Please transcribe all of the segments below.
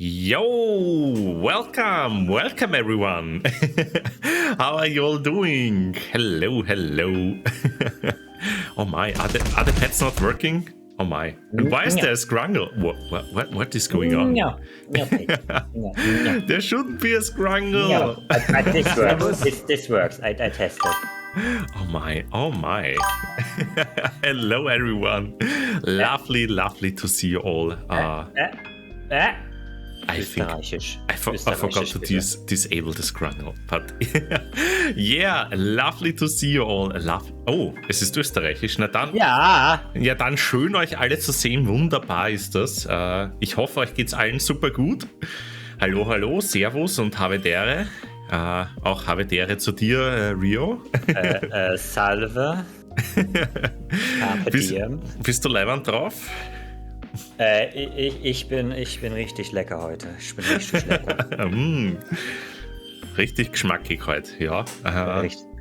Yo, welcome everyone. How are you all doing? Hello. Oh my, are the pets not working? Oh my, and why is there a scrungle? What is going on? No. There shouldn't be a scrungle. No, but this works. This works. I tested. Oh my. Hello everyone. Lovely to see you all. I think I forgot to disable the scrungle, but yeah, lovely to see you all. Oh, es ist österreichisch. Na dann, ja, dann schön euch alle zu sehen. Wunderbar ist das. Ich hoffe, euch geht's allen super gut. Hallo, Servus und Havedere. Auch Havedere zu dir, Rio. Salve. Bist du leibend drauf? Ich bin richtig lecker heute. Ich bin richtig lecker. Richtig geschmackig heute, ja.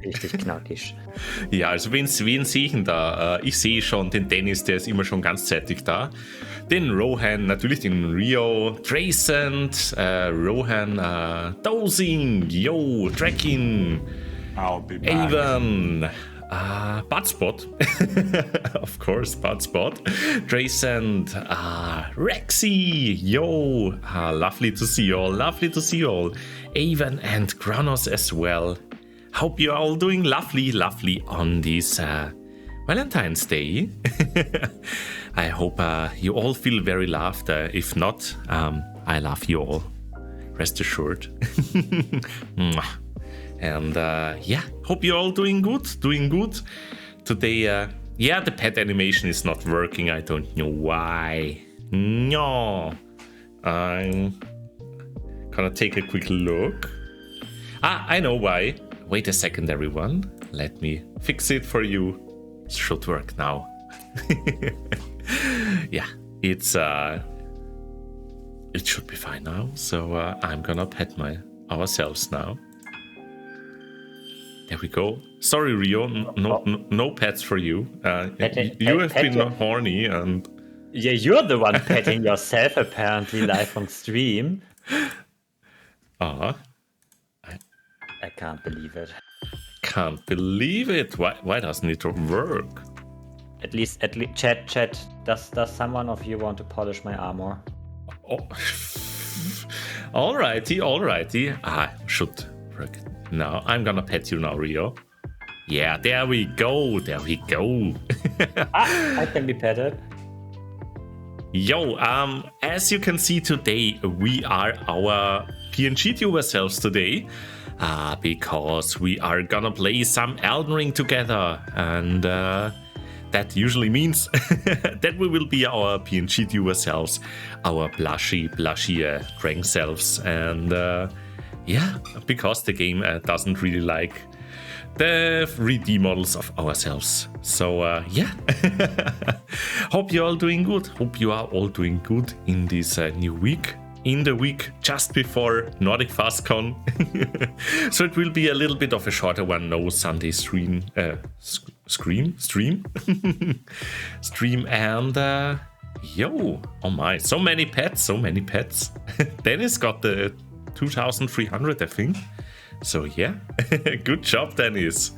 Richtig knackig. Ja, also wen sehe ich denn da? Ich sehe schon den Dennis, der ist immer schon ganzzeitig da. Den Rohan, natürlich den Rio, Tracent, Rohan, Dosing, Yo, Tracking, Avon, Budspot, of course, Budspot, Tracent, Rexy, Yo, lovely to see you all, Avon and Kronos as well. Hope you're all doing lovely on this Valentine's Day. I hope you all feel very loved. If not, I love you all. Rest assured. And yeah, hope you're all doing good. Today, yeah, the pet animation is not working. I don't know why. No. I'm gonna take a quick look. I know why. Wait a second, everyone. Let me fix it for you. It should work now. Yeah, it should be fine now. So I'm gonna pet ourselves now. There we go. Sorry, Rio, no pets for you. You have been horny and... Yeah, you're the one petting yourself apparently live on stream. I can't believe it. Can't believe it. Why doesn't it work? At least, chat. Does someone of you want to polish my armor? Oh, alrighty. Should work. Now I'm gonna pet you now, Rio. Yeah, there we go. I can be petted. Yo, as you can see today, we are our PNG tuber selves today. Because we are gonna play some Elden Ring together, and that usually means that we will be our PNG tuber selves, our blushy crank selves, and yeah, because the game doesn't really like the 3D models of ourselves. So yeah, hope you're all doing good. Hope you are all doing good in this new week. In the week just before Nordic FastCon. So it will be a little bit of a shorter one. No Sunday stream. Stream. And yo, oh my, so many pets. Dennis got the 2,300, I think. So yeah, good job, Dennis.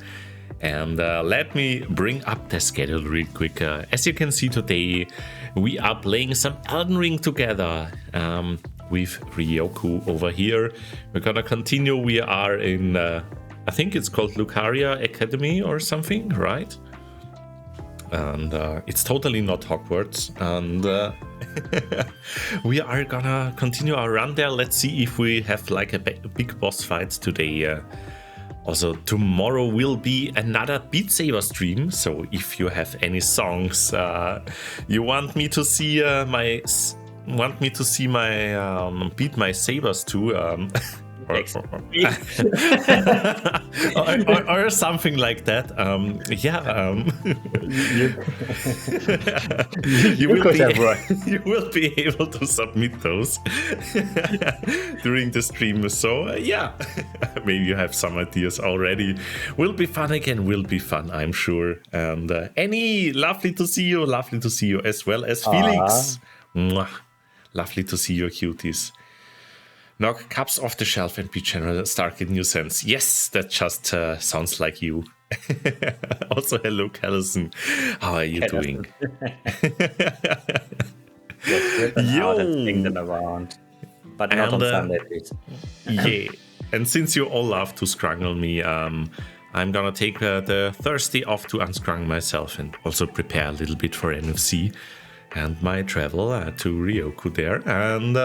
And let me bring up the schedule real quick. As you can see today, we are playing some Elden Ring together with Ryoku over here. We're gonna continue. We are in, I think it's called Lucaria Academy or something, right? And it's totally not Hogwarts. And we are gonna continue our run there. Let's see if we have like a big boss fight today. Also, tomorrow will be another Beat Saber stream. So if you have any songs you want me to see my beat my sabers to or something like that. You will be able to submit those during the stream. So yeah, maybe you have some ideas already. Will be fun again. Will be fun, I'm sure. And Annie, lovely to see you as well as Felix. Mwah. Lovely to see you, cuties. Knock cups off the shelf and be general, start in new sense. Yes, that just sounds like you. Also, hello, Callison. How are you doing? Just rip them out and fling them around. But not on Sunday, please. Yeah. And since you all love to scrungle me, I'm gonna take the Thursday off to unscrungle myself and also prepare a little bit for NFC and my travel to Ryoku there. And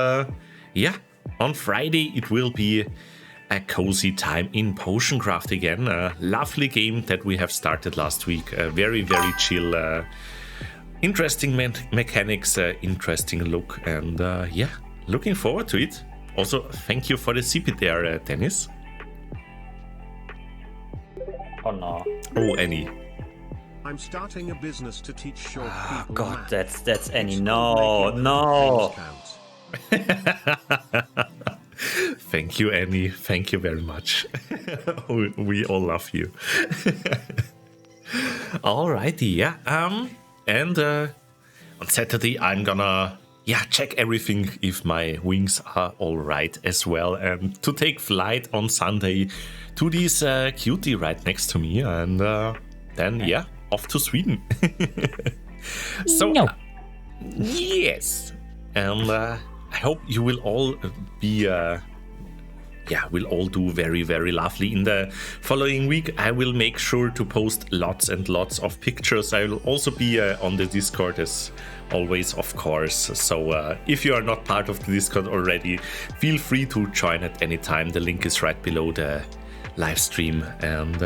yeah, on Friday it will be a cozy time in Potion Craft again. A lovely game that we have started last week. Very, very chill. Interesting mechanics, interesting look, and yeah, looking forward to it. Also, thank you for the CP there, Dennis. Oh no. Oh, Annie. I'm starting a business to teach short people. God, math. that's Annie. It's No, called no. Making Count. Thank you, Annie. Thank you very much. We all love you. Alrighty, yeah. And on Saturday I'm gonna check everything if my wings are all right as well, and to take flight on Sunday to this cutie right next to me, and then off to Sweden. So No. yes, and I hope you will all be we'll all do very, very lovely. In the following week, I will make sure to post lots and lots of pictures. I will also be on the Discord as always, of course. So if you are not part of the Discord already, feel free to join at any time. The link is right below the live stream. And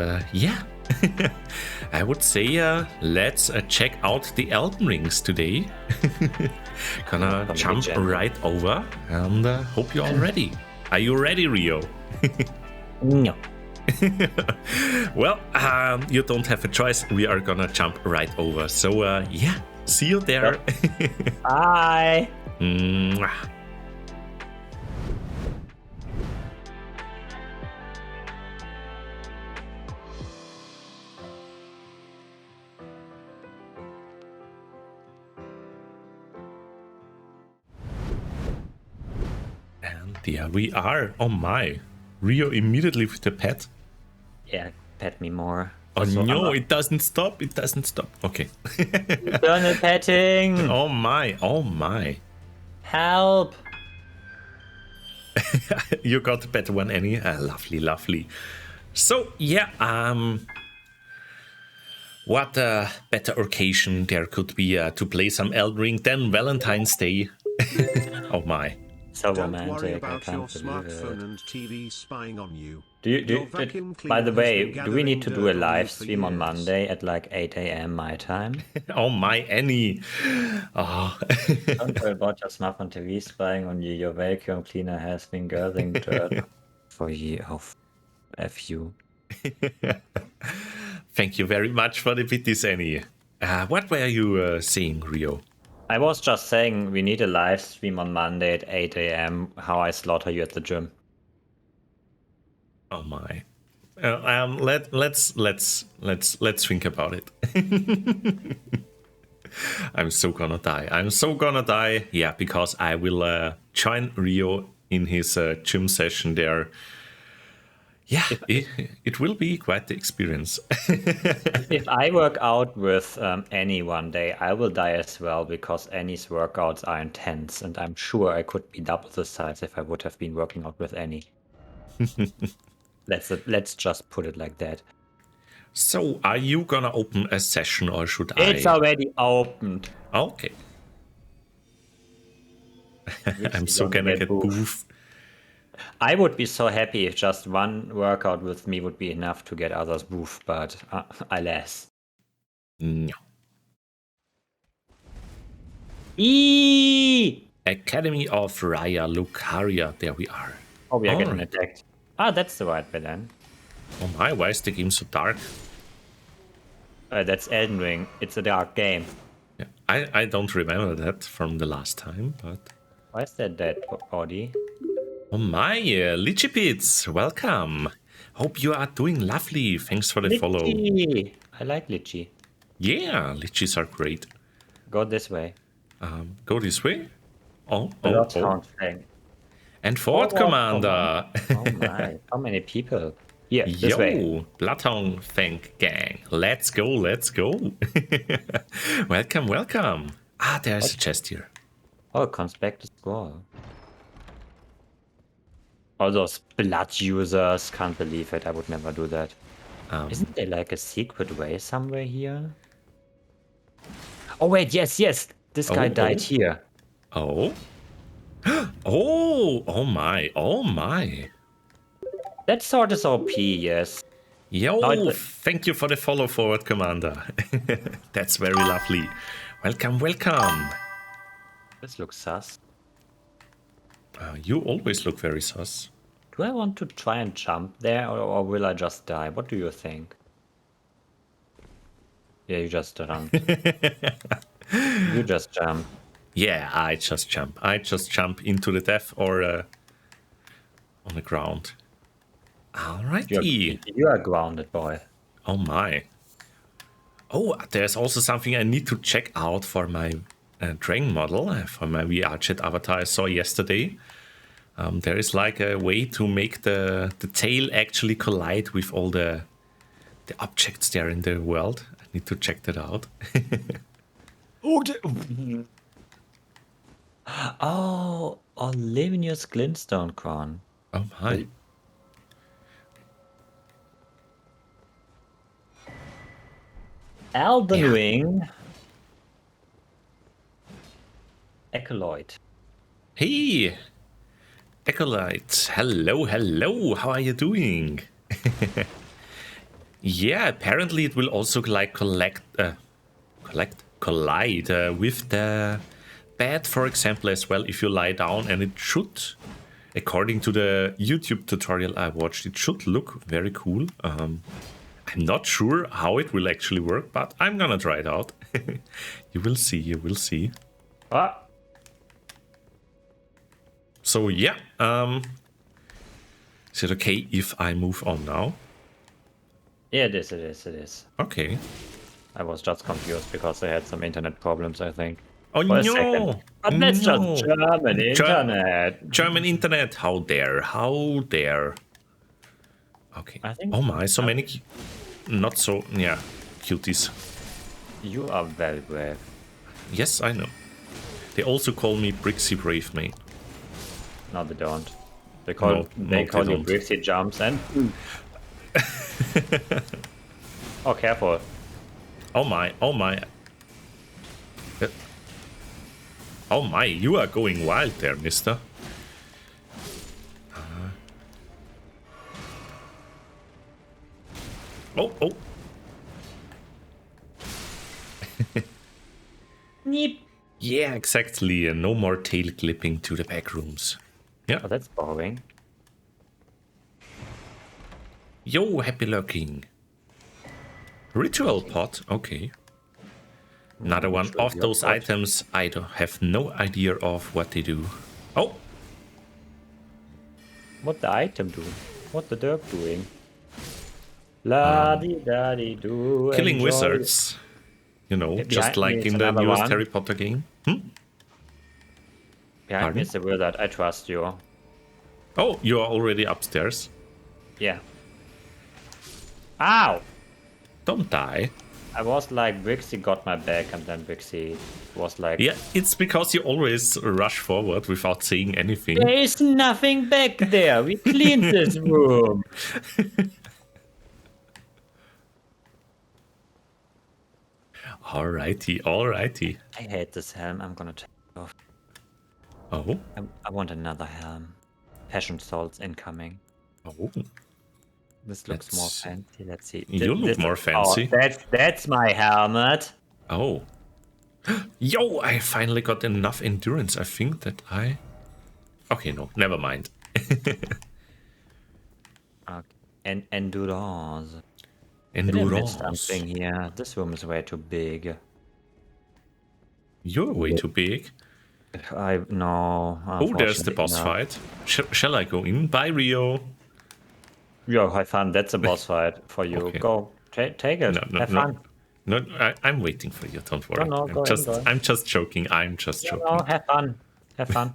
I would say let's check out the Elden Rings today. Gonna jump right over and hope you're all ready. Are you ready, Rio? No. Well, you don't have a choice. We are gonna jump right over. So, see you there. Bye. Mwah. And there we are. Oh my. Rio immediately with the pet. Yeah, pet me more. Oh Also, no, it doesn't stop. It doesn't stop. Okay. Eternal petting. Oh my. Oh my. Help. You got the better one, Annie. Lovely, lovely. So, what a better occasion there could be to play some Elden Ring than Valentine's Day. Oh my. So Don't worry romantic. I about your can't believe smartphone it. and TV spying on you. By the way, do we need to do a live stream on Monday at like 8 a.m. my time? Oh my, Annie. Oh. Don't worry about your smartphone TV spying on you. Your vacuum cleaner has been gathering dirt for you. Oh, F you. Thank you very much for the bitties, Annie. What were you saying, Rio? I was just saying we need a live stream on Monday at 8 a.m. How I slaughter you at the gym. Oh my. Let's think about it. I'm so gonna die. Yeah, because I will join Rio in his gym session there. Yeah, it will be quite the experience. If I work out with Annie one day, I will die as well because Annie's workouts are intense, and I'm sure I could be double the size if I would have been working out with Annie. Let's just put it like that. So, are you gonna open a session or should It's already opened. Okay. I'm so gonna get boof. I would be so happy if just one workout with me would be enough to get others boof, but alas. No. Academy of Lucaria. There we are. Oh, we are getting attacked. Ah, that's the right villain. Oh my, why is the game so dark? That's Elden Ring. It's a dark game. Yeah, I don't remember that from the last time, but... Why is that dead body? Oh my, Lychee Pits, welcome. Hope you are doing lovely. Thanks for the follow. I like lychee. Yeah, lychees are great. Go this way. Go this way. Oh. Bloodhound thing. And forward, Commander. Oh my, how many people? Here, this way. Yo, Bloodhound Fang Gang. Let's go, let's go. Welcome, welcome. Ah, there's a chest here. Oh, it comes back to score. All those blood users, can't believe it. I would never do that. Isn't there like a secret way somewhere here? Oh wait, yes, this guy died here. Oh. Oh my, oh my. That sword is OP, yes. Yo, thank you for the follow, Forward Commander. That's very lovely. Welcome, welcome. This looks sus. You always look very sus. Do I want to try and jump there, or will I just die? What do you think? Yeah, you just run. You just jump. Yeah, I just jump. I just jump into the death or on the ground. Alrighty. You are grounded, boy. Oh my. Oh, there's also something I need to check out for my dragon model, for my VR chat avatar I saw yesterday. There is like a way to make the tail actually collide with all the objects there in the world. I need to check that out. Oh, Olivinius Glintstone Crown. Oh my. Elden Ring. Ecoloid. Hey! Acolyte, hello, hello, how are you doing? Yeah, apparently it will also like collide with the bed, for example, as well, if you lie down, and it should, according to the YouTube tutorial I watched, it should look very cool. I'm not sure how it will actually work, but I'm gonna try it out. You will see, you will see. Ah. So yeah, is it okay if I move on now? Yeah, it is. Okay. I was just confused because I had some internet problems, I think. Oh For a no! second. But that's just German internet. German internet, how dare, how dare. Okay. I think Oh my, so many, not so, yeah, cuties. you are very brave. Yes, I know. They also call me Brixxy Brightmane. No, they don't. They call you Brixxy jumps and. Oh, careful! Oh my, oh my. Oh my, you are going wild there, mister. Oh, oh. Neep. Yeah, exactly. And no more tail clipping to the back rooms. Yeah. Oh, that's boring. Yo, happy lurking. Ritual pot, okay. Another one of those items I don't have no idea of what they do. Oh! What the item do? What the derp doing? La di da di do. Killing enjoy. wizards. You know, Behind just me like is in the another newest one. Harry Potter game. Behind me is the wizard. I trust you. Oh, you are already upstairs. Yeah. Ow! Don't die. I was like, Brixxy got my back, and then Brixxy was like, Yeah, it's because you always rush forward without saying anything. there is nothing back there. We cleaned this room. Alrighty, alrighty. I hate this helm. I'm gonna take it off. Oh, I want another helm. Passion Souls incoming. oh. This looks more fancy. Let's see. You look more fancy. Oh, that's my helmet. Oh. Yo, I finally got enough endurance. I think that I... Okay, no, never mind. Okay. And endurance. Endurance. Something here. This room is way too big. You're way too big. No. Oh, there's the boss fight. Shall I go in? Bye, Rio. Yo, have fun. That's a boss fight for you. Okay. Go. Take it. Have fun. No, I'm waiting for you. Don't worry. No, go in. I'm just joking. I'm just joking. No, have fun. Have fun.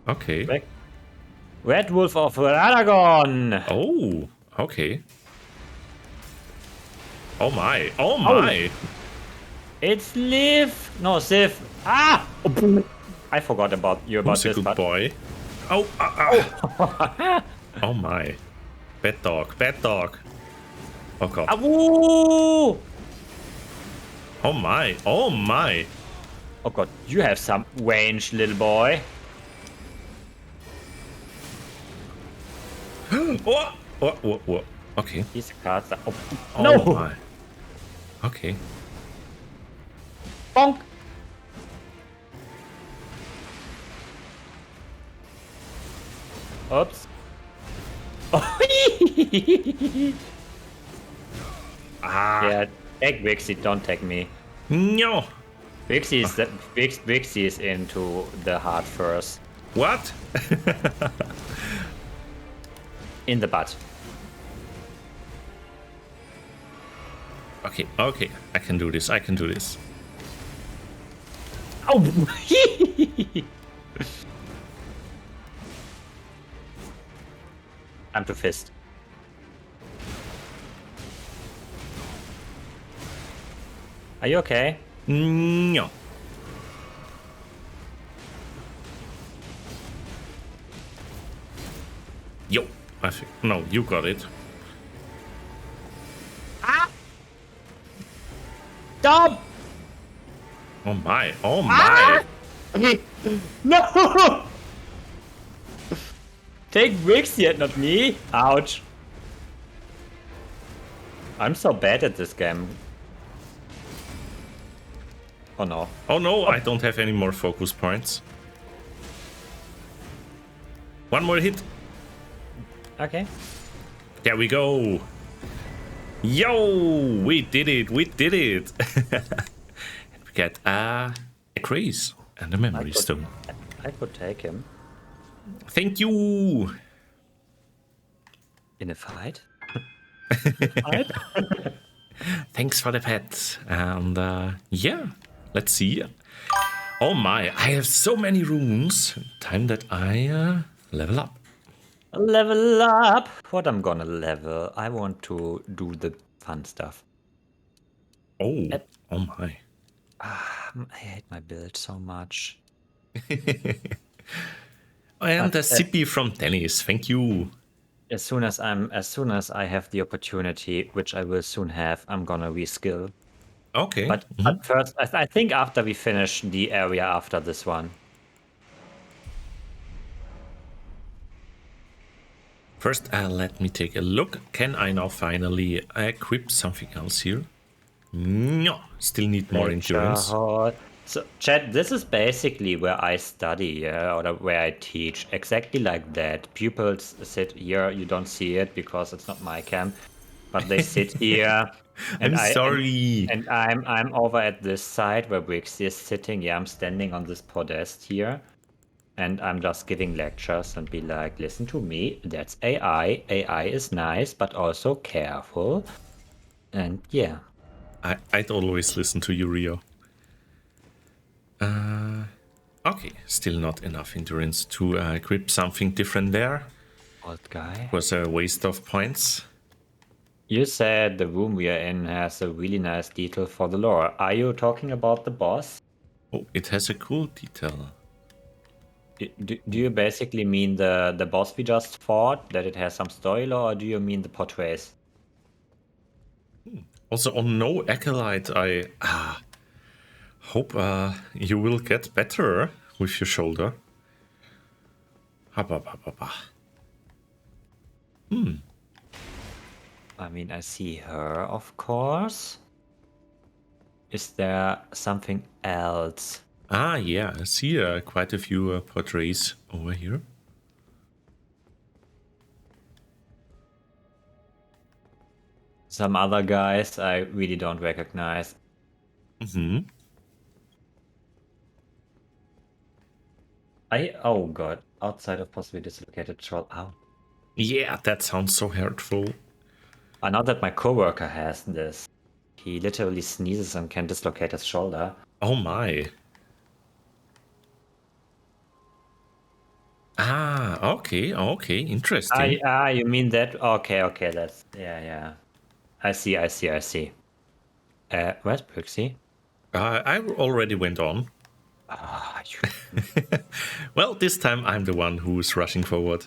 Okay. Red Wolf of Radagon! Oh, okay. Oh my. Oh my. It's Liv! No, Sif. Ah! I forgot about Who's a this, good but... boy? Oh, oh my. Bad dog, bad dog. Oh god. Awoo! Oh my, oh my. Oh god, you have some range, little boy. What? Okay. He's a card. Oh, Oh no! my. Okay. Bonk! Oops. Yeah, take Brixxy, don't take me. No. Brixxy is into the heart first. What? In the butt. Okay, okay. I can do this. I can do this. Oh! Time to fist. Are you okay? No. Yo, I think. No, you got it. Ah! Stop! Oh my, oh my. No! Take Brixxy and not me. Ouch. I'm so bad at this game. Oh no. Oh no, I don't have any more focus points. One more hit. Okay. There we go. Yo, we did it. We did it. And we get a crease and a memory stone. I could take him. Thank you. In a fight? Thanks for the pets. And yeah, let's see. Oh my, I have so many runes. Time that I level up. Level up! What I'm gonna level? I want to do the fun stuff. Oh, oh my. I hate my build so much. And a sippy from Dennis. Thank you. As soon as I have the opportunity, which I will soon have, I'm gonna reskill. Okay. But first, I think after we finish the area after this one. First, let me take a look. Can I now finally equip something else here? No, still need more endurance. So, chat, this is basically where I study, or where I teach. Exactly like that. Pupils sit here. You don't see it because it's not my cam, but they sit here. I'm sorry. And I'm over at this side where Brixxy is sitting. Yeah, I'm standing on this podest here. And I'm just giving lectures and be like, listen to me, that's AI. AI is nice, but also careful. And yeah. I'd always listen to you, Rio. Okay, still not enough endurance to equip something different there. Old guy. It was a waste of points. You said the room we are in has a really nice detail for the lore. Are you talking about the boss? Oh, it has a cool detail. Do you basically mean the boss we just fought, that it has some story lore, or do you mean the portraits? Also, on no acolyte, I hope you will get better with your shoulder. I mean, I see her, of course. Is there something else? Ah, yeah, I see quite a few portraits over here. Some other guys I really don't recognize. Mm-hmm. Oh god, outside of possibly dislocated troll. Ow. Yeah, that sounds so hurtful. I know that my coworker has this. He literally sneezes and can dislocate his shoulder. Oh my. Ah, okay, okay, interesting. You mean that? Okay, that's yeah. I see. Where's Brixxy? I already went on. Ah, Well, this time I'm the one who's rushing forward.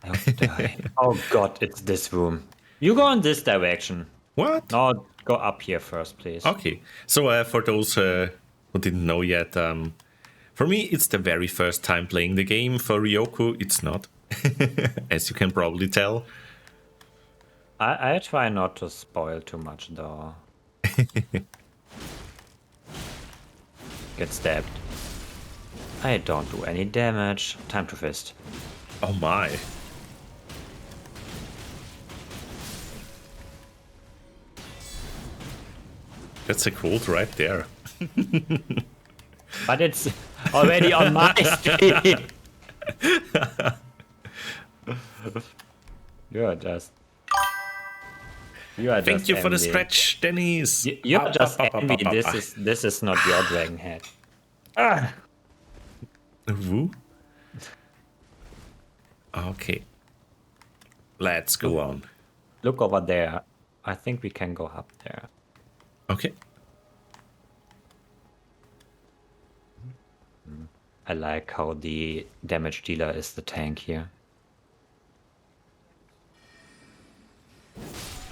I hope to die. Oh god, it's this room. You go in this direction. What? No, go up here first, please. Okay, so for those who didn't know yet, for me it's the very first time playing the game. For Ryoku, it's not, as you can probably tell. I try not to spoil too much though. Get stabbed. I don't do any damage. Time to fist. Oh my. That's a quote right there. But it's already on my stream. You are just Thank you for the envy. stretch, Dennis. You are just envy. This is not your dragon head. Ah. Woo. Okay. Let's go on. Look over there. I think we can go up there. Okay. I like how the damage dealer is the tank here.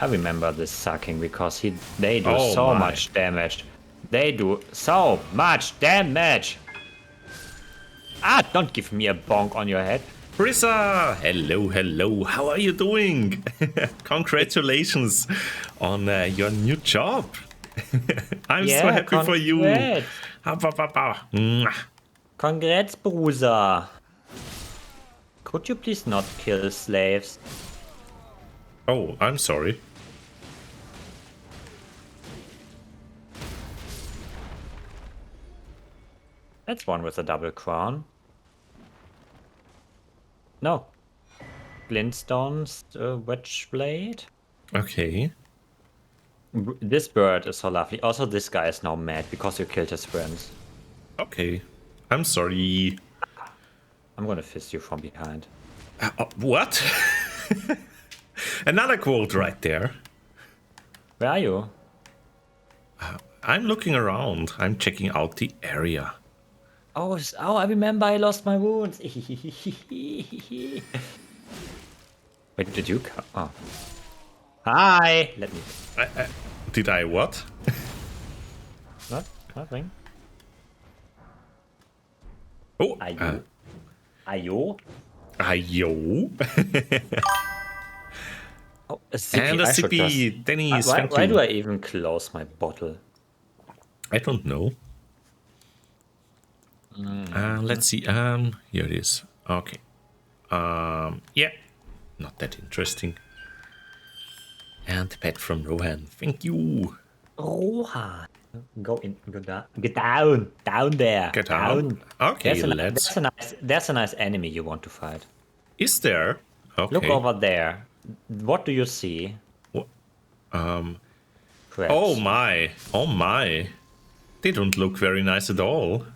I remember this sucking because they do so much damage. They do so much damage. Ah, don't give me a bonk on your head. Brissa! Hello. How are you doing? Congratulations on your new job. I'm so happy for you. Congrats, Bruiser. Could you please not kill slaves? Oh, I'm sorry. That's one with a double crown. No. Glintstone's wedge blade. Okay. This bird is so lovely. Also, this guy is now mad because you killed his friends. Okay. I'm sorry. I'm gonna fist you from behind. What? Another quote right there. Where are you? I'm looking around. I'm checking out the area. Oh, I remember I lost my wounds. Wait, did you come? Oh. Hi! Let me... Did I what? What? Nothing. Oh! Ayo? Ayo? Oh, a sippy. And a sippy. Dennis, why do I even close my bottle? I don't know. Let's see. Here it is. Okay. Yeah. Not that interesting. And the pet from Rohan. Thank you. Rohan. Go down. Get down. Down there. Get down. Okay, there's a nice enemy you want to fight. Is there? Okay. Look over there. What do you see? What? Crabs. Oh my. Oh my. They don't look very nice at all.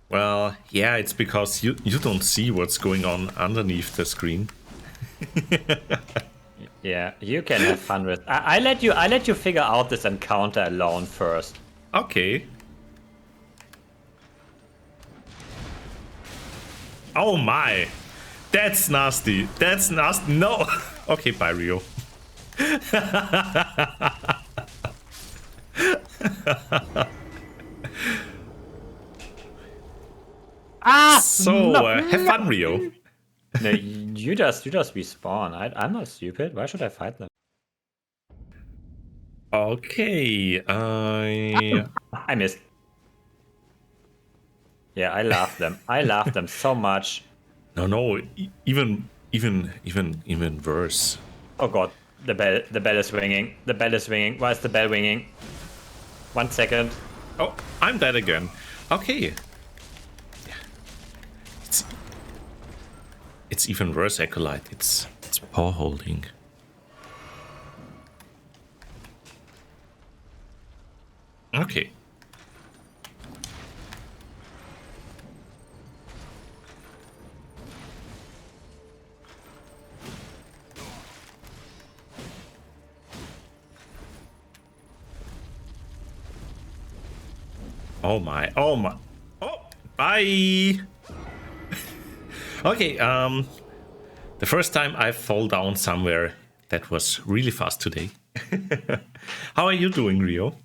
Well, yeah, it's because you don't see what's going on underneath the screen. Yeah, you can have fun with. I let you figure out this encounter alone first. Okay. Oh my, that's nasty. That's nasty. No. Okay, bye, Rio. So have fun, Rio. No, you just respawn. I'm not stupid. Why should I fight them? Okay, I missed. Yeah, I laughed them. I laughed them so much. No, even worse. Oh god, the bell is ringing. The bell is ringing. Why is the bell ringing? 1 second. Oh, I'm dead again. Okay. It's even worse, Acolyte. It's paw holding. Okay. Oh my. Oh my. Oh, bye. Okay, the first time I fall down somewhere, that was really fast today. How are you doing, Rio?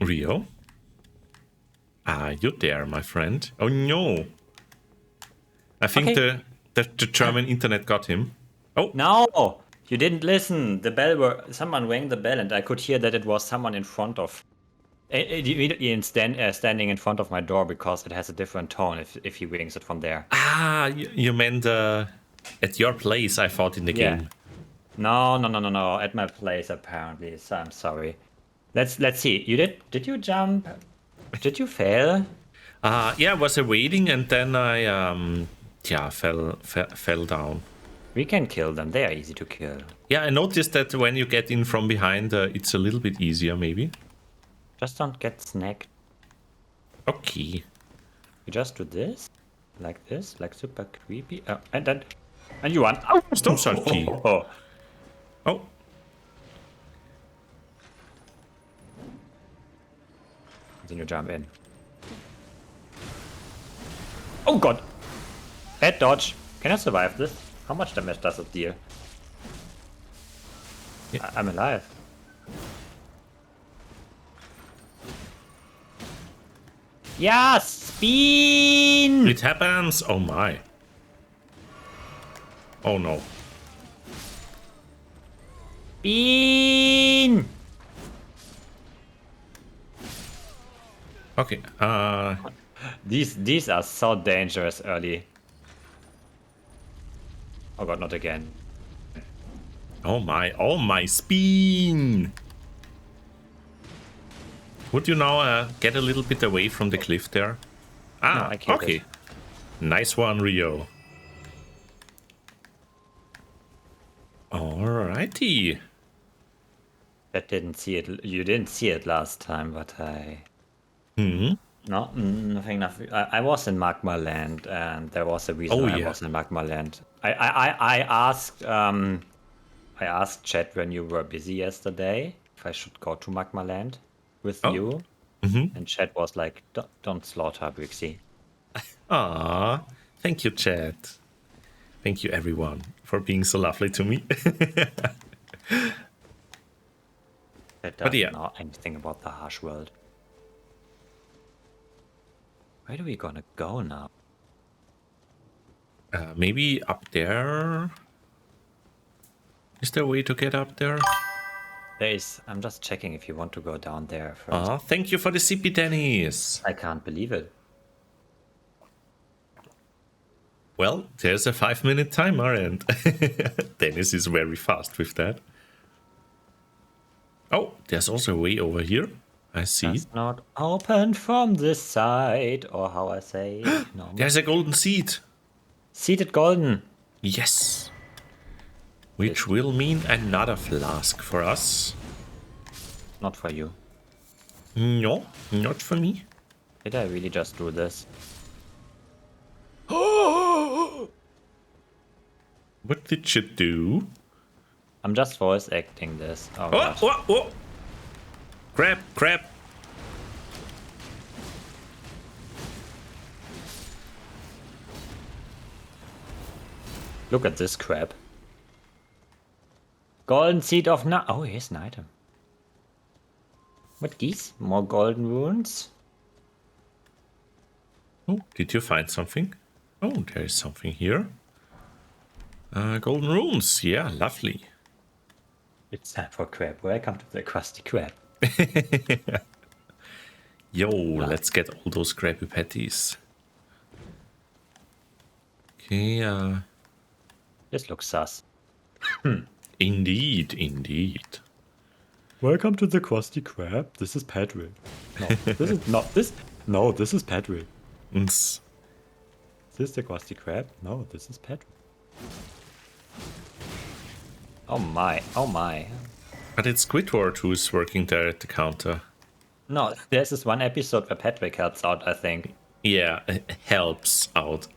Rio? Are you there, my friend? Oh no. I think Okay. the German internet got him. Oh. No, you didn't listen. The bell someone rang the bell, and I could hear that it was someone in front of, immediately standing in front of my door, because it has a different tone if he rings it from there. Ah, you meant at your place, I thought, in the game. No. At my place apparently. So I'm sorry. Let's see. Did you jump? Did you fail? Yeah, I was waiting, and then I fell down. We can kill them. They are easy to kill. Yeah, I noticed that when you get in from behind, it's a little bit easier, maybe. Just don't get snagged. Okay. You just do this, like super creepy. And you run. Oh, stop salty. Oh. Then you jump in. Oh god! Bad dodge. Can I survive this? How much damage does it deal? Yeah. I'm alive. Yes! Spin! It happens! Oh my. Oh no. Spin! Okay, These are so dangerous early. Oh god, not again. oh my, spin! Would you now get a little bit away from the cliff there? Ah, No, I killed okay. it. Nice one, Rio. Alrighty. That didn't see it. You didn't see it last time, but I. Hmm. No, nothing. I was in Magma Land, and there was a reason Oh, I yeah. was in Magma Land. I asked Chat when you were busy yesterday if I should go to Magma Land with you, and Chat was like, "Don't slaughter Brixxy." Ah, thank you, Chad. Thank you, everyone, for being so lovely to me. That But doesn't yeah. know anything about the harsh world. Where are we gonna go now? Maybe up there? Is there a way to get up there? There is. I'm just checking if you want to go down there first. Ah, thank you for the CP, Dennis. I can't believe it. Well, there's a 5-minute timer, and Dennis is very fast with that. Oh, there's also a way over here. I see. It's not open from this side, or how I say it. No. There's a golden seed. Seated golden. Yes. Which will mean another flask for us. Not for you. No, not for me. Did I really just do this? What did you do? I'm just voice acting this. Oh, Oh, gosh. oh, oh. Crap, crap. Look at this crap. Golden seed of Oh, here's an item. What these? More golden runes? Oh, did you find something? Oh, there is something here. Golden runes. Yeah, lovely. It's time for crab. Welcome to the crusty crab. Yo, let's get all those Krabby Patties. Okay, This looks sus. Indeed, indeed. Welcome to the Krusty Krab. This is Patrick. No, this is not this. No, this is Patrick. Ns. Is this the Krusty Krab? No, this is Patrick. Oh my, oh my. But it's Squidward who's working there at the counter. No, there's this one episode where Patrick helps out, I think. Yeah, helps out.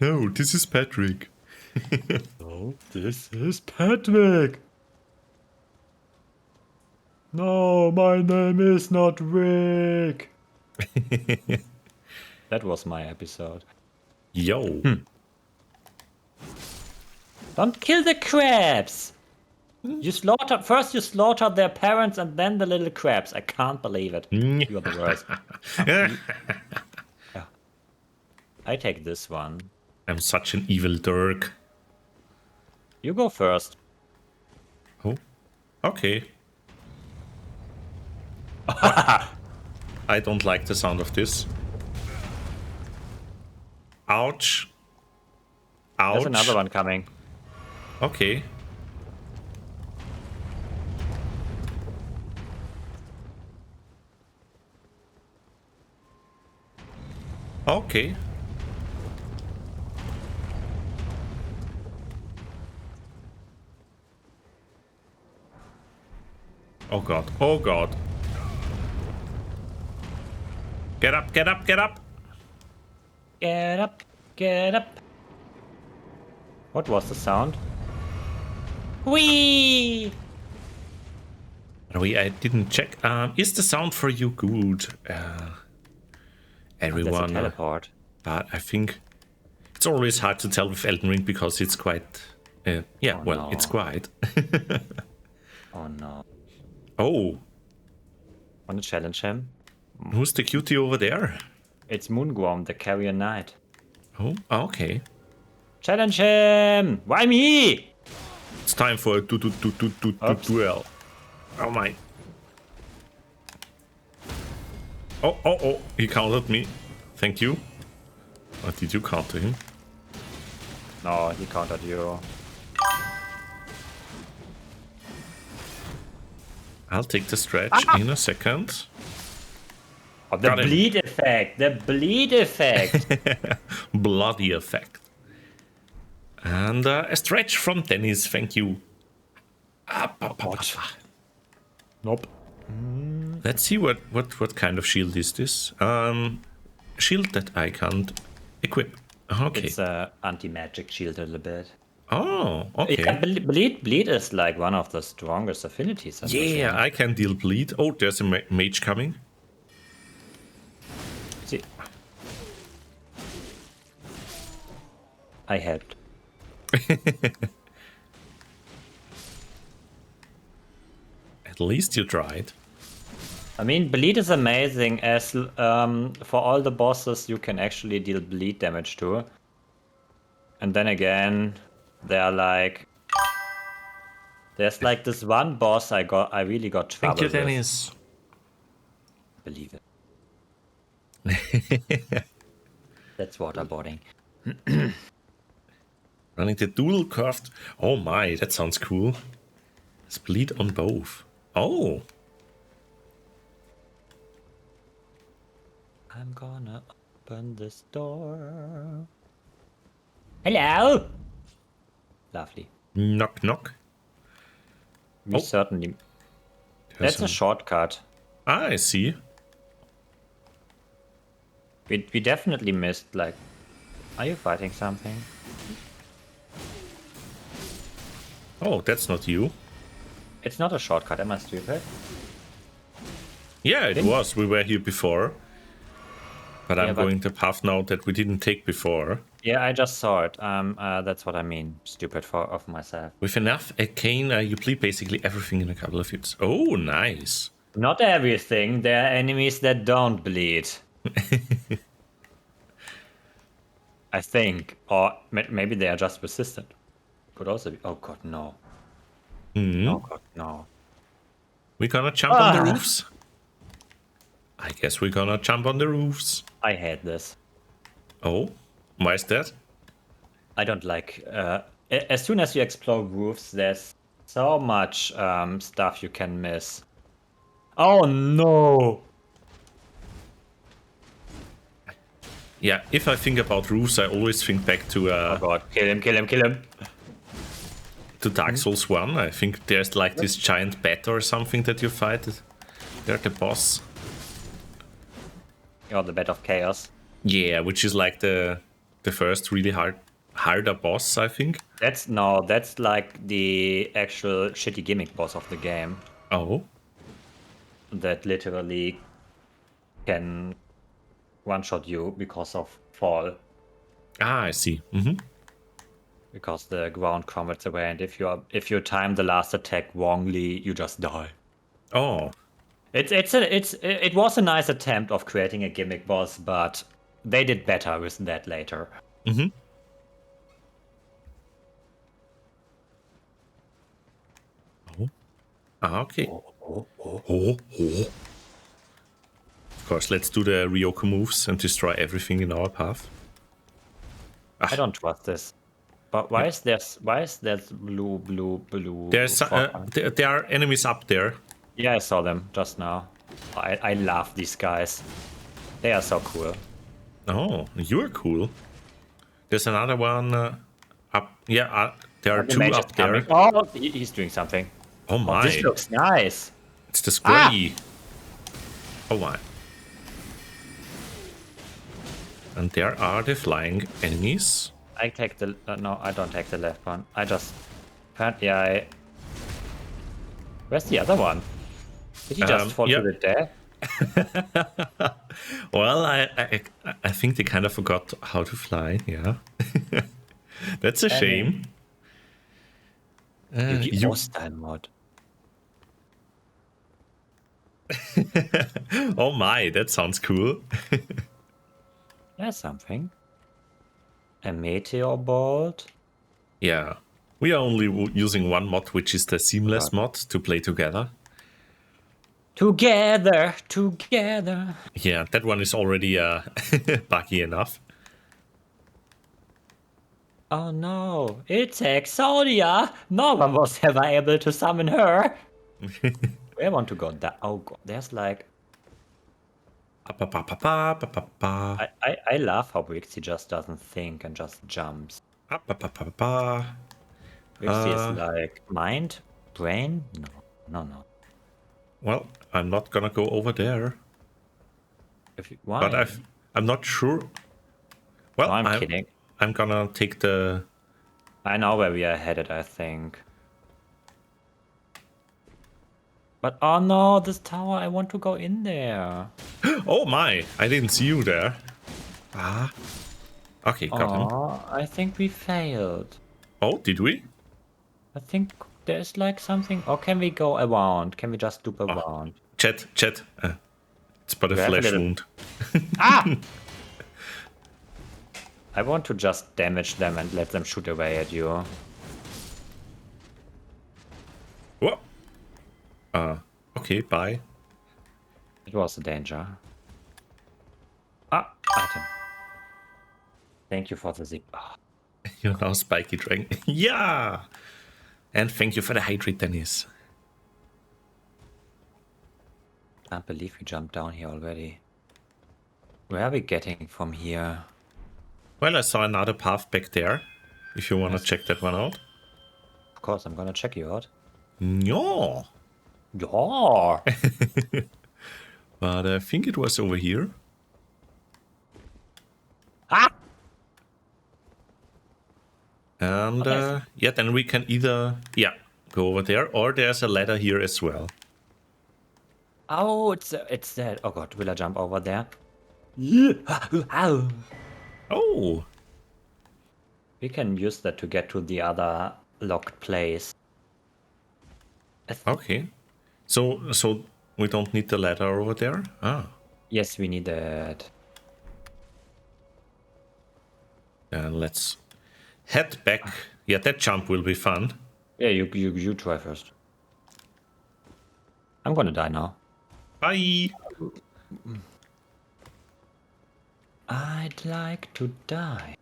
No, this is Patrick. No, this is Patrick. No, my name is not Rick. That was my episode. Yo. Don't kill the crabs. You slaughter their parents and then the little crabs. I can't believe it. You're the worst. I take this one. I'm such an evil Dirk. You go first. Oh, okay. I don't like the sound of this. Ouch. Ouch. There's another one coming. Okay. Okay. Oh god. Oh god. Get up, get up, get up. Get up, get up. What was the sound? Whee! I didn't check. Is the sound for you good? Everyone. That's a teleport. But I think it's always hard to tell with Elden Ring because it's quite. It's quiet. Oh no. Oh. Wanna challenge him? Who's the cutie over there? It's Moongwom, the carrier knight. Oh, okay. Challenge him! Why me? It's time for a duel. Oh my. Oh, he countered me. Thank you. Or did you counter him? No, he countered you. I'll take the stretch in a second. Oh, the bleed effect! The bleed effect! Bloody effect. And a stretch from Dennis, thank you. Nope. Let's see what kind of shield is this. Shield that I can't equip. Okay. It's a anti-magic shield a little bit. Oh, okay. Yeah, bleed is like one of the strongest affinities. Yeah, I can deal bleed. Oh, there's a mage coming. See. I helped. At least you tried. I mean, bleed is amazing as for all the bosses you can actually deal bleed damage to. And then again, they're like... There's like this one boss I really got trouble with. Thank you, Dennis. Believe it. That's waterboarding. Running the dual curved. Oh my, that sounds cool. Split on both. Oh. I'm gonna open this door. Hello. Lovely. Knock knock. We certainly. That's a shortcut. Ah, I see. We definitely missed. Like, are you fighting something? Oh, that's not you. It's not a shortcut. Am I stupid? Yeah, it was. We were here before. But I'm going the path now that we didn't take before. Yeah, I just saw it. That's what I mean. Stupid of myself. With enough arcane, you bleed basically everything in a couple of hits. Oh, nice. Not everything. There are enemies that don't bleed. I think. Or maybe they are just resistant. Could also be. Oh god, no. Oh god, no. We're gonna jump on the roofs? I guess we're gonna jump on the roofs. I hate this. Oh? Why is that? I don't like... as soon as you explore roofs, there's so much stuff you can miss. Oh no! Yeah, if I think about roofs, I always think back to... oh god, kill him, kill him, kill him! To Dark Souls 1. I think there's like this giant bat or something that you fight. They're the boss. Or the Bat of Chaos. Yeah, which is like the first really harder boss, I think. That's like the actual shitty gimmick boss of the game. Oh. that literally can one-shot you because of fall. Ah, I see. Because the ground crumbles away, and if you time the last attack wrongly, you just die. Oh. It was a nice attempt of creating a gimmick boss, but they did better with that later. Oh. Ah, okay. Oh. Of course, let's do the Ryoku moves and destroy everything in our path. I don't trust this. But why is this blue? There's there are enemies up there. Yeah, I saw them just now. I love these guys. They are so cool. Oh, you're cool. There's another one up. Yeah, there are The two mage is up there. coming. Oh, he's doing something. Oh my! Oh, this looks nice. It's the squirty. Oh my! And there are the flying enemies. I take the no, I don't take the left one. I just apparently I. Where's the other one? Did he just fall to the death? Well, I think they kind of forgot how to fly. Yeah, that's a shame. You hostile mod. Oh my, that sounds cool. There's something. A meteor bolt. Yeah, we are only using one mod, which is the seamless mod to play together. Together. Yeah, that one is already buggy enough. Oh no, it's Exodia! No one was ever able to summon her! Where I want to go? Oh god, there's like... I love how Brixxy just doesn't think and just jumps. Brixxy is like... mind? Brain? No. Well, I'm not gonna go over there. Why? But I'm not sure. Well, no, I'm kidding. I'm gonna take the... I know where we are headed, I think. But oh no, this tower, I want to go in there. Oh my, I didn't see you there. Ah. Okay, got him. I think we failed. Oh, did we? I think there's like something... Or can we go around? Can we just loop around? Chat. It's but a flesh wound. Ah! I want to just damage them and let them shoot away at you. Whoa. Okay, bye. It was a danger. Ah, item. Thank you for the zip. Oh. You're now Spiky Dragon. Yeah! And thank you for the hydrate, Dennis. Can't believe we jumped down here already. Where are we getting from here? Well, I saw another path back there. If you want to check that one out. Of course, I'm gonna check you out. No. Yeah. But I think it was over here. Ah! And yeah, then we can either go over there, or there's a ladder here as well. Oh, it's that. Oh god, will I jump over there? Yeah. Oh. We can use that to get to the other locked place. Okay. So we don't need the ladder over there? Ah. Yes, we need that. Then let's head back. Yeah, that jump will be fun. Yeah, you try first. I'm gonna die now. Bye. I'd like to die.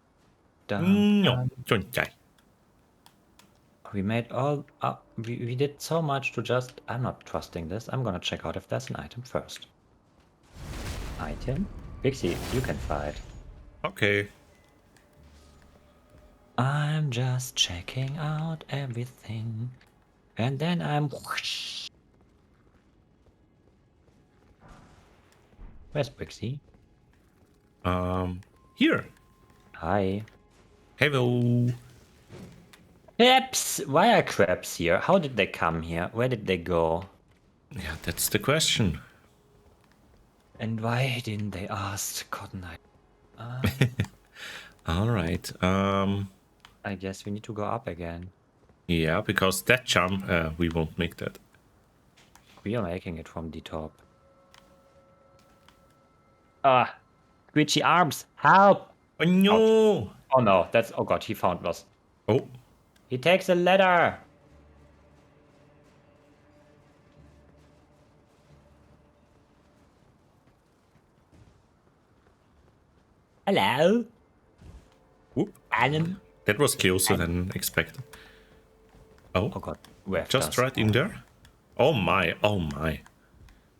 No, don't die. We made all... we did so much to just... I'm not trusting this. I'm gonna check out if there's an item first. Item? Brixxy, you can fight. Okay. I'm just checking out everything. And then I'm... whoosh. Where's Brixxy? Here. Hi. Hello. Crabs! Why are crabs here? How did they come here? Where did they go? Yeah, that's the question. And why didn't they ask Cotton Eye? All right. I guess we need to go up again. Yeah, because that jump, we won't make that. We are making it from the top. Ah, squishy arms, help! Oh no! Ouch. Oh no, that's, oh god, he found us. Oh, He takes a ladder. Hello? whoop. Adam? That was closer than expected. Oh Oh, god, where just right in there. Oh my, oh my.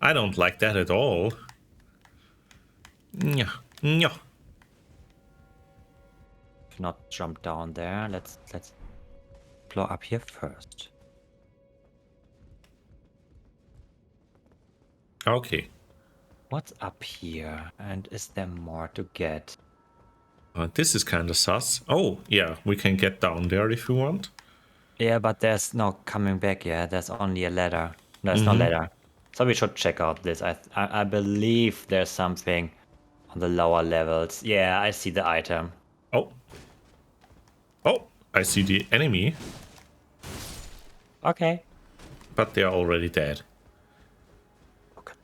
I don't like that at all. Yeah, yeah. Not jump down there. Let's explore up here first. Okay. What's up here? And is there more to get? This is kind of sus. Oh, yeah, we can get down there if you want. Yeah, but there's no coming back yet. There's only a ladder. There's no ladder. So we should check out this. I believe there's something on the lower levels. Yeah, I see the item. Oh. Oh, I see the enemy, Okay. but they are already dead. Okay.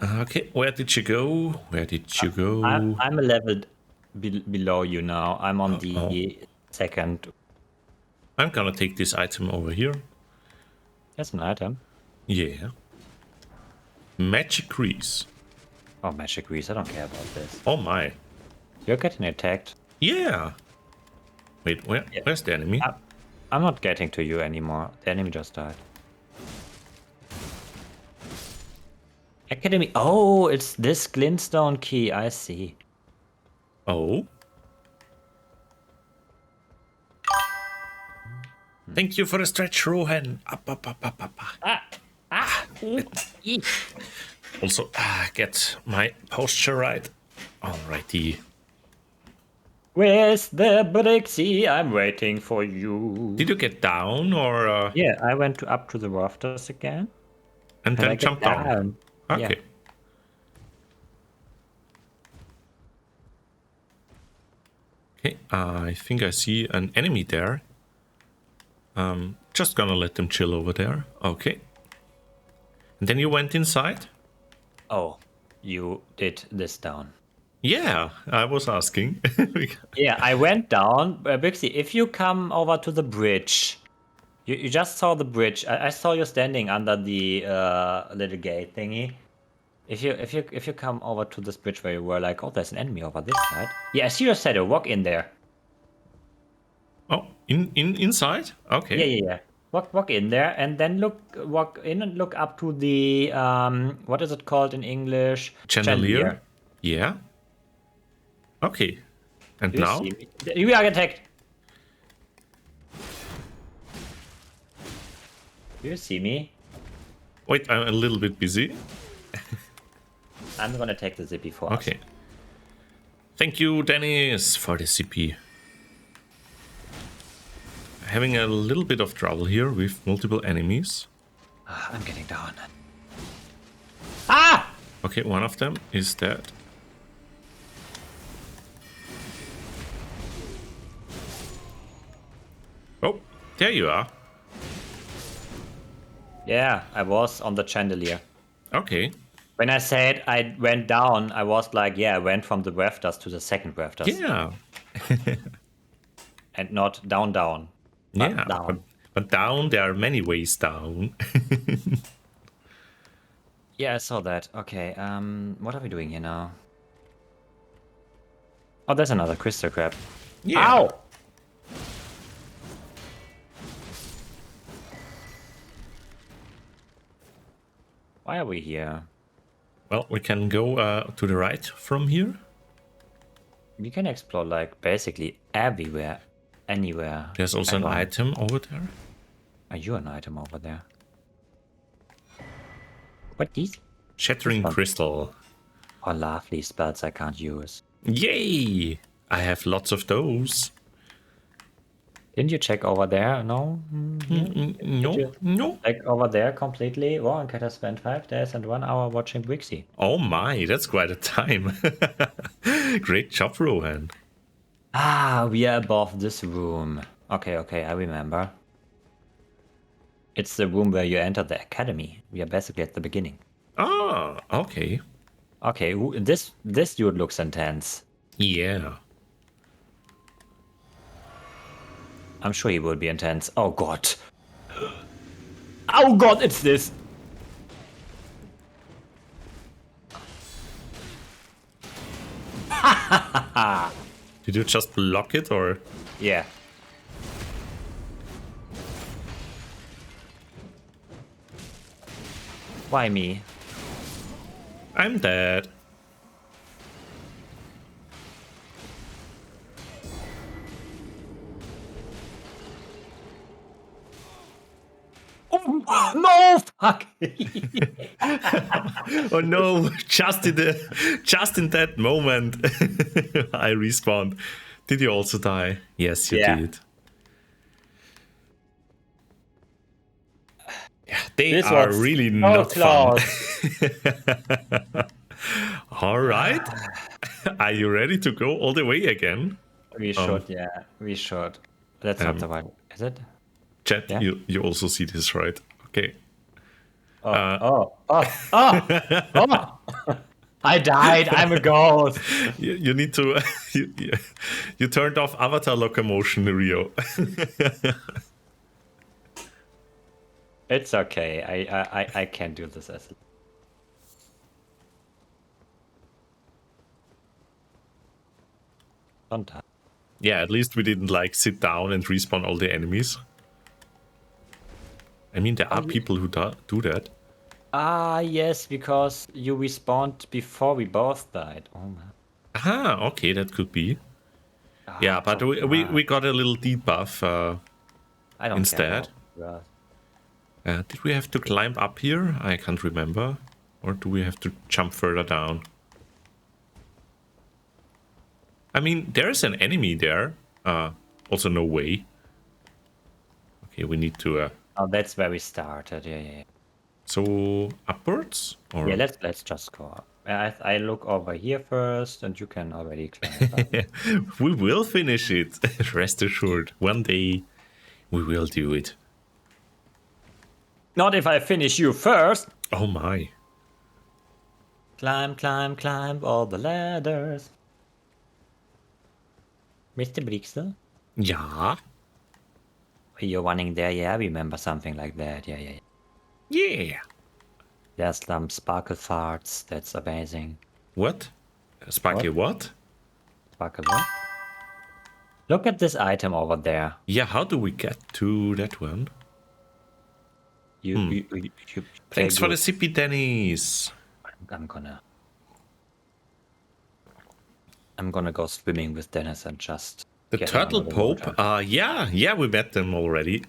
Okay, where did you go? Where did you go? I'm a level below you now. I'm on the second. I'm gonna take this item over here. There's an item. Yeah. Magic grease. Oh, magic grease. I don't care about this. Oh my. You're getting attacked. Yeah. Wait, where's the enemy? I'm not getting to you anymore. The enemy just died. Academy. Oh, it's this glintstone key. I see. Oh. Thank you for the stretch, Rohan. Up. Also, get my posture right. Alrighty. Where's the Brixxy? I'm waiting for you. Did you get down or? Yeah, I went up to the rafters again. And I then get jump down. down. Okay. Yeah. Okay, I think I see an enemy there. Just gonna let them chill over there. Okay. And then you went inside? Oh, you did this down. Yeah, I was asking. Yeah, I went down. Brixxy, if you come over to the bridge, you just saw the bridge. I saw you standing under the little gate thingy. If you come over to this bridge where you were, like, oh, there's an enemy over this side. Yeah, I see your shadow. Walk in there. Oh, inside? Okay. Yeah. Walk in there, and then walk in and look up to the what is it called in English? Chandelier? Yeah. Okay. And You now? see me? You are attacked. You see me? Wait, I'm a little bit busy. I'm gonna take the zippy for us. Okay. Thank you, Dennis, for the CP. Having a little bit of trouble here with multiple enemies. I'm getting down. Ah! Okay, one of them is dead. Oh, there you are. Yeah, I was on the chandelier. Okay. When I said I went down, I was like, yeah, I went from the rafters to the second rafters. Yeah. And not down. But Yeah. down. But down, there are many ways down. Yeah, I saw that. Okay, what are we doing here now? Oh, there's another crystal crab. Yeah. Ow! Why are we here? Well, we can go to the right from here. We can explore, like, basically everywhere. Anywhere. There's also an item over there. Are you an item over there? What these? Shattering crystal. Oh, lovely spells I can't use. Yay! I have lots of those. Didn't you check over there? No? No, no. Check over there completely. Oh, and Kat has spent 5 days and 1 hour watching Brixxy. Oh my, that's quite a time. Great job, Rohan. Ah, we are above this room. Okay, I remember. It's the room where you enter the academy. We are basically at the beginning. Ah, okay. Okay, this dude looks intense. Yeah. I'm sure he will be intense. Oh god. Oh god, it's this. Did you just block it or? Yeah. Why me? I'm dead. Oh, no, fuck. Oh no! Just in that moment, I respawned. Did you also die? Yes, you did. Yeah, they are really not fun. All right. Are you ready to go all the way again? We should, yeah. We should. That's not the right. Is it? Chat, Yeah. you also see this, right? Okay. Oh. I died. I'm a ghost. You need to. You turned off avatar locomotion, Rio. It's okay. I can do this as. Don't die. Yeah, at least we didn't like sit down and respawn all the enemies. I mean, there are people who do that. Ah, yes, because you respawned before we both died. Oh man. Aha, okay, that could be. Yeah, but we got a little debuff I don't instead. care. Did we have to climb up here? I can't remember. Or do we have to jump further down? I mean, there's an enemy there. Also, no way. Okay, we need to... Oh, that's where we started. Yeah. So, upwards? Or... Yeah, let's just go up. I look over here first, and you can already climb up. We will finish it. Rest assured. One day, we will do it. Not if I finish you first. Oh my. Climb all the ladders. Mr. Brixxy? Yeah. You're running there, yeah, I remember something like that. Yeah. Yeah. There's some sparkle farts, that's amazing. What? Sparky what? Sparkle what? Look at this item over there. Yeah, how do we get to that one? You Thanks for the sippy, Dennis. I'm gonna go swimming with Dennis and just... The Turtle Pope? Yeah, we met them already.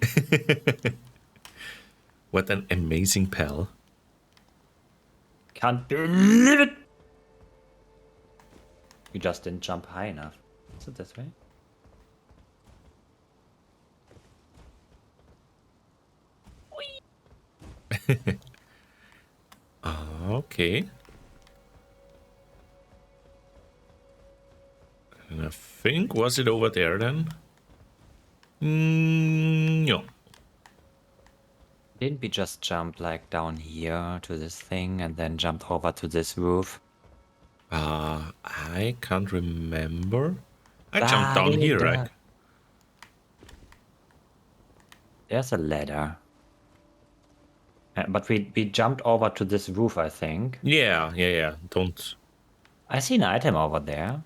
What an amazing pal. Can't believe it! You just didn't jump high enough. Is it this way? Okay. And I think, was it over there then? No. Didn't we just jump like down here to this thing and then jump over to this roof? I can't remember. I jumped down here, right? There's a ladder. But we jumped over to this roof, I think. Yeah. Don't. I see an item over there.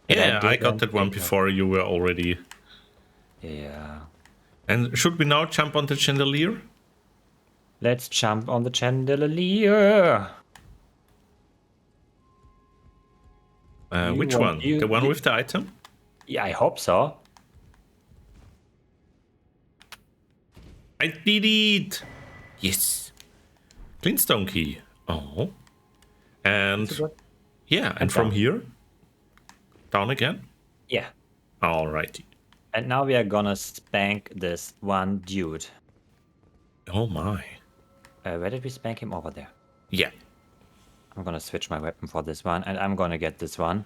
Yeah, I got that one before you were already. Yeah. And should we now jump on the chandelier? Let's jump on the chandelier. Which one? The one with the item? Yeah, I hope so. I did it! Yes. Flintstone key. And yeah, and from here, down again. Yeah. Alrighty. And now we are gonna spank this one dude. Oh my. Where did we spank him? Over there. Yeah. I'm gonna switch my weapon for this one, and I'm gonna get this one.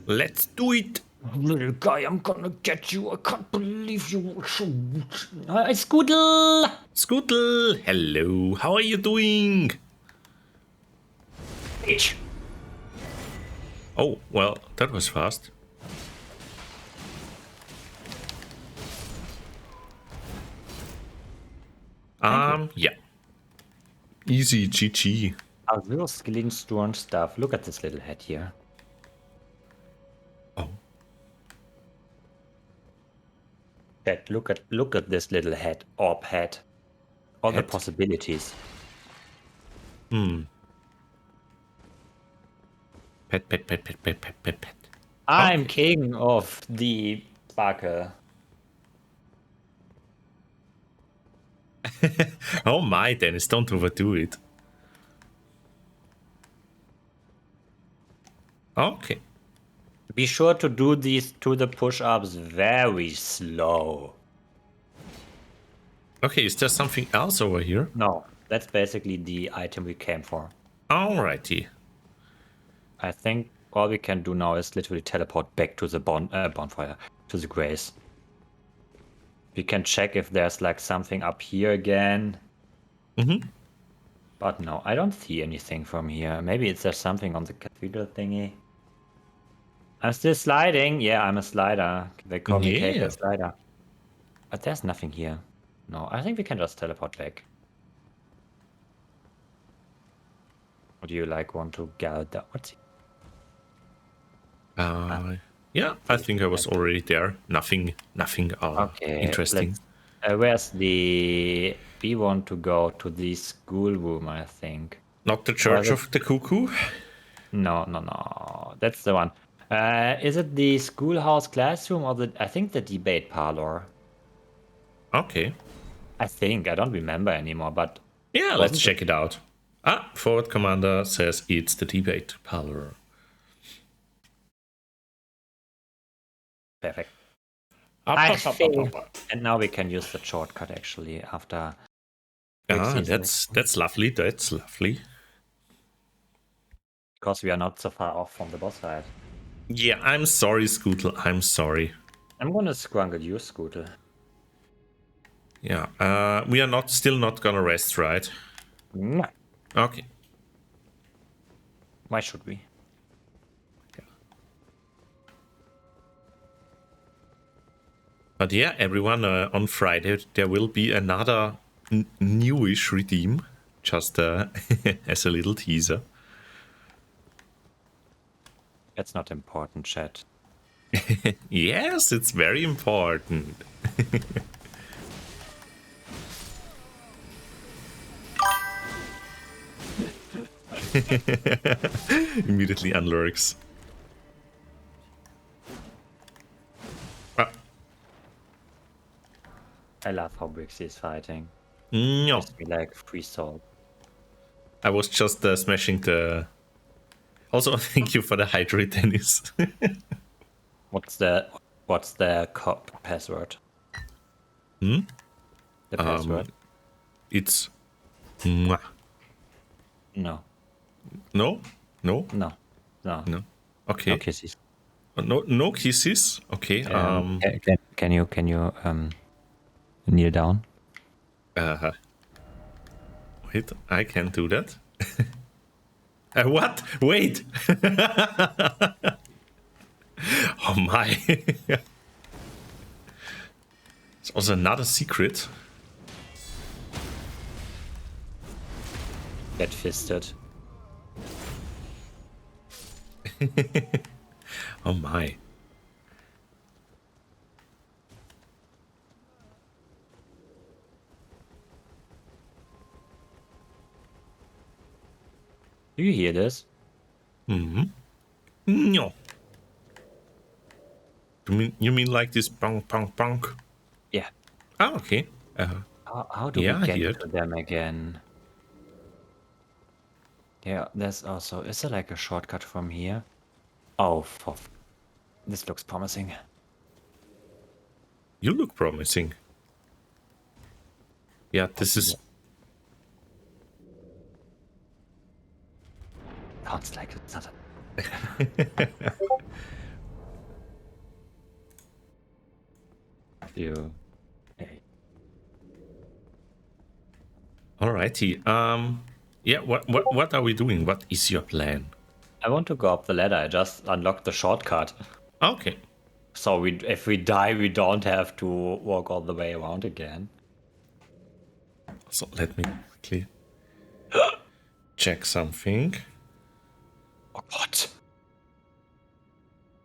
Let's do it. Little guy, I'm gonna get you. I can't believe you. Hi, Scoodle! Scootle, hello. How are you doing? Bitch. Oh, well, that was fast. Yeah. Easy GG. Our little skilling storm stuff. Look at this little head here. Oh. Chat, look at this little head, orb head. All the Head? possibilities. Pet, pet, pet, pet, pet, pet, pet, pet. I'm king of the sparkle. Oh my, Dennis, don't overdo it. Okay. Be sure to do these the push-ups very slow. Okay, is there something else over here? No, that's basically the item we came for. Alrighty. I think all we can do now is literally teleport back to the bonfire, to the grace. We can check if there's like something up here again. But no, I don't see anything from here. Maybe it's there's something on the cathedral thingy. I'm still sliding. Yeah, I'm a slider. They call me Cake a slider. But there's nothing here. No, I think we can just teleport back. Or do you like want to gather? What's Yeah, I think I was already there. Nothing okay, interesting. Where's the... We want to go to the school room, I think. Not the Church of the Cuckoo? No. That's the one. Is it the schoolhouse classroom or I think the debate parlor? Okay. I think. I don't remember anymore, but... Yeah, let's check it out. Forward Commander says it's the debate parlor. Perfect. And And now we can use the shortcut actually after... that's lovely. That's lovely. Because we are not so far off from the boss fight. Yeah, I'm sorry, Scootle. I'm sorry. I'm gonna scrungle you, Scootle. Yeah, we are still not gonna rest, right? No. Okay. Why should we? But yeah, everyone, on Friday there will be another newish redeem, just as a little teaser. That's not important, chat. Yes, it's very important. Immediately unlurks. I love how Brixxy is fighting. No. Gives me like free salt. I was just smashing the... Also, thank you for the hydrate, Dennis. What's the password? The password? It's... Mwah. No. No? No? No. No. No. Okay. No kisses. No kisses? Okay. Can you kneel down? Wait, I can't do that. What? Wait! Oh my. It's also another secret. Get fisted. Oh my. Do you hear this? No. You mean like this bonk, bonk, bonk? Yeah. Ah, okay. How do yeah, we I hear get to them again? Yeah, there's also... Is there like a shortcut from here? Oh, this looks promising. You look promising. Yeah, this is... Sounds like it's not you. Hey. Alrighty. Yeah, what are we doing? What is your plan? I want to go up the ladder. I just unlocked the shortcut. Okay. So if we die, we don't have to walk all the way around again. So let me quickly check something. Oh, what?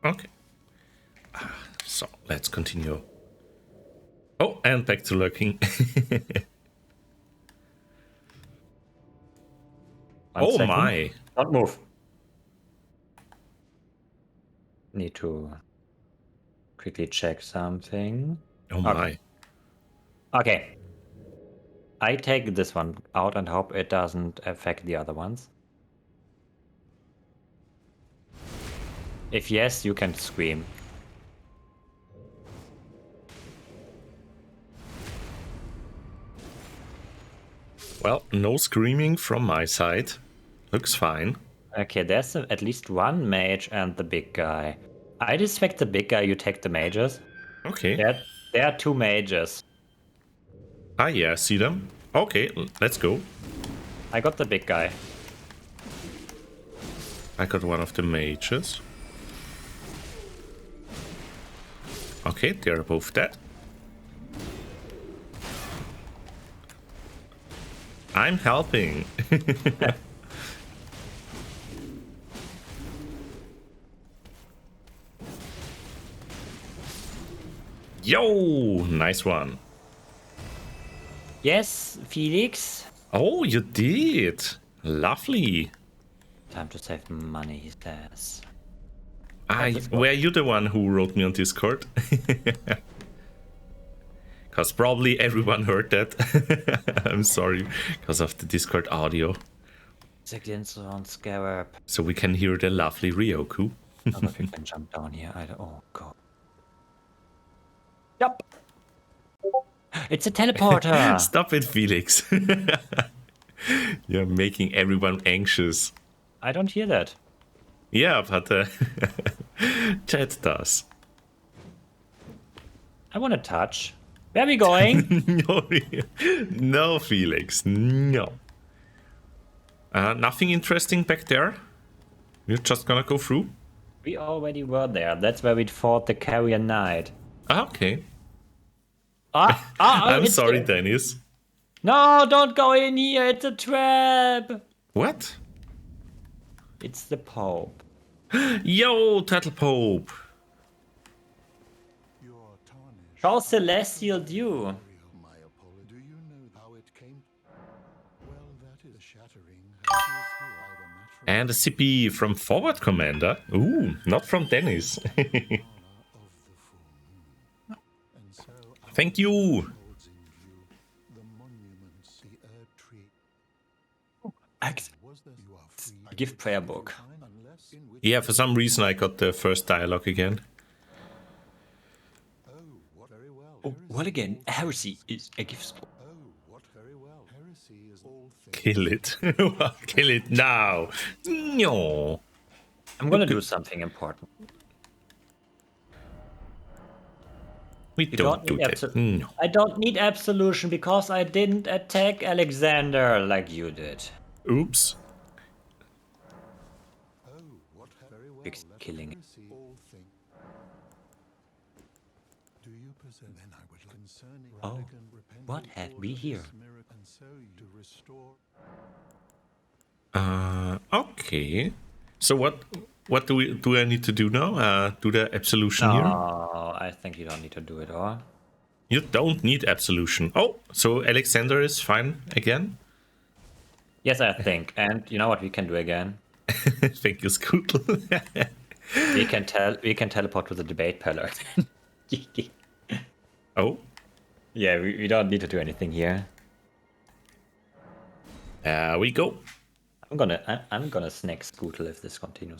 Okay. So let's continue. Oh, and back to lurking. Oh second. my. Don't move. Need to quickly check something. Oh my. Okay. I take this one out and hope it doesn't affect the other ones. If yes, you can scream. Well, no screaming from my side. Looks fine. Okay, there's at least one mage and the big guy. I distract the big guy, you take the mages. Okay. There are two mages. Ah, yeah, see them. Okay, let's go. I got the big guy. I got one of the mages. Okay, they're both dead. I'm helping. Yo, nice one. Yes, Felix. Oh, you did. Lovely. Time to save money, he says. Were you the one who wrote me on Discord? Because probably everyone heard that. I'm sorry, because of the Discord audio. Seconds on Scarab. So we can hear the lovely Ryoku. Oh, but we can jump down here. Oh, God. Yup. It's a teleporter. Stop it, Felix. You're making everyone anxious. I don't hear that. Yeah, but chat does. I want to touch. Where are we going? No, Felix, no. Nothing interesting back there? You're just gonna go through? We already were there. That's where we fought the Carrier Knight. Okay. I'm sorry, Dennis. No, don't go in here. It's a trap. What? It's the Pope. Yo, Turtle Pope. How celestial dew. And a CP from Forward Commander. Ooh, not from Dennis. Thank you. Gift prayer book. Yeah, for some reason I got the first dialogue again. Oh, what again? Heresy is a gift. Kill it. Kill it now. No. I'm gonna do something important. We don't do that. No. I don't need absolution because I didn't attack Alexander like you did. Oops. Big killing. Oh, what have we here? Okay. So what do I need to do now? Do the absolution here? No, I think you don't need to do it, or? You don't need absolution. Oh, so Alexander is fine again? Yes, I think. And you know what we can do again? Thank you, Scootle. we can teleport to the debate pillar. Oh? Yeah, we don't need to do anything here. There we go. I'm gonna snake Scootle if this continues.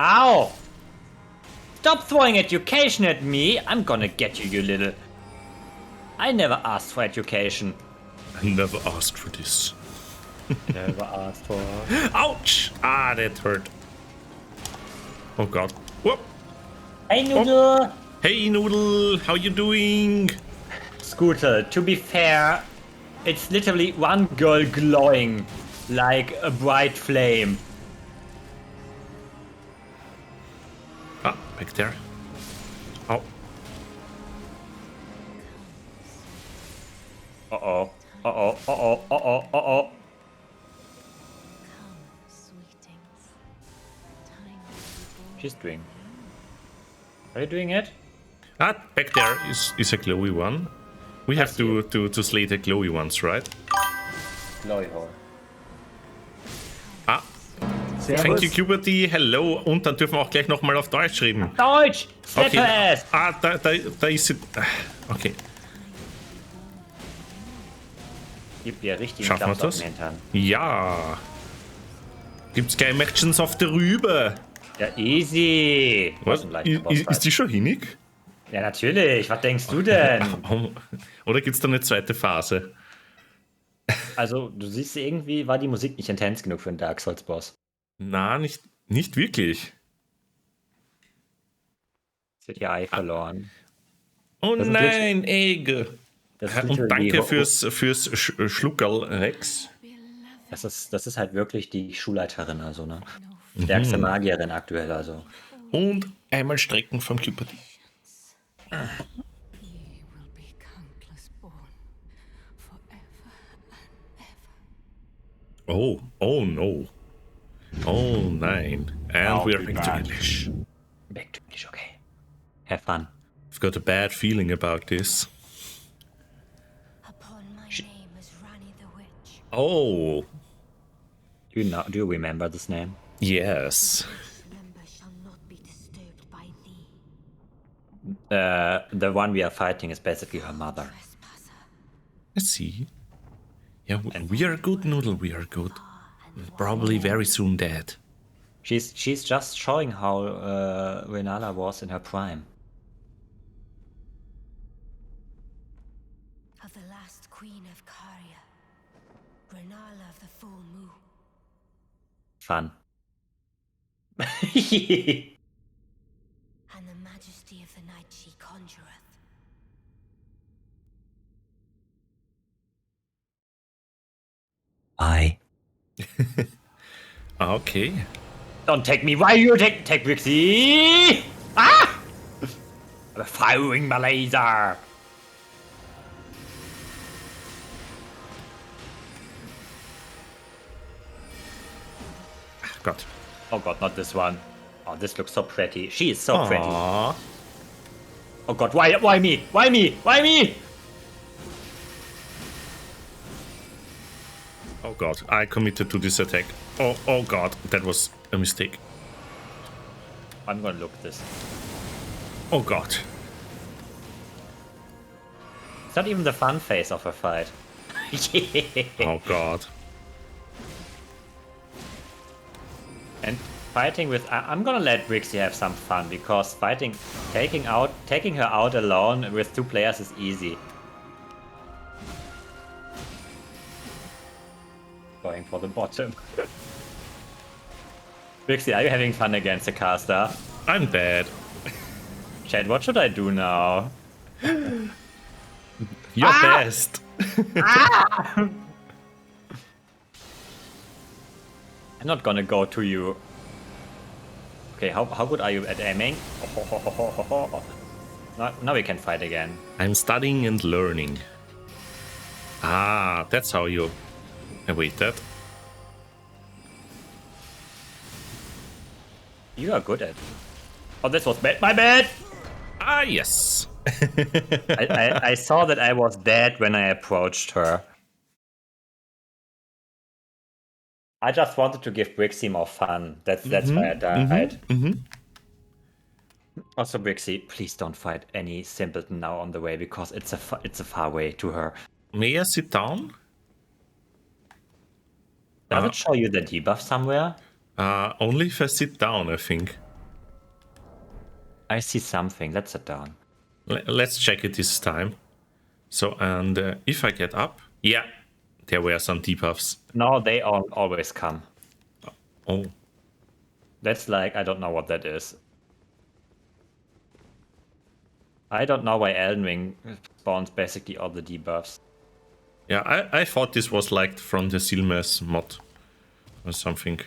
Ow! Stop throwing education at me! I'm gonna get you, you little... I never asked for education. I never asked for this. Never asked for... Ouch! Ah, that hurt. Oh god. Whoop! Hey, Noodle! Hey, Noodle! How you doing? Scooter, to be fair, it's literally one girl glowing like a bright flame. Ah, back there. Oh. Uh-oh. Uh-oh. Uh-oh. Uh-oh. Uh-oh. Come, sweetings. Time to be born. She's doing... Are you doing it? Ah, back there is a glowy one. We have to slay the glowy ones, right? Glowy hole. Ah. Thank you, Cuberty. Hello. Und dann dürfen wir auch gleich nochmal auf Deutsch reden. Deutsch! Slap Okay. her ass! Ah, da ist sie. Okay. Gib dir richtig Schaffen wir Klaps auf das? den Hintern. Ja. Gibt's gleich Merchants auf der Rübe? Ja, easy! Was? Ist die schon hinig? Ja, natürlich. Was denkst du denn? Oder gibt's da eine zweite Phase? Also, du siehst, irgendwie war die Musik nicht intens genug für einen Dark Souls-Boss. Na, nicht wirklich. Es wird ihr Ei verloren. Oh Das ist nein, Egg. Das ist Und literally- danke fürs Schluckerl, Rex. Das ist halt wirklich die Schulleiterin, also, ne? Stärkste Magierin aktuell, also. Und einmal Strecken vom Cuperty. Ye will be countless born, forever and ever. Oh no. Oh nein. And Oh, we're big back to bad. English. Back to English, okay. Have fun. I've got a bad feeling about this. Upon my name as Rani the Witch. Oh, Do you remember this name? yes. Slumber shall not be disturbed by thee, The one we are fighting is basically her mother. trespasser. Let's see. Yeah, we are good, Noodle. We are good. Probably very soon dead. She's just showing how Renala was in her prime. Of the last queen of Caria, Renala of the full moon. Fun. And the majesty of the night she conjureth. I. Okay. Don't take me. Why you take Brixxy? Ah! I'm firing my laser. God. Oh god, not this one. Oh, this looks so pretty. She is so pretty. Aww. Oh god, why me? Why me? Why me? Oh god, I committed to this attack. Oh god, that was a mistake. I'm gonna look at this. Oh god. It's not even the fun phase of a fight. Oh god. And fighting with... I'm gonna let Brixxy have some fun, because taking her out alone with 2 players is easy. Going for the bottom. Brixxy, are you having fun against the caster? I'm dead. Chad, what should I do now? Your best. I'm not gonna go to you. Okay, how good are you at aiming? Now we can fight again. I'm studying and learning. Ah, that's how you await that. You are good at... Oh, this was bad. My bad! Ah, yes. I saw that I was dead when I approached her. I just wanted to give Brixxy more fun. That's why I died. Also, Brixxy, please don't fight any simpleton now on the way, because it's a far way to her. May I sit down? Does it show you the debuff somewhere? Only if I sit down, I think. I see something. Let's sit down. Let's check it this time. So, and if I get up, yeah, there were some debuffs. No, they always come. Oh, That's like, I don't know what that is. I don't know why Elden Ring spawns basically all the debuffs. yeah, I thought this was like from the Silmes mod or something.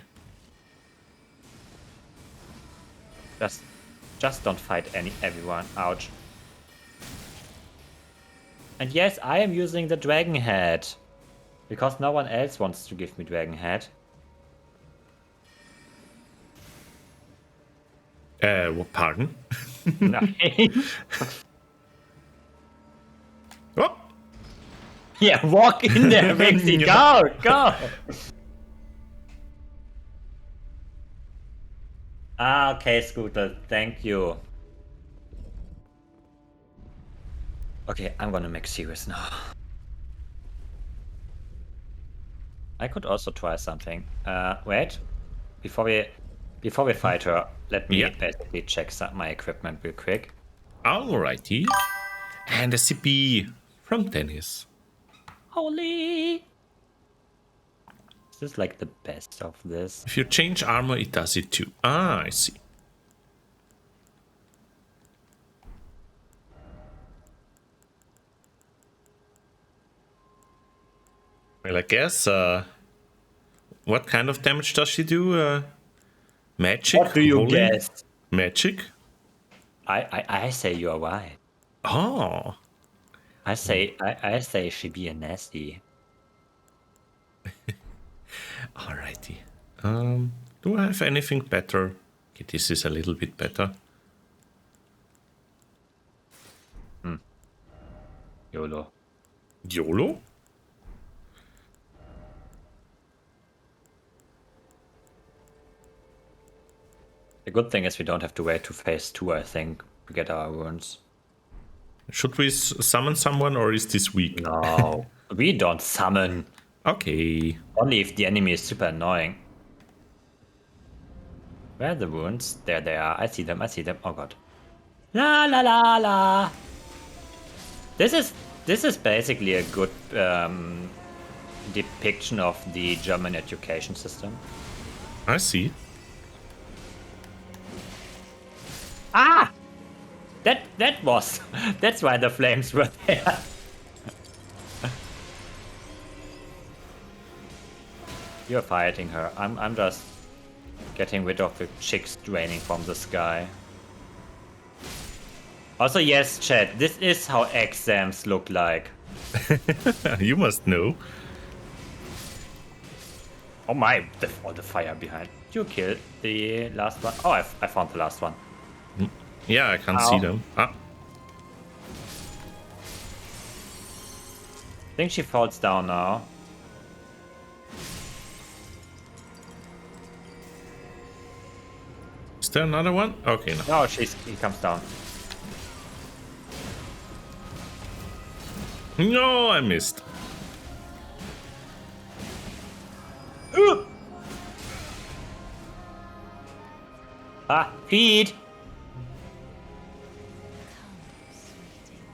Just don't fight everyone. Ouch. And yes, I am using the dragon head. Because no one else wants to give me dragon head. Pardon? Nein. Oh, Yeah, walk in there, Brixxy. Go! Ah, okay, Scooter. Thank you. Okay, I'm gonna make serious now. I could also try something. Wait. Before we fight her, let me basically check my equipment real quick. alrighty. And a CP from Dennis. Holy! Is this like the best of this? If you change armor, it does it too. Ah, I see. Well, I guess, what kind of damage does she do? Magic? What do you Holy? guess? Magic? I say you're right. Oh. I say she be a nasty. Alrighty. Do I have anything better? Okay, this is a little bit better. YOLO. YOLO? The good thing is we don't have to wait to phase 2, I think, to get our wounds. Should we summon someone or is this weak? No, we don't summon. Okay. Only if the enemy is super annoying. Where are the wounds? There they are. I see them. Oh god. La la la la. This is basically a good depiction of the German education system. I see. Ah! That's why the flames were there. You're fighting her. I'm just getting rid of the chicks draining from the sky. Also, yes, chat, this is how exams look like. You must know. Oh my, all the fire behind. You killed the last one. Oh, I found the last one. Yeah, I can't see them. Ah. I think she falls down now. Is there another one? Okay, no. No, he comes down. No, I missed. Ah, feed!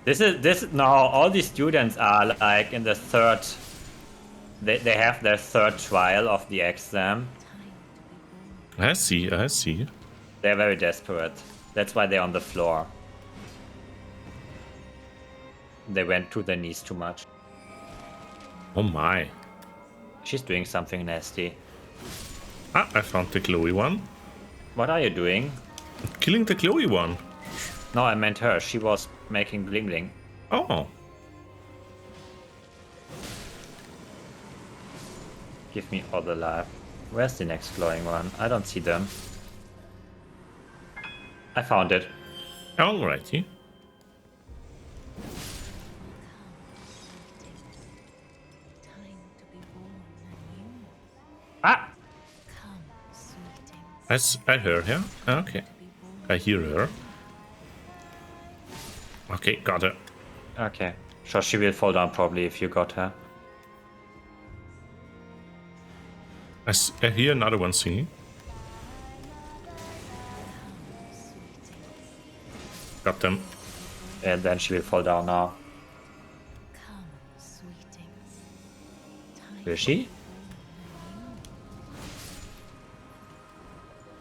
This now all these students are like in the third. They have their third trial of the exam. I see. They're very desperate. That's why they're on the floor. They went to their knees too much. Oh my. She's doing something nasty. Ah, I found the glowy one. What are you doing? Killing the glowy one. No, I meant her. She was making bling bling. Oh. Give me all the life. Where's the next glowing one? I don't see them. I found it. Alrighty. Ah! I heard her. Okay. I hear her. Okay, got her. Okay. Sure, she will fall down probably if you got her. I hear another one singing. Got them. And then she will fall down now. Come, sweetings. Time Will she?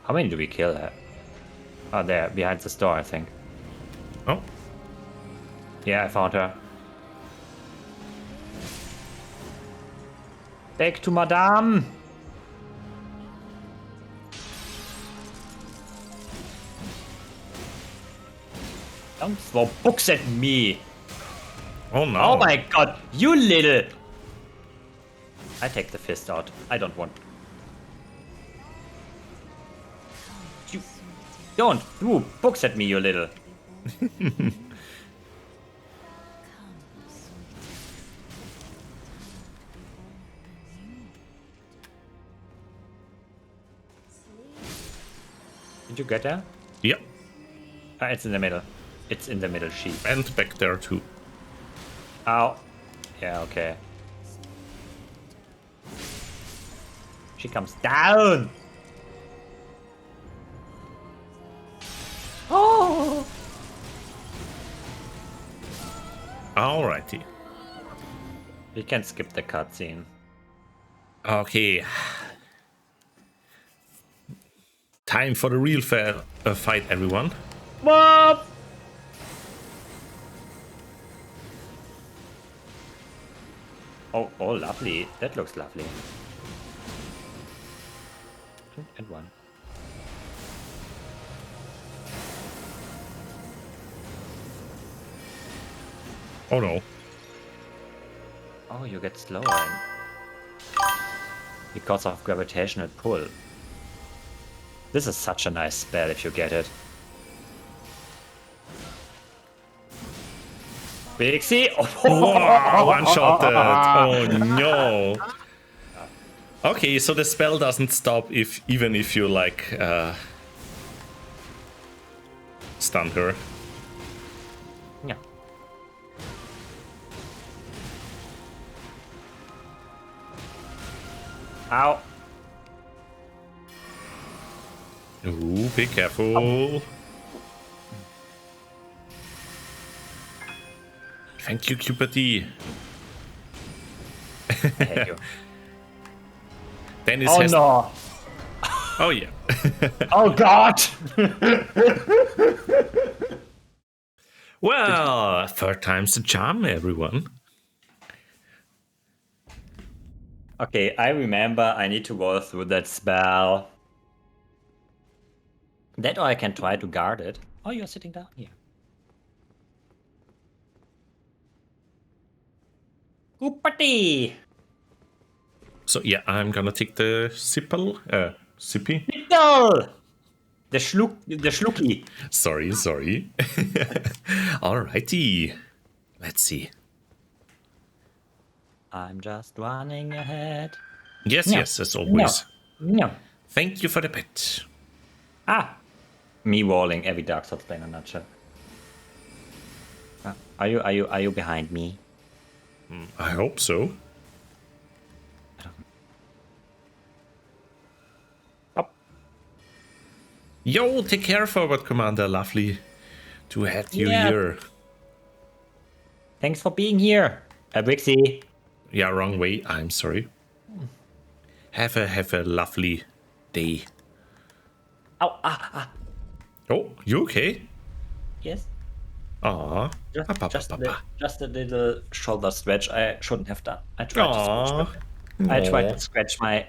How many do we kill her? Oh, there, behind the store, I think. Oh, Yeah, I found her. Back to Madame! Don't throw books at me! oh no. Oh my god, you little! I take the fist out. I don't want. You don't throw books at me, you little. Did you get there? Yeah, Ah, it's in the middle. It's in the middle sheet. and back there too. Ow. Yeah, okay. She comes down! Oh! Alrighty. We can skip the cutscene. Okay. Time for the real fight, everyone. What? Oh, oh, lovely. That looks lovely. And one. Oh no. Oh, you get slower. Because of gravitational pull. This is such a nice spell if you get it. Brixxy! Wow, one-shotted. Oh no. Okay, so the spell doesn't stop even if you like stun her. Yeah. Ow. Ooh, be careful. Thank you, Cupidity. I hate you. Dennis Oh has... no! Oh yeah. Oh god! Well, third time's the charm, everyone. Okay, I remember I need to go through that spell. That or I can try to guard it. Oh, you're sitting down here. Goopity! So yeah, I'm gonna take the sippy. No! The schlucky. Sorry. Alrighty. Let's see. I'm just running ahead. Yes, No. yes, as always. No. Thank you for the pet. Ah! Me walling every Dark Souls play in a nutshell. Are you behind me? I hope so. Up. Yo, take care, Forward Commander. Lovely to have you Yeah. here. Thanks for being here, Brixxy. Yeah, wrong way. I'm sorry. Have a lovely day. Ow, Oh, you okay? yes. Aw. Just a little shoulder stretch I shouldn't have done. I tried to scratch I tried to scratch my...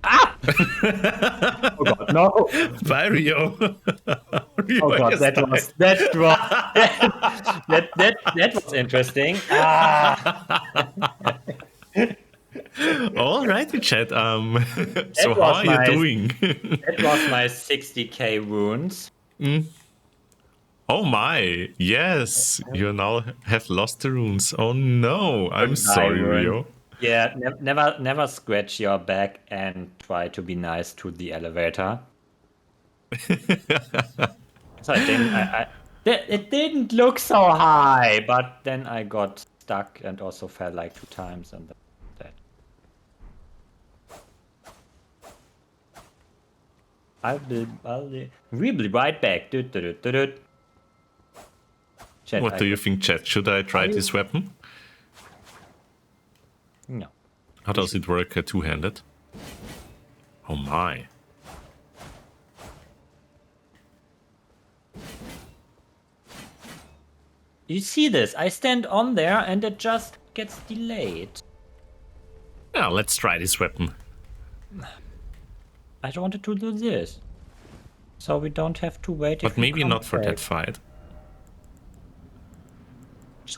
Ah! Oh god, no! Bye, Rio. Rio Oh god, just that died. was interesting. Ah! Alrighty, chat. So That how was are you nice. doing? That was my 60k wounds. Oh my, yes, you now have lost the runes. Oh no, I'm Goodbye, sorry, rune. Rio. Yeah, never scratch your back and try to be nice to the elevator. So it didn't look so high, but then I got stuck and also fell like 2 times and that. We'll be right back. Chat, What do you think, chat? Should I try this weapon? No. How does it work two-handed? Oh my. You see this? I stand on there and it just gets delayed. Yeah, let's try this weapon. I wanted to do this. So we don't have to wait. But maybe not for that fight.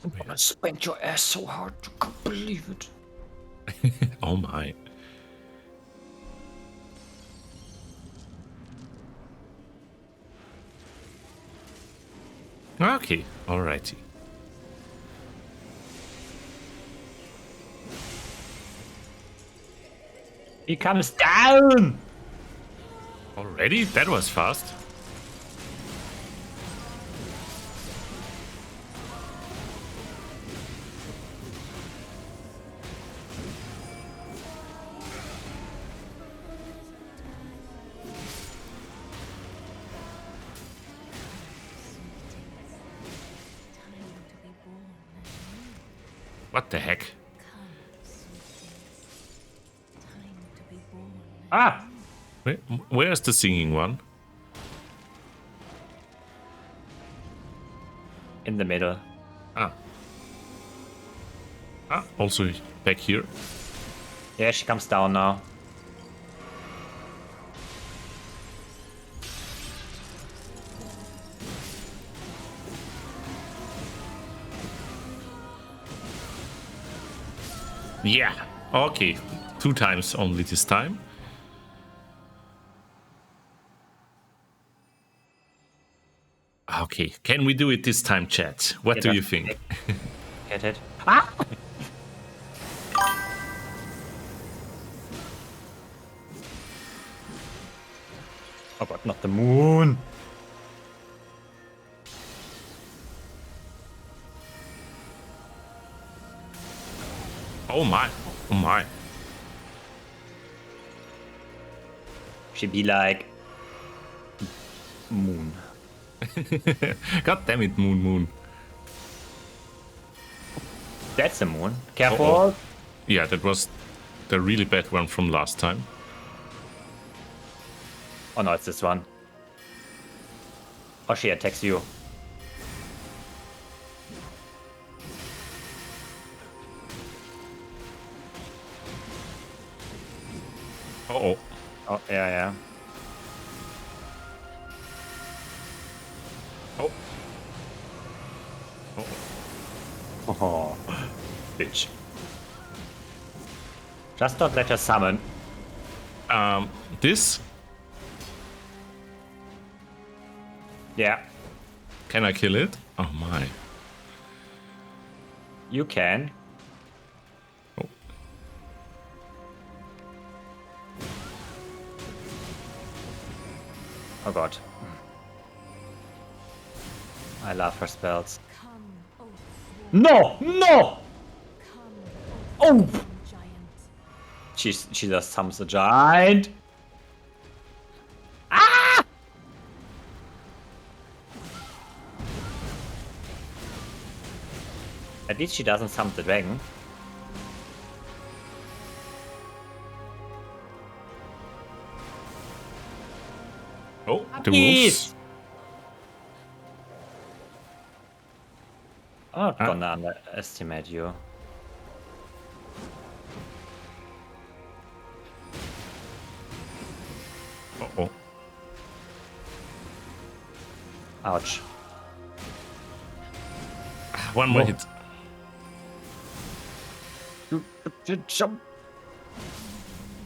I'm gonna spank your ass so hard you can't believe it. Oh my. Okay, alrighty. He comes down! Already? That was fast. What the heck? Ah! Where's the singing one? In the middle. Ah. Ah, also back here. Yeah, she comes down now. Yeah. Okay. 2 times only this time. Okay. Can we do it this time, chat? What do you think? Get it? Ah! Oh god, not the moon! Oh my. Oh my. She'd be like... Moon. God damn it, Moon. That's the moon. Careful! Uh-oh. Yeah, that was the really bad one from last time. Oh no, it's this one. Oh, she attacks you. Uh-oh. Oh, yeah. Oh. Oh, bitch. Just don't let her summon. This? Yeah, Can I kill it? Oh my. you can. Oh. Oh god. I love her spells. No! No! Oh! She just summons a giant. Ah! At least she doesn't summon the dragon. Oh, the Puppies! wolves. I'm not gonna underestimate you. Uh-oh. Ouch. One more hit. Jump.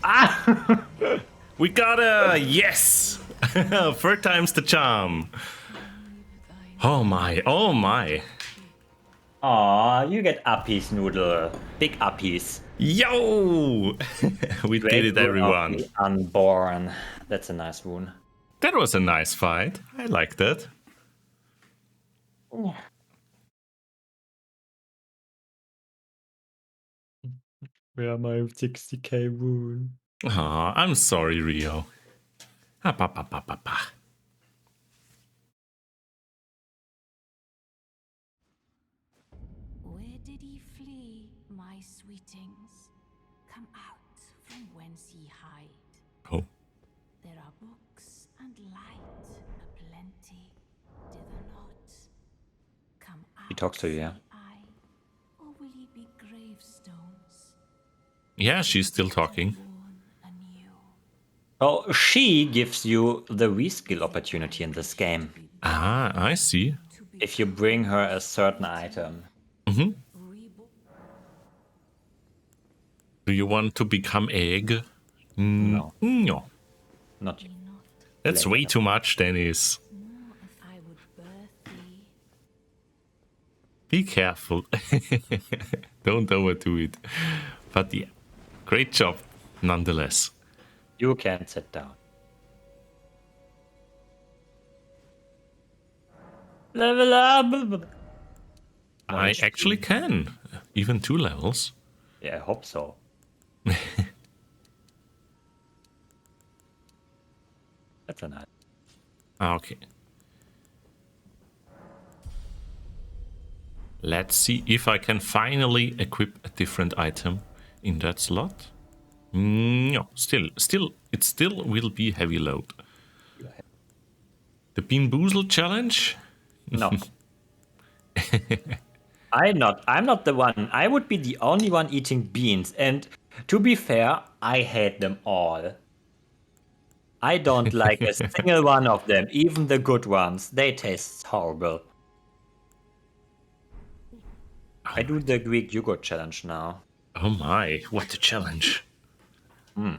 Ah! We got a yes! 3rd time's the charm. Oh my, oh my. Aw, you get uppies, Noodle. Big uppies. Yo! We did it, everyone. Unborn. That's a nice wound. That was a nice fight. I like that. Where are my 60k wound? Aw, I'm sorry, Rio. Ah, pa, pa, pa, pa, pa. Where did ye flee, my sweetings? Come out from whence ye hide. Oh. There are books and light aplenty, dither not. Come out, He talks to you, yeah? say I, or will ye be gravestones, Yeah, she's still talking. born anew? Oh, she gives you the reskill opportunity in this game. Ah, I see. If you bring her a certain item. Mm-hmm. Reborn. Do you want to become egg? No, No. not you. That's Later. way too much, Dennis. More if I would birth thee. Be careful. Don't overdo it. But yeah, great job nonetheless. You can sit down. Level up! I actually can. Even 2 levels. Yeah, I hope so. That's a nice. Okay. Let's see if I can finally equip a different item in that slot. No, it still will be heavy load. The Bean Boozle challenge? No. I'm not the one. I would be the only one eating beans. And to be fair, I hate them all. I don't like a single one of them, even the good ones. They taste horrible. I do the Greek yogurt challenge now. Oh my, what a challenge. We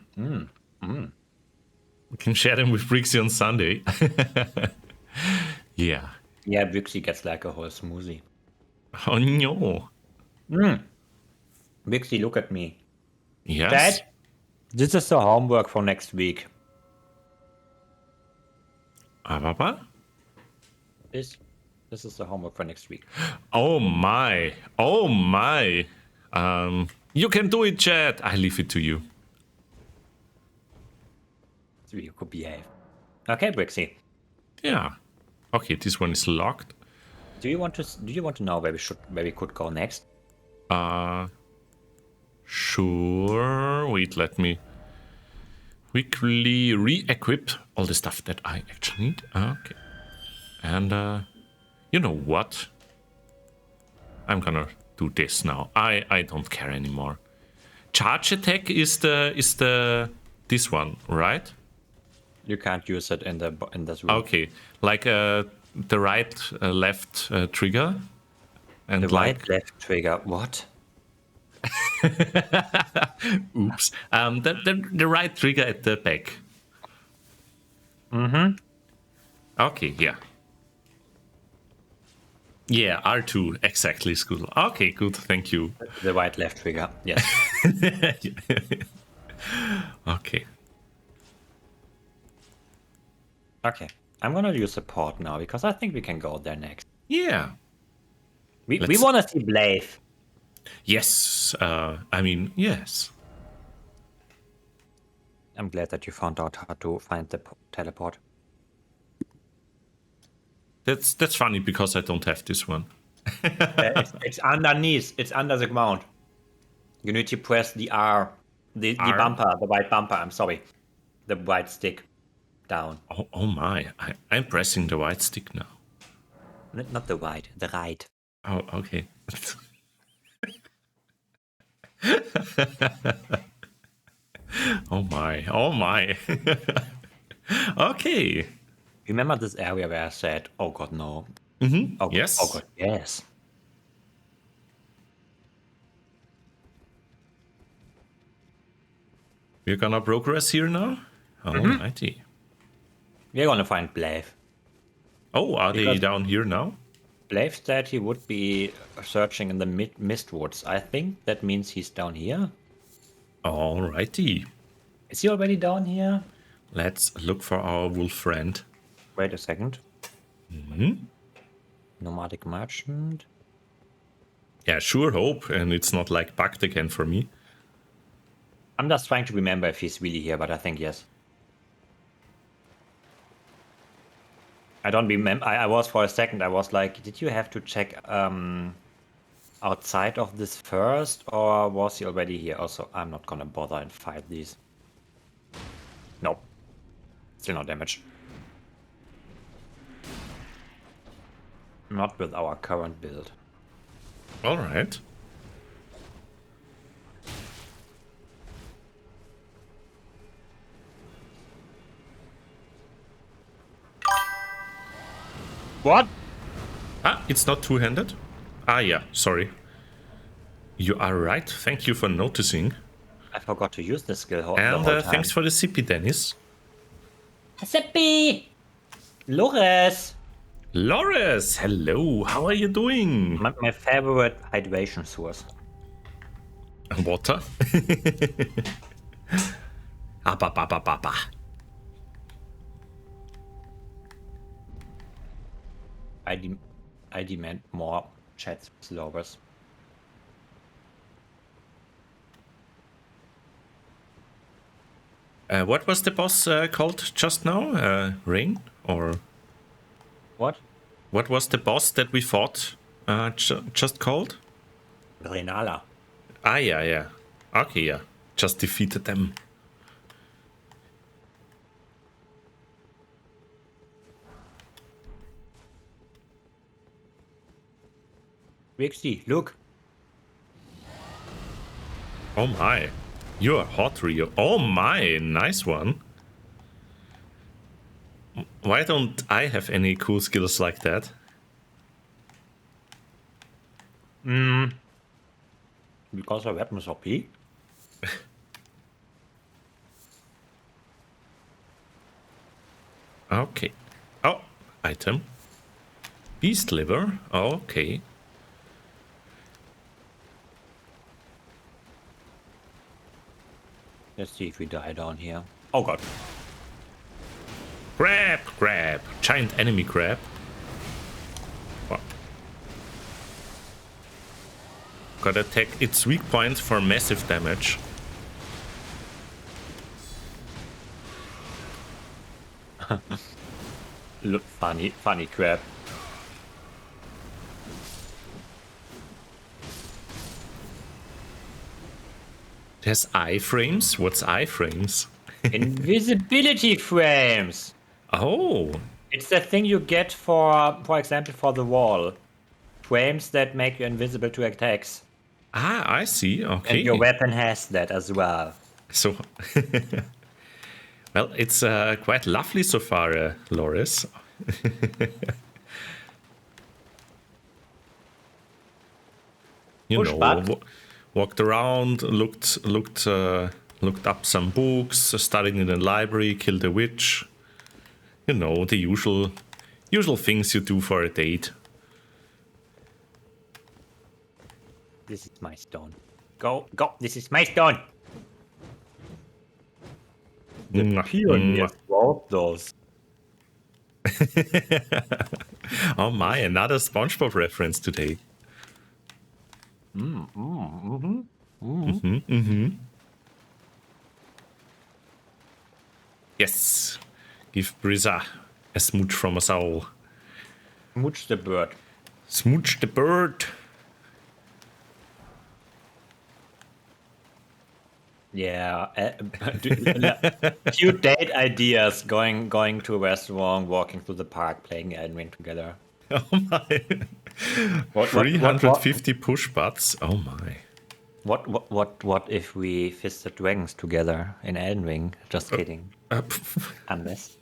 can share them with Brixxy on Sunday. Yeah. Yeah, Brixxy gets like a whole smoothie. Oh no. Brixxy, look at me. Yes. Dad, this is the homework for next week. Papa? This is the homework for next week. Oh my. Oh my. You can do it, Chad. I leave it to you. So you could behave. Okay, Brixxy. Yeah. Okay, this one is locked. Do you want to know where we could go next? Sure. Wait, let me quickly re-equip all the stuff that I actually need. Okay. And you know what? I'm gonna do this now. I don't care anymore. Charge attack is this one, right? You can't use it in this room. Okay, like the right left trigger, and The like right left trigger. What? oops, the right trigger at the back. Okay, yeah. Yeah, R2, exactly, School. Okay, good, thank you. The right left trigger. Yes. Okay. Okay. I'm gonna use support now because I think we can go there next. Yeah. We Let's- want to see Blaive. Yes. I mean, yes. I'm glad that you found out how to find the teleport. That's funny because I don't have this one. It's underneath. It's under the ground. You need to press the R, the R? bumper, the white bumper. I'm sorry, the white stick down. Oh my! I'm pressing the white stick now. Not the white, the right. Oh, okay. Oh my! Oh my! Okay. Remember this area where I said, "Oh God, no." Mm-hmm. Oh, Yes. Oh God, yes. We're gonna progress here now. Alrighty. We're gonna find Blaive. Oh, are they Because- down here now? Blaive said he would be searching in the mistwoods. I think that means he's down here. Alrighty. Is he already down here? Let's look for our wolf friend. Wait a second. Mm-hmm. Nomadic merchant. Yeah, sure hope, and it's not like bugged again for me. I'm just trying to remember if he's really here, but I think yes. I don't remember. I was for a second. I was like, did you have to check outside of this first, or was he already here? Also, I'm not gonna bother and fight these. Nope. Still no damage. Not with our current build. All right. What? Ah, it's not two-handed? Ah, yeah, sorry. You are right. Thank you for noticing. I forgot to use this skill And the whole time. thanks for the sippy, Dennis. Seppi! Loris! Loris, hello. How are you doing? My favorite hydration source. Water? Abba. I demand more chats with Loris. What was the boss called just now? Rain? Or What? what was the boss that we fought just called? Renala. Ah, yeah. Okay, yeah. Just defeated them. Brixxy, look. Oh my. You're hot, Rio. Oh my, nice one. Why don't I have any cool skills like that? Because our weapon is OP. Okay. Oh, item. Beast liver. Okay. Let's see if we die down here. Oh god. Crab. Giant enemy crab. What? Gotta attack its weak point for massive damage. Look, funny crab. There's iframes? What's iframes? Invisibility frames. Oh. It's the thing you get for example, for the wall. Frames that make you invisible to attacks. Ah, I see. Okay. And your weapon has that as well. So, well, it's quite lovely so far, Loris. Push back. Walked around, looked up some books, studied in the library, killed a witch. You know, the usual things you do for a date. This is my stone. Go! This is my stone. The pioneers wrote those. Oh my, another SpongeBob reference today. Yes. Give Brisa a smooch from us all. Smooch the bird. Smooch the bird. Yeah. Cute date ideas. Going to a restaurant, walking through the park, playing Elden Ring together. Oh my. 350 push butts. Oh my. What if we fisted dragons together in Elden Ring? Just kidding. Unless.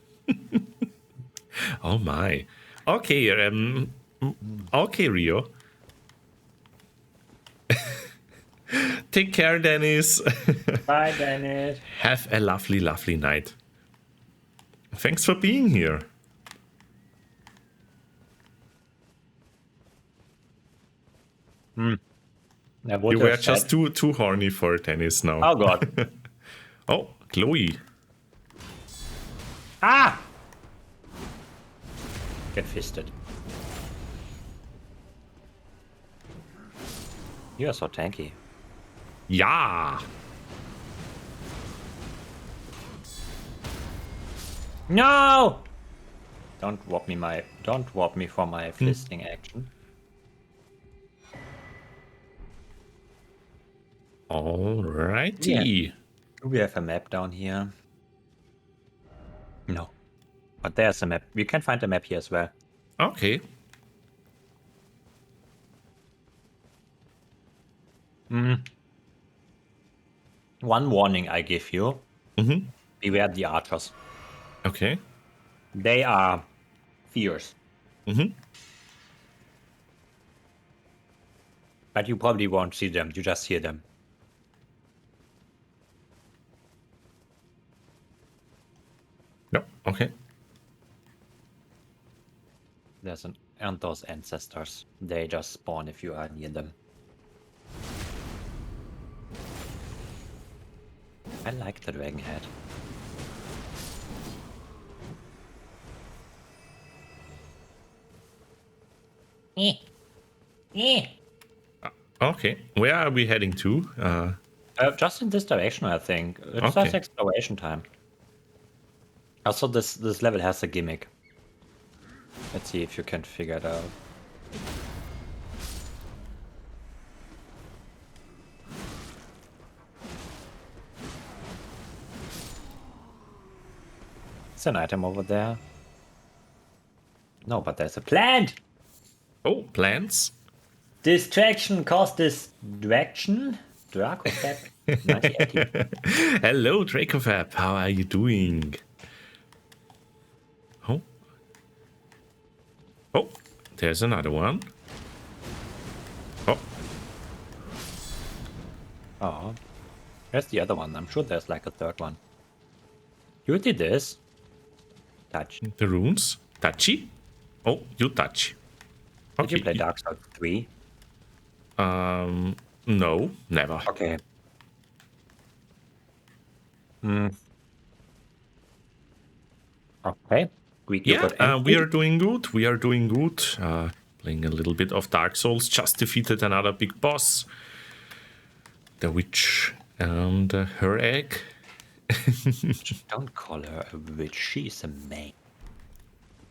Oh my. Okay, okay, Rio. Take care, Dennis. Bye, Dennis. Have a lovely, lovely night. Thanks for being here. You were just too horny for tennis now. Oh god. Oh, Chloe. Ah! Get fisted. You are so tanky. Yeah. No! Don't warp me for my fisting action. Alrighty. Do we have a map down here? No. But there's a map. We can find a map here as well. Okay. One warning I give you. Beware the archers. Okay. They are fierce. But you probably won't see them. You just hear them. No. Okay. Aren't those ancestors? They just spawn if you are near them. I like the dragon head. Okay. Where are we heading to? Just in this direction, I think. It's Okay. just exploration time. Also, this level has a gimmick. Let's see if you can figure it out. It's an item over there. No, but there's a plant! Oh, plants. Distraction caused distraction. Dracofab 1980. Hello, Dracofab. How are you doing? Oh. Oh, there's another one. Oh. Oh. Where's the other one? I'm sure there's like a third one. You did this. Touch. The runes. Touchy? Oh, you touch. Did you play Dark Souls 3? No, never. Okay. Okay. Yeah, we are doing good. We are doing good. Playing a little bit of Dark Souls. Just defeated another big boss. The witch and her egg. Don't call her a witch. She's a maid.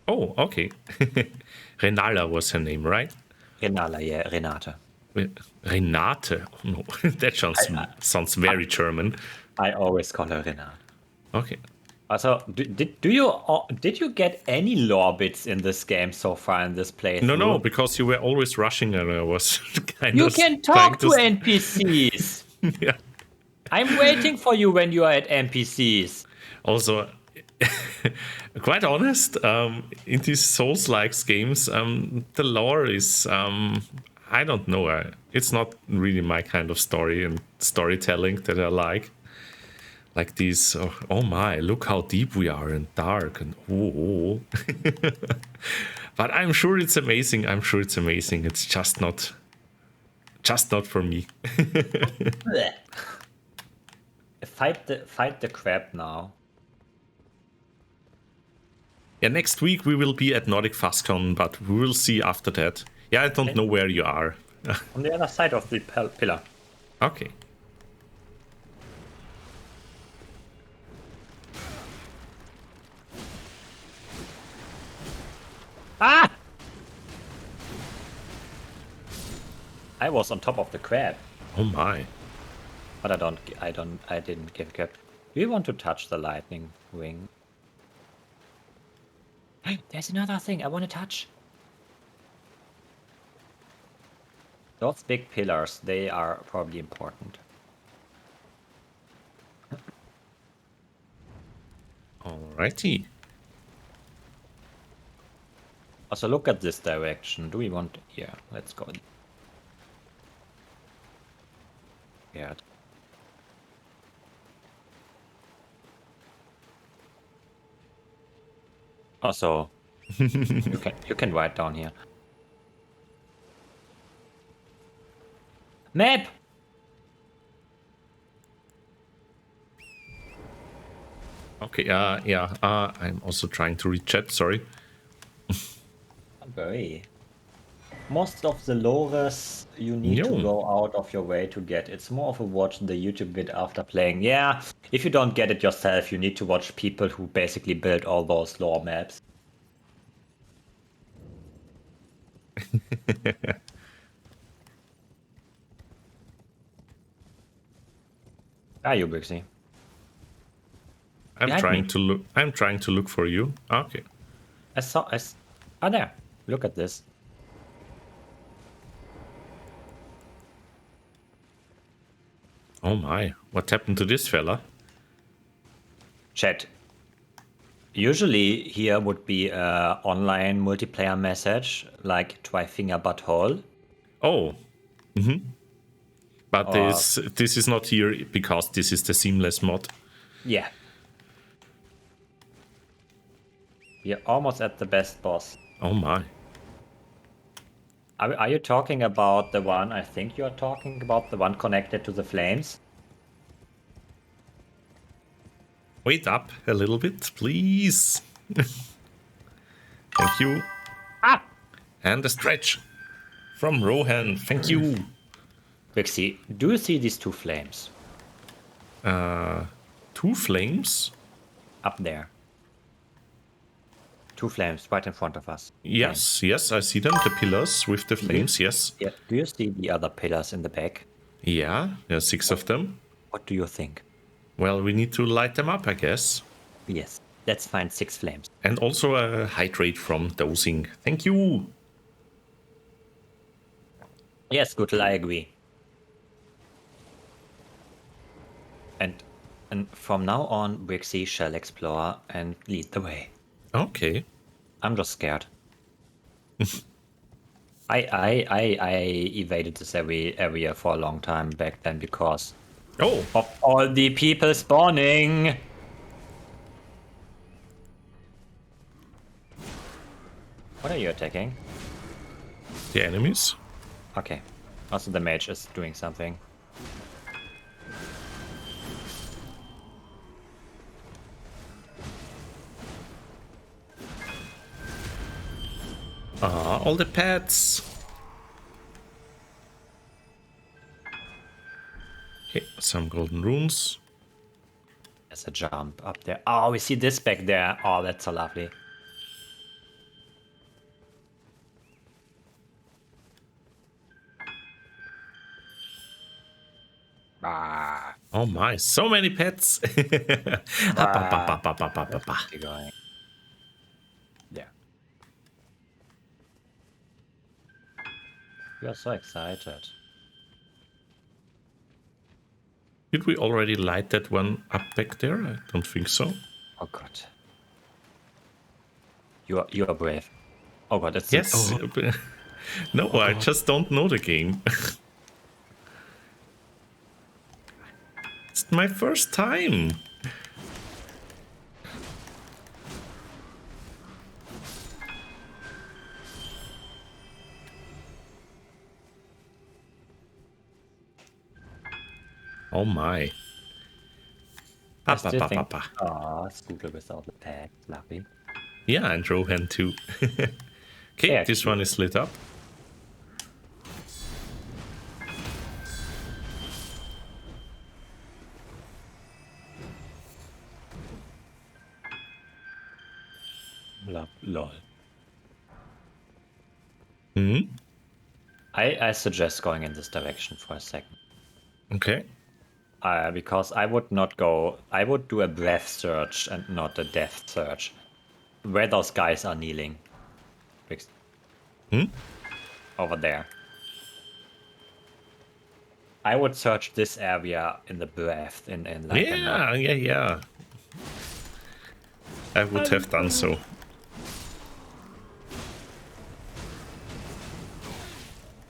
Oh, okay. Renala was her name, right? Renala, yeah, Renate. Renate. Oh, no, that sounds very German. I always call her Renate. Okay. Also, did you get any lore bits in this game so far in this playthrough? No, because you were always rushing and I was kind You of can talk to NPCs. Yeah. I'm waiting for you when you are at NPCs. Also, quite honest, in these Souls-like games, the lore is, I don't know, it's not really my kind of story and storytelling that I like. Like these, oh my, look how deep we are and dark and oh. But I'm sure it's amazing. It's just not for me. Fight the crab now. Yeah, next week we will be at Nordic FastCon, but we will see after that. Yeah, I don't know where you are. On the other side of the pillar. Okay. Ah! I was on top of the crab. Oh my. But I didn't give a crap. Do you want to touch the lightning ring? Hey, there's another thing I want to touch. Those big pillars, they are probably important. Alrighty. Also, look at this direction. Do we want... Yeah, let's go. Yeah. Also, you can write down here. Map! Okay, yeah, I'm also trying to read chat, sorry. Don't worry. Most of the lores you need to go out of your way to get. It's more of a watch the YouTube vid after playing. Yeah, if you don't get it yourself, you need to watch people who basically build all those lore maps. Are you, Brixxy? I'm Behind trying me. to look. I'm trying to look for you. Okay. Oh, there. Look at this. Oh my! What happened to this fella? Chat. Usually here would be a online multiplayer message like try finger butthole. Oh. But Or this is not here because this is the seamless mod. yeah. We're almost at the best boss. Oh my! Are you talking about the one? I think you are talking about the one connected to the flames. Wait up a little bit, please. Thank you. Ah! And a stretch from Rohan. Thank you. Brixxy, do you see these two flames? 2 flames? Up there. 2 flames right in front of us. Yes, yes, I see them. The pillars with the flames, yes. Yeah. Do you see the other pillars in the back? Yeah, there are 6 of them. What do you think? Well, we need to light them up, I guess. Yes. Let's find 6 flames. And also a hydrate from dosing. Thank you. Yes, Gootle, I agree. And from now on, Brixxy shall explore and lead the way. Okay. I'm just scared. I evaded this area for a long time back then because Oh, of all the people spawning. What are you attacking? the enemies. Okay. Also the mage is doing something. Ah, all the pets. Okay, some golden runes. There's a jump up there. Oh, we see this back there. Oh, that's so lovely. Ah. Oh my, so many pets. Going. There. You are so excited. Did we already light that one up back there? I don't think so. Oh god. You are brave. Oh god, it's Yes. oh. No, I just don't know the game. It's my first time. Oh my. I still think. Oh, Scooter without the tag. Lovely. Yeah, and Rohan too. Okay, Yeah, this one is lit up. Lol. Hmm? I suggest going in this direction for a second. Okay. Because I would not go. I would do a breath search and not a death search. Where those guys are kneeling. Over there. I would search this area in the breath in like Yeah. I would have done so.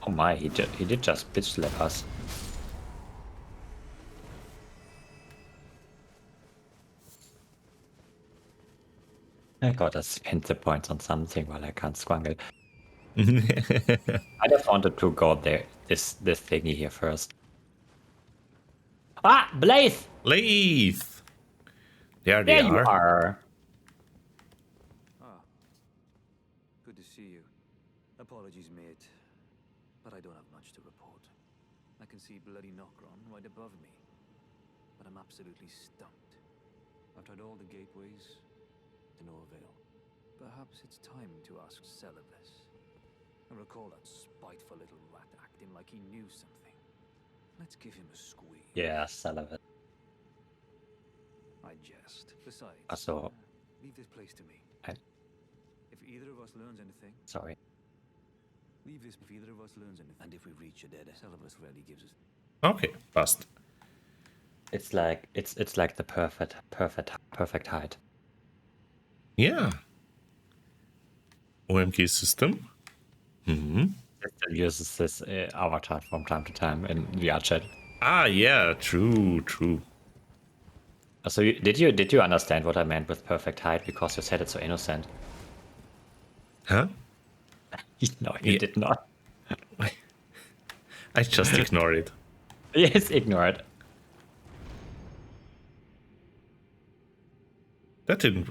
Oh my, he did just bitch slap us. I gotta spend the points on something while I can't squangle. I just wanted to go there, this thingy here first. Ah, Blaze! Leith! There There they you are. Ah, good to see you. Apologies, mate, but I don't have much to report. I can see bloody Nokron right above me, but I'm absolutely stumped. I've tried all the gateways, to no avail. Perhaps it's time to ask Celebes. I recall that spiteful little rat acting like he knew something. Let's give him a squeeze. Yeah, son of it. I jest. Besides, Also, leave this place to me. I- If either of us learns anything, sorry. leave this if either of us learns anything. And if we reach a dead end, Celibus rarely gives us. Okay, passt. It's like the perfect height. Yeah. OMG system. Mhm. It still uses this avatar from time to time in VR chat. Ah, yeah, true, true. So did you understand what I meant with perfect height? Because you said it so innocent. Huh? No, you Yeah. did not. I just ignore it. Yes, ignore it. That didn't.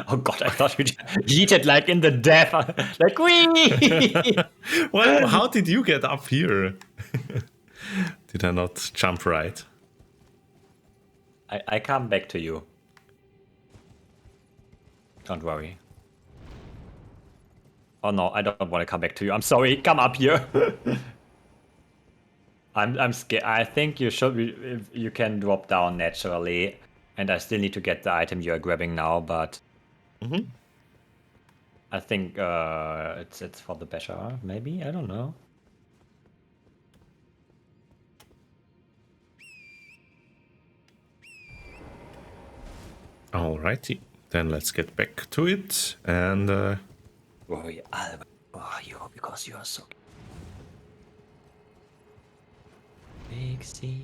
Oh god, I thought you yeeted like in the death. Like, wee! Well, how did you get up here? Did I not jump right? I come back to you. Don't worry. Oh no, I don't want to come back to you. I'm sorry. Come up here. I'm scared. I think you should be, if you can drop down naturally, and I still need to get the item you are grabbing now, but I think it's for the better. Maybe, I don't know. Alrighty, then let's get back to it and. Worry, I'll for you because you are so. Brixxy.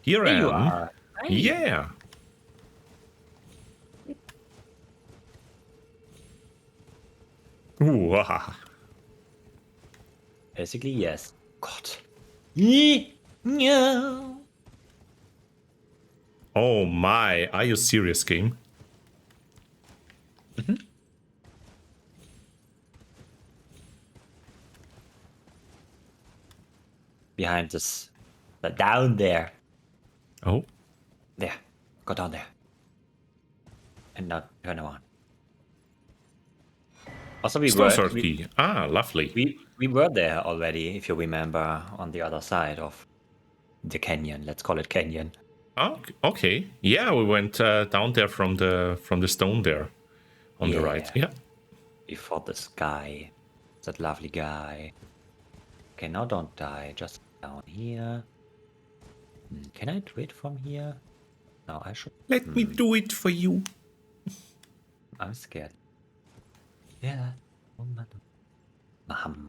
Here I There am. you are. Hi. Yeah. Ooh, ah. Basically, yes. God. No. Oh my, are you serious, game? Behind this. Down there. Oh, There. Go down there. And now turn around. Also, store sword key. Ah, lovely. we were there already, if you remember, on the other side of the canyon. Let's call it canyon. Oh, okay. Yeah, we went down there from the stone there, on the right. Yeah. Before this guy. That lovely guy. Okay, now don't die. Just down here. Can I do it from here? No, I should. Let me do it for you. I'm scared. Yeah. Oh, Mama.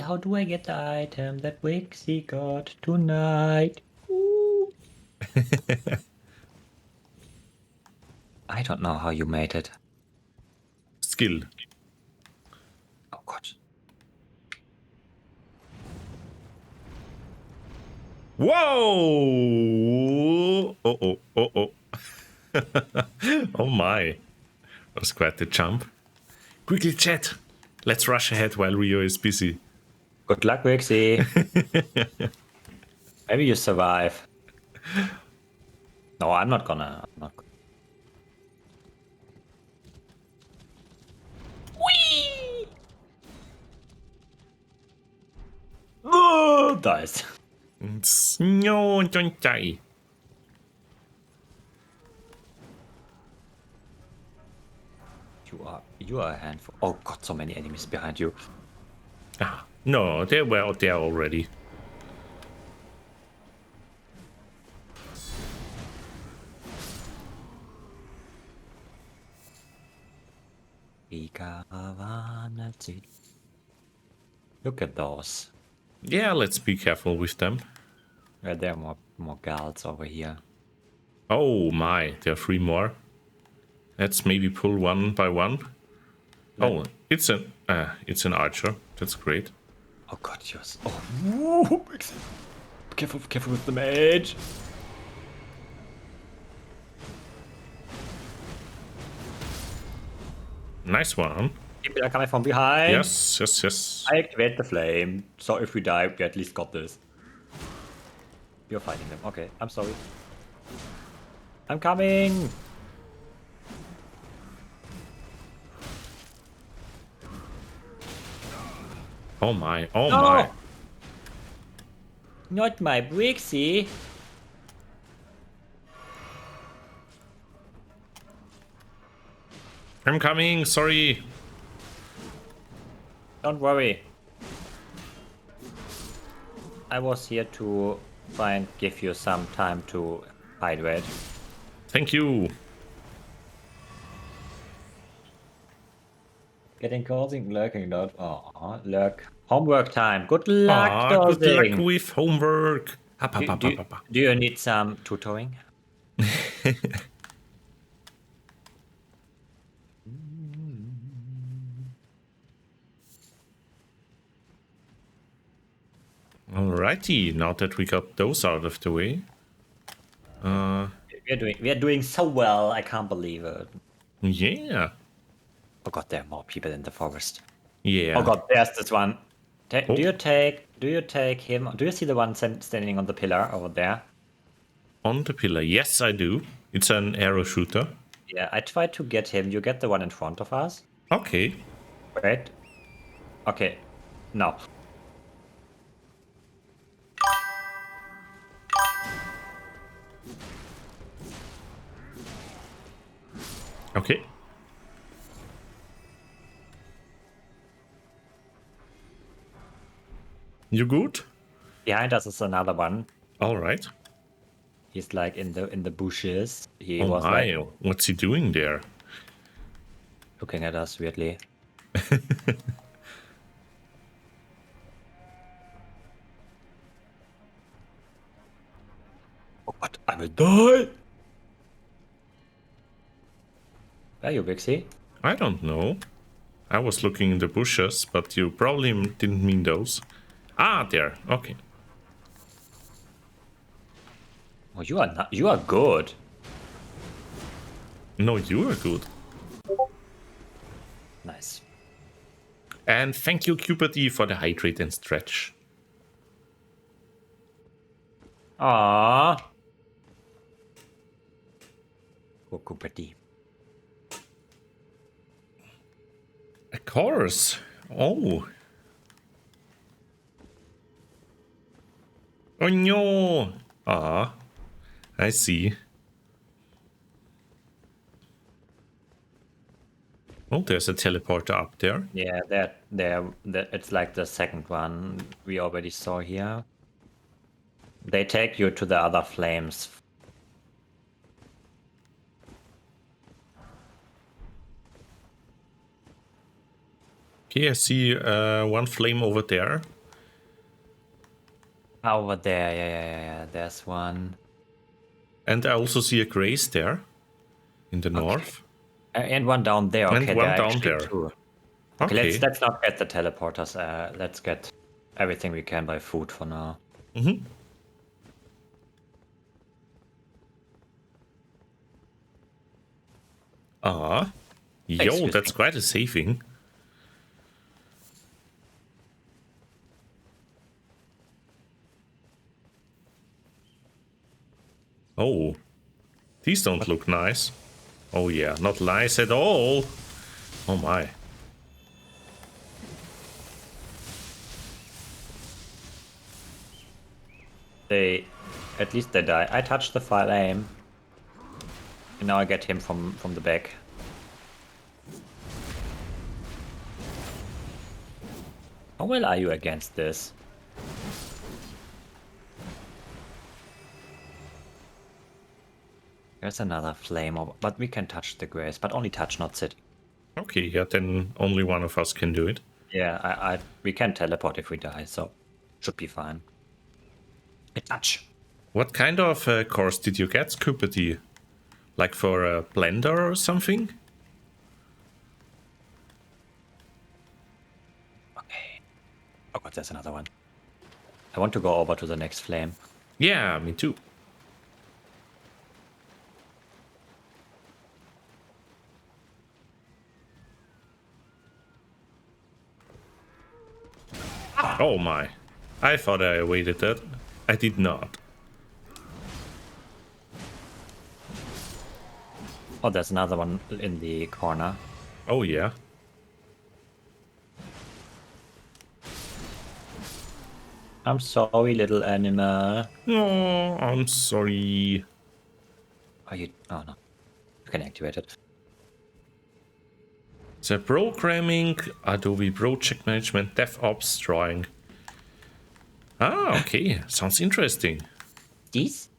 How do I get the item that Brixxy got tonight? Ooh. I don't know how you made it. Skill. Oh god. Whoa! Oh. Oh my. That was quite the jump. Quickly, chat. Let's rush ahead while Rio is busy. Good luck, Brixxy. Maybe you survive. No, I'm not gonna. Whee! Oh, dies. No, don't die. You are a handful. Oh god, so many enemies behind you. Ah, no, they were there already. Look at those. Yeah, let's be careful with them. Yeah, there are more guards over here. Oh my, there are 3 more. Let's maybe pull one by one. Oh, it's an archer. That's great. Oh god, yes. Oh, careful with the mage. Nice one. People are coming from behind. Yes. I activate the flame, so if we die, we at least got this. You're fighting them. Okay, I'm sorry. I'm coming. Oh my, oh No! my. Not my Brixxy. I'm coming, sorry. Don't worry. I was here to try and give you some time to hydrate. Thank you. Getting causing lurking not. Oh, lurk. Homework time. Good luck, Ah, good luck Dosing. with homework. Do you need some tutoring? Alrighty, now that we got those out of the way. We are doing so well. I can't believe it. Yeah. Oh god, there are more people in the forest. Yeah. Oh god, there's this one. Oh. Do you take him? Do you see the one standing on the pillar over there? On the pillar, yes I do. It's an arrow shooter. Yeah, I tried to get him. You get the one in front of us. Okay. Wait. Okay. No. Okay. You good? Behind us is another one. Alright. He's like in the bushes. He Oh was my, like what's he doing there? looking at us weirdly. Oh god, I will die! Where are you, Brixxy? I don't know. I was looking in the bushes, but you probably didn't mean those. Ah, there. Okay. Oh, you are not. You are good. No, you are good. Nice. And thank you, Cupid, for the hydrate and stretch. Ah. Goku pretty. A course. Oh. Oh no. Ah. I see. Oh, there's a teleporter up there. Yeah, that it's like the second one we already saw here. They take you to the other flames. Okay, I see one flame over there. Over there, yeah. There's one. And I also see a grace there in the north. And one down there. Okay, And one there are down actually there. two. Okay. Okay, let's not get the teleporters. Let's get everything we can by food for now. Mm-hmm. Ah. Yo, Excuse that's me. quite a saving. Oh. These don't look nice. Oh yeah, not nice at all. Oh my. At least they die. I touched the flame. And now I get him from the back. How well are you against this? There's another flame, but we can touch the grace, but only touch, not sit. Okay, yeah, then only one of us can do it. Yeah, we can teleport if we die, so should be fine. A touch. What kind of course did you get, Scoopity? Like for a blender or something? Okay. Oh god, there's another one. I want to go over to the next flame. Yeah, me too. Oh my. I thought I awaited that. I did not. Oh, there's another one in the corner. Oh yeah. I'm sorry, little animal. Oh, I'm sorry. Are you? Oh no, you can activate it. The programming, Adobe Project Management, DevOps, drawing. Ah, okay. Sounds interesting. These?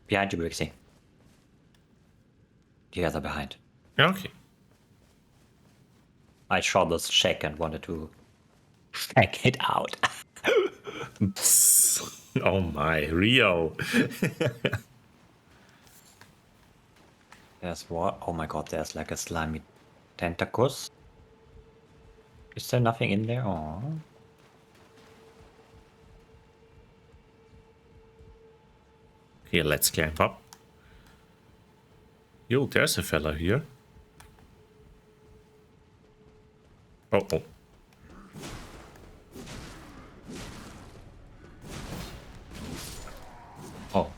Behind you, Brixxy. You guys are behind. Okay. I saw this check and wanted to check it out. Oh my, Rio. There's what? Oh my god, there's like a slimy tentacles. Is there nothing in there? Oh. Here, let's climb up. Yo, there's a fella here. Oh, oh. Oh.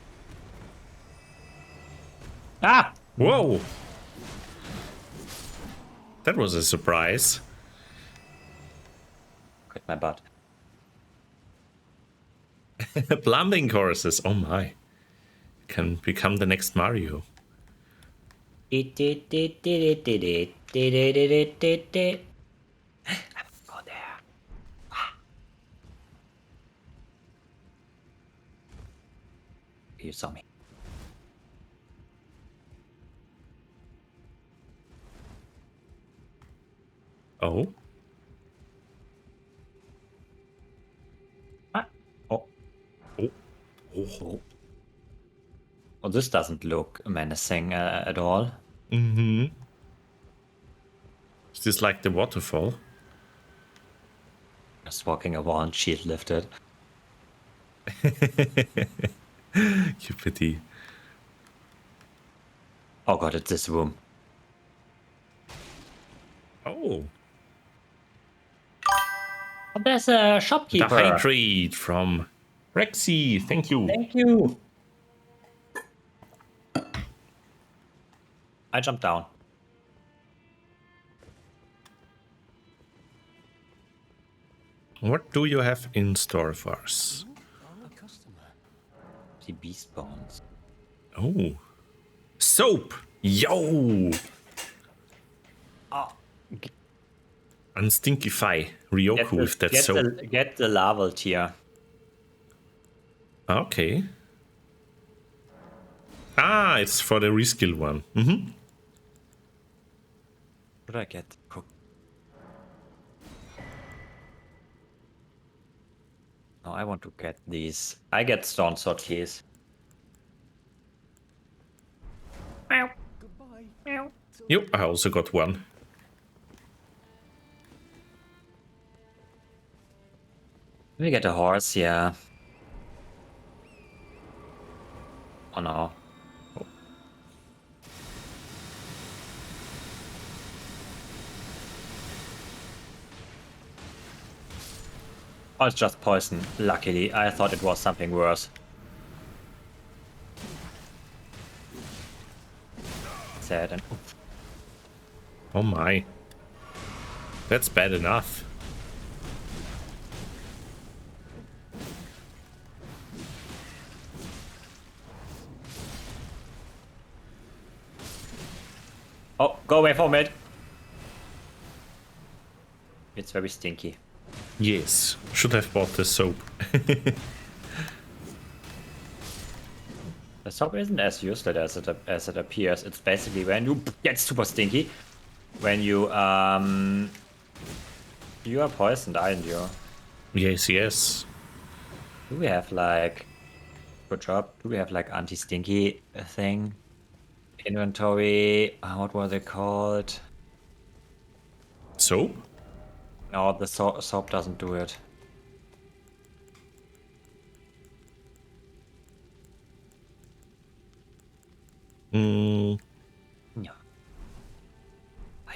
Ah! Whoa! That was a surprise. Quit my butt. Plumbing courses, oh my. Can become the next Mario. Go there. You saw me. Oh? Ah. Oh. Oh. Oh. Oh, this doesn't look menacing at all. Mm-hmm. Is this like the waterfall? Just walking around, shield lifted. You pity. Oh god, it's this room. Oh. Oh, there's a shopkeeper. The hydrate from Brixxy. Thank you. Thank you. I jumped down. What do you have in store for us? The beast bones. Oh. Soap! Yo! Oh. Unstinkify Ryoku with that soap. Get the larval tier. Okay. Ah, it's for the reskill one. Mm-hmm. Should I get cook? No, I want to get these. I get stone sword keys. Yep, I also got one. Let me get a horse, yeah. Oh no. Oh, it's just poison. Luckily, I thought it was something worse. Sad and oof. Oh my. That's bad enough. Oh, go away from it. It's very stinky. Yes, should have bought the soap. The soap isn't as useless as it appears. It's basically when you get super stinky. When you you are poisoned, aren't you? Yes, yes. Do we have like good job? Do we have like anti-stinky thing? Inventory. What was it called? Soap? No, the soap doesn't do it. Mm, Yeah.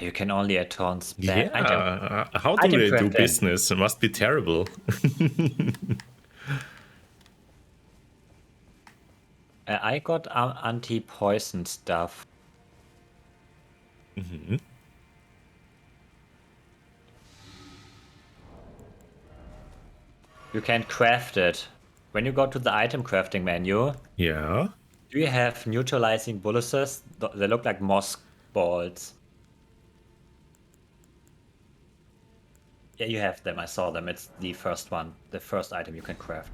You can only atone spam. yeah, how do they do business? It must be terrible. I got anti-poison stuff. Mm-hmm. You can craft it. When you go to the item crafting menu, Yeah. do you have neutralizing bullets? They look like moss balls. Yeah, you have them. I saw them. It's the first one. The first item you can craft.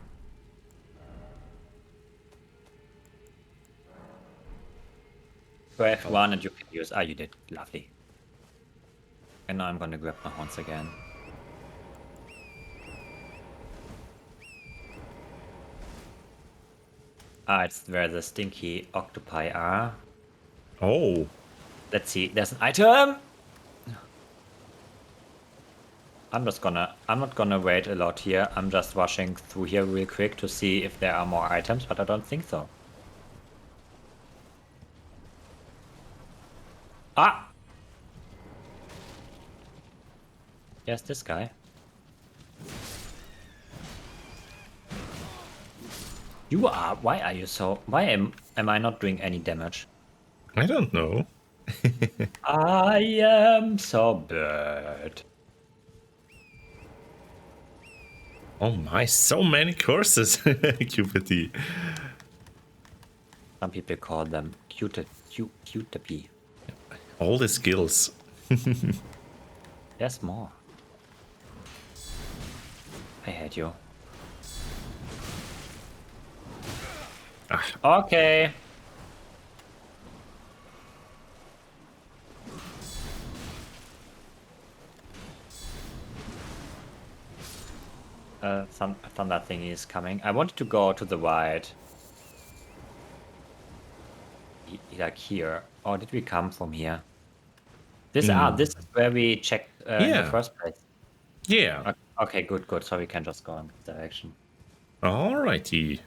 Craft one and you can use... Ah, you did. Lovely. And now I'm gonna grab my horns again. Ah, it's where the stinky octopi are. Oh. Let's see. There's an item! I'm not gonna wait a lot here. I'm just rushing through here real quick to see if there are more items, but I don't think so. Ah! Yes, this guy. You are... Why are you so... Why am I not doing any damage? I don't know. I am so bad. Oh my, so many courses, QPT. Some people call them cutopy. All the skills. There's more. I hate you. Ah. Okay. Some thunder thing is coming. I wanted to go to the right. Like here. Or did we come from here? This this is where we checked in the first place. Yeah. Okay, good. So we can just go in this direction. Alrighty.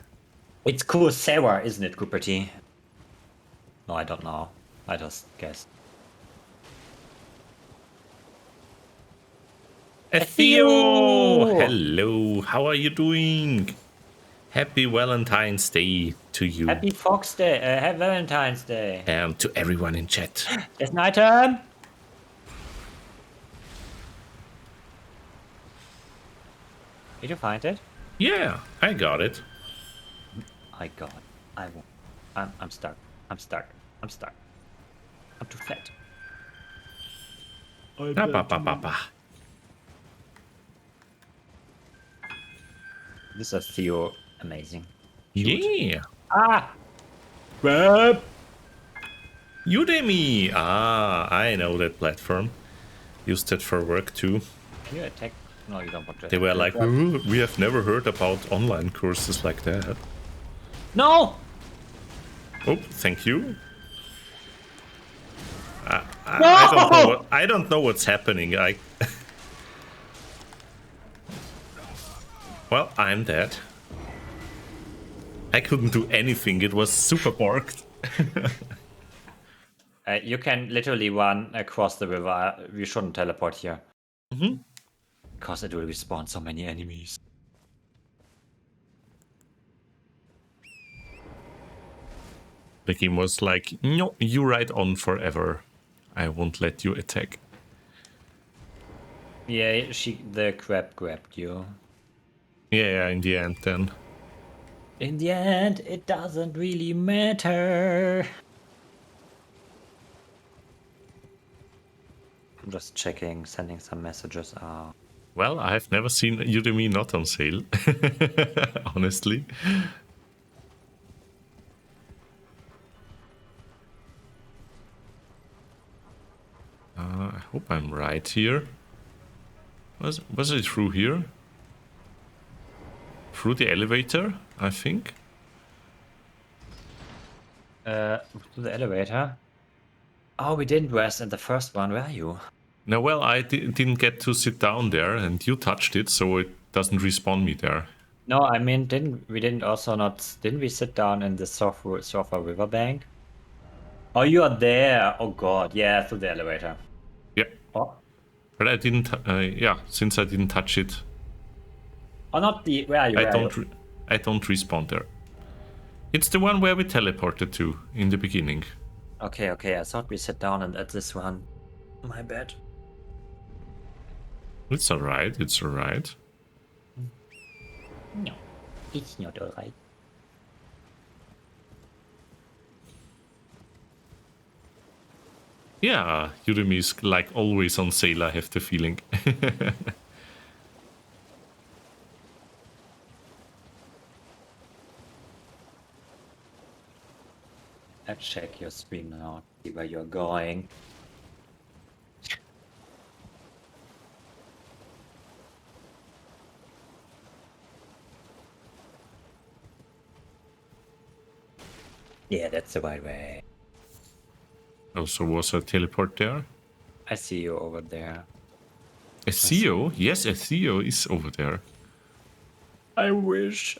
It's cool Sarah, isn't it, Cooper T? No, I don't know. I just guessed. Theo! Hello, how are you doing? Happy Valentine's Day to you. Happy Fox Day, happy Valentine's Day. And to everyone in chat. There's an item! Did you find it? Yeah, I got it. I got it. I won't. I'm stuck. I'm stuck. I'm too fat. This is Theo amazing. Yeah. Ah! Grab! Udemy. Ah, I know that platform. Used it for work too. Can you attack? No, you don't want to. They were like, "Ooh, we have never heard about online courses like that." No! Oh, thank you. I don't know what's happening. Well, I'm dead. I couldn't do anything. It was super borked. You can literally run across the river. You shouldn't teleport here. Because it will respawn so many enemies. The game was like, no, you ride on forever. I won't let you attack. Yeah, the crab grabbed you. Yeah, in the end then. In the end, it doesn't really matter. I'm just checking, sending some messages out. Well, I've never seen Udemy not on sale, honestly. I hope I'm right here. Was it through here? Through the elevator, I think. To the elevator? Oh, we didn't rest in the first one, were you? No, well, I didn't get to sit down there, and you touched it, so it doesn't respawn me there. No, I mean, didn't we sit down in the Sofa riverbank? Oh, you are there. Oh god, yeah, through the elevator. Yeah. Oh. But I didn't, yeah, since I didn't touch it. Oh, not the, where are you? I don't respawn there. It's the one where we teleported to in the beginning. Okay, I thought we sat down and at this one. My bad. It's alright, it's alright. No, it's not alright. Yeah, Udemy is like always on sale, I have the feeling. Let's check your stream now, see where you're going. Yeah, that's the right way. Also, was a teleport there? I see you over there. A Theo? Yes, a Theo is over there. I wish.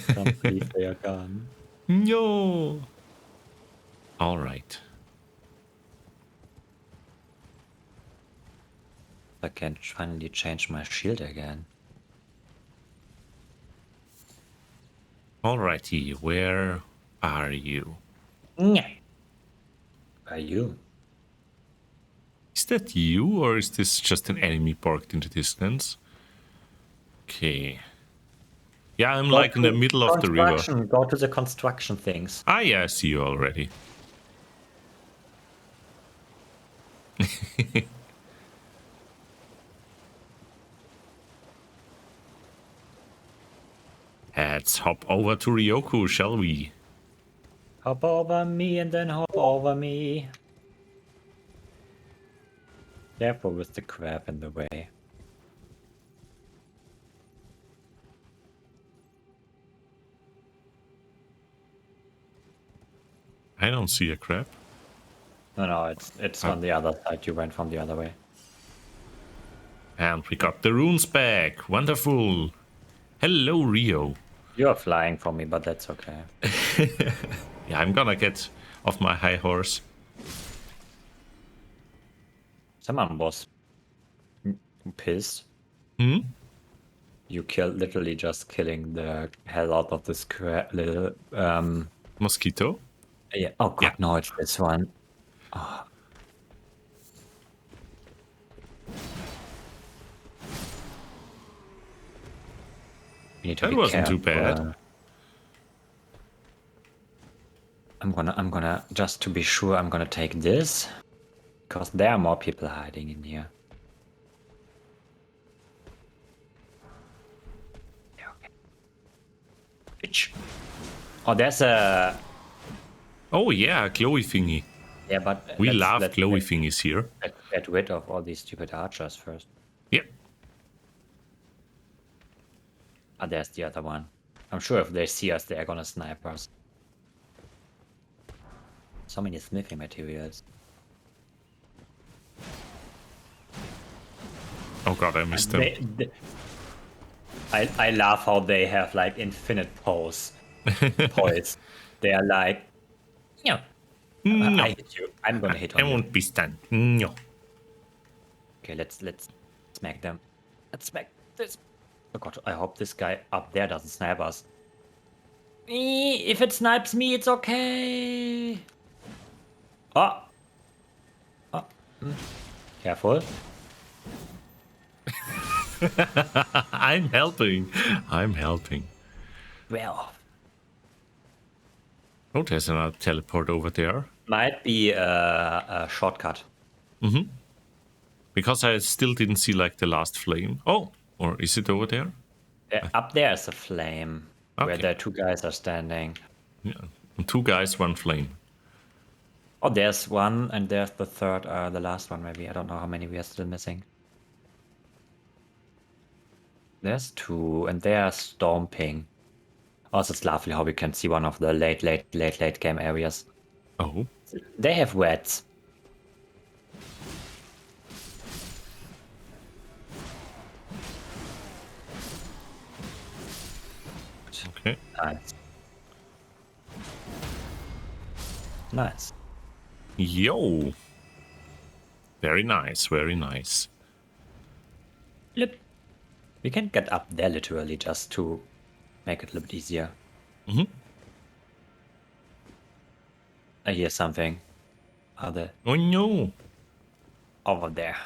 Can't believe they are gone. No. All right. I can finally change my shield again. Alrighty, where are you? Are you? Is that you, or is this just an enemy parked in the distance? Okay. Yeah, I'm like in the middle of the river. Go to the construction things. Ah, yeah, I see you already. Let's hop over to Ryoku, shall we? Hop over me and then hop over me. Careful with the crab in the way. I don't see a crab. No, it's on the other side. You went from the other way. And we got the runes back. Wonderful. Hello, Rio. You're flying from me, but that's okay. Yeah, I'm gonna get off my high horse. Someone was pissed. Hmm? You killed, literally just killing the hell out of this little Mosquito? yeah. Oh god, Yeah. no, it's this one. Oh. You need to That be wasn't too careful. bad. I'm gonna just to be sure, I'm gonna take this, because there are more people hiding in here. Okay. Bitch. Oh, there's a. Oh yeah, glowy thingy. Yeah, but We love glowy thingies here. Get rid of all these stupid archers first. Yep. Ah, there's the other one. I'm sure if they see us, they're gonna snipe us. So many smithing materials. Oh god, I missed them. I love how they have like infinite poise. They are like, no. No, I hit you. I'm gonna hit I on you. won't be stunned. No. Okay, let's smack them. Let's smack this. Oh god, I hope this guy up there doesn't snipe us. If it snipes me, it's okay. Oh. Oh. Careful. I'm helping. I'm helping. Well, Oh, there's another teleport over there. might be a shortcut. Because I still didn't see like the last flame. Oh, or is it over there? Up there is a flame where Okay. the two guys are standing. Yeah. Two guys, one flame. Oh, there's one, and there's the third, the last one maybe. I don't know how many we are still missing. There's two, and they are stomping. Also, it's lovely how we can see one of the late game areas. Oh. They have wets. Okay. Nice. Nice. Yo. Very nice, very nice. Look. We can get up there literally just to make it a little bit easier. I hear something. Are they Oh no. over there?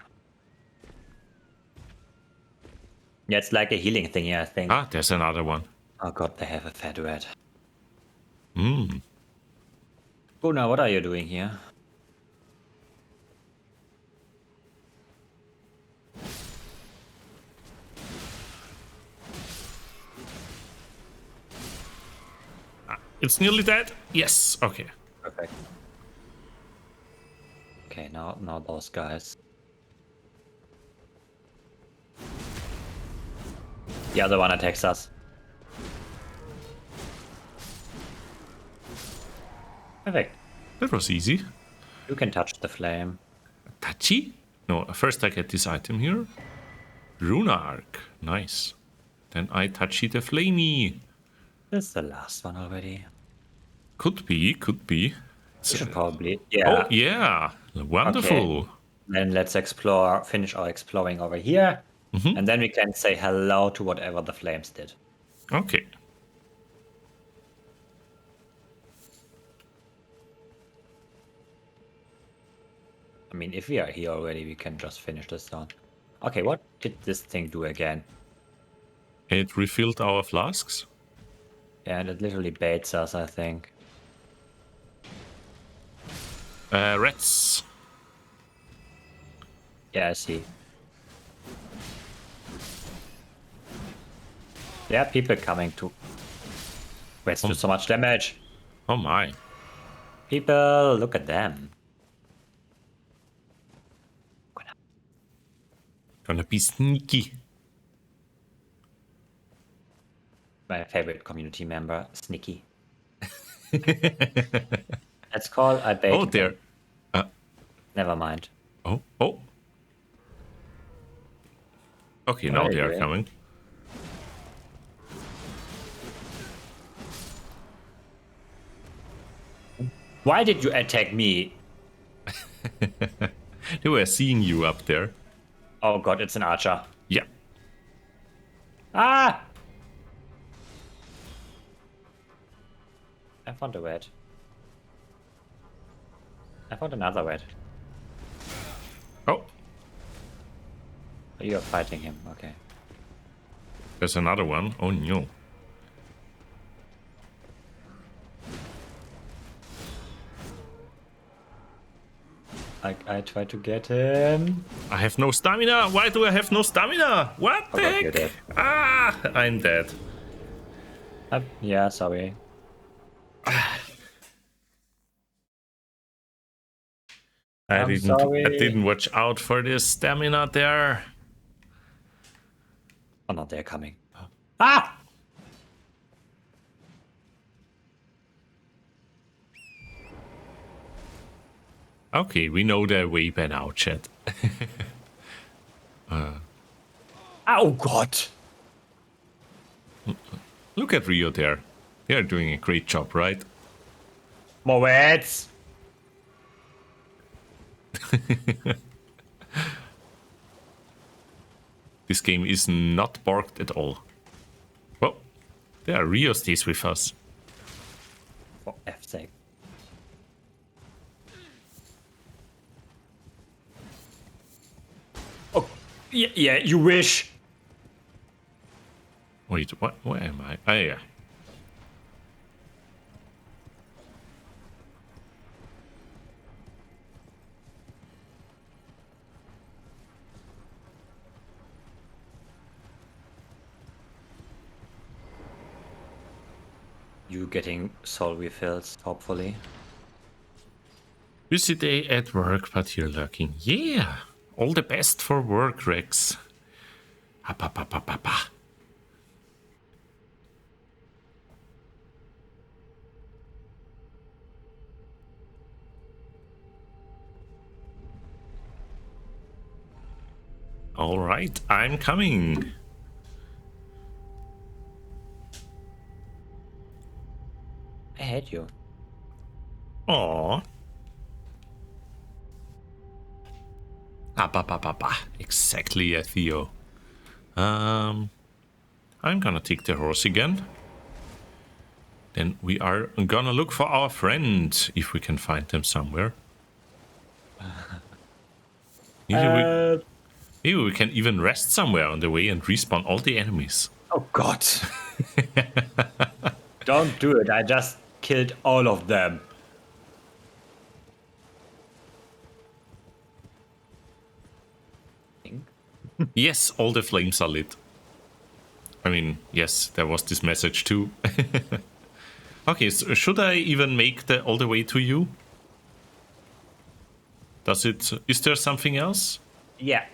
Yeah, it's like a healing thing, yeah, I think. Ah, there's another one. Oh god, they have a fat rat. Hmm. Gunnar, what are you doing here? It's nearly dead. Yes. Okay. Perfect. Okay, now those guys. The other one attacks us. Perfect. That was easy. You can touch the flame. Touchy? No, first I get this item here. Runa arc. Nice. Then I touchy the flamey. This is the last one already. Could be, could be. We should probably. Yeah. Oh, yeah. Wonderful. Okay. Then let's finish our exploring over here. And then we can say hello to whatever the flames did. Okay. I mean, if we are here already, we can just finish this down. Okay, what did this thing do again? It refilled our flasks. Yeah, and it literally baits us, I think. Rats. Yeah, I see. There are people coming to... Rats do so much damage. Oh my. People, look at them. Gonna be sneaky. My favorite community member, Sneaky. That's called I bait. Oh, there. Never mind. Oh, oh. Okay, now they are coming. Why did you attack me? They were seeing you up there. Oh god, it's an archer. Yeah. Ah! I found a red. I found another red. Oh, Oh, you're fighting him, okay. there's another one. Oh no. I tried to get him. I have no stamina. Why do I have no stamina? What the God, you're heck? dead. Ah, I'm dead. Yeah, sorry. I sorry. didn't watch out for this stamina there. Oh no, they're coming. Ah! Okay, we know their way by now, chat. Oh god! Look at Rio there. They are doing a great job, right? More reds! This game is not barked at all. Well, there Rio stays with us. For F's sake. Oh, yeah, you wish. Wait, what? Where am I? Oh, yeah. You getting soul refills, hopefully. Busy day at work, but you're lurking. Yeah! All the best for work, Rex. Ha pa pa pa pa pa. All right, I'm coming. I hate you. Aww. Ah, ba ba ba ba. Exactly, Theo. I'm gonna take the horse again. Then we are gonna look for our friend, if we can find them somewhere. Maybe we can even rest somewhere on the way and respawn all the enemies. Oh god. Don't do it. I just killed all of them. Yes, all the flames are lit. I mean, yes, there was this message too. Okay, so should I even make the all the way to you? Is there something else? Yeah,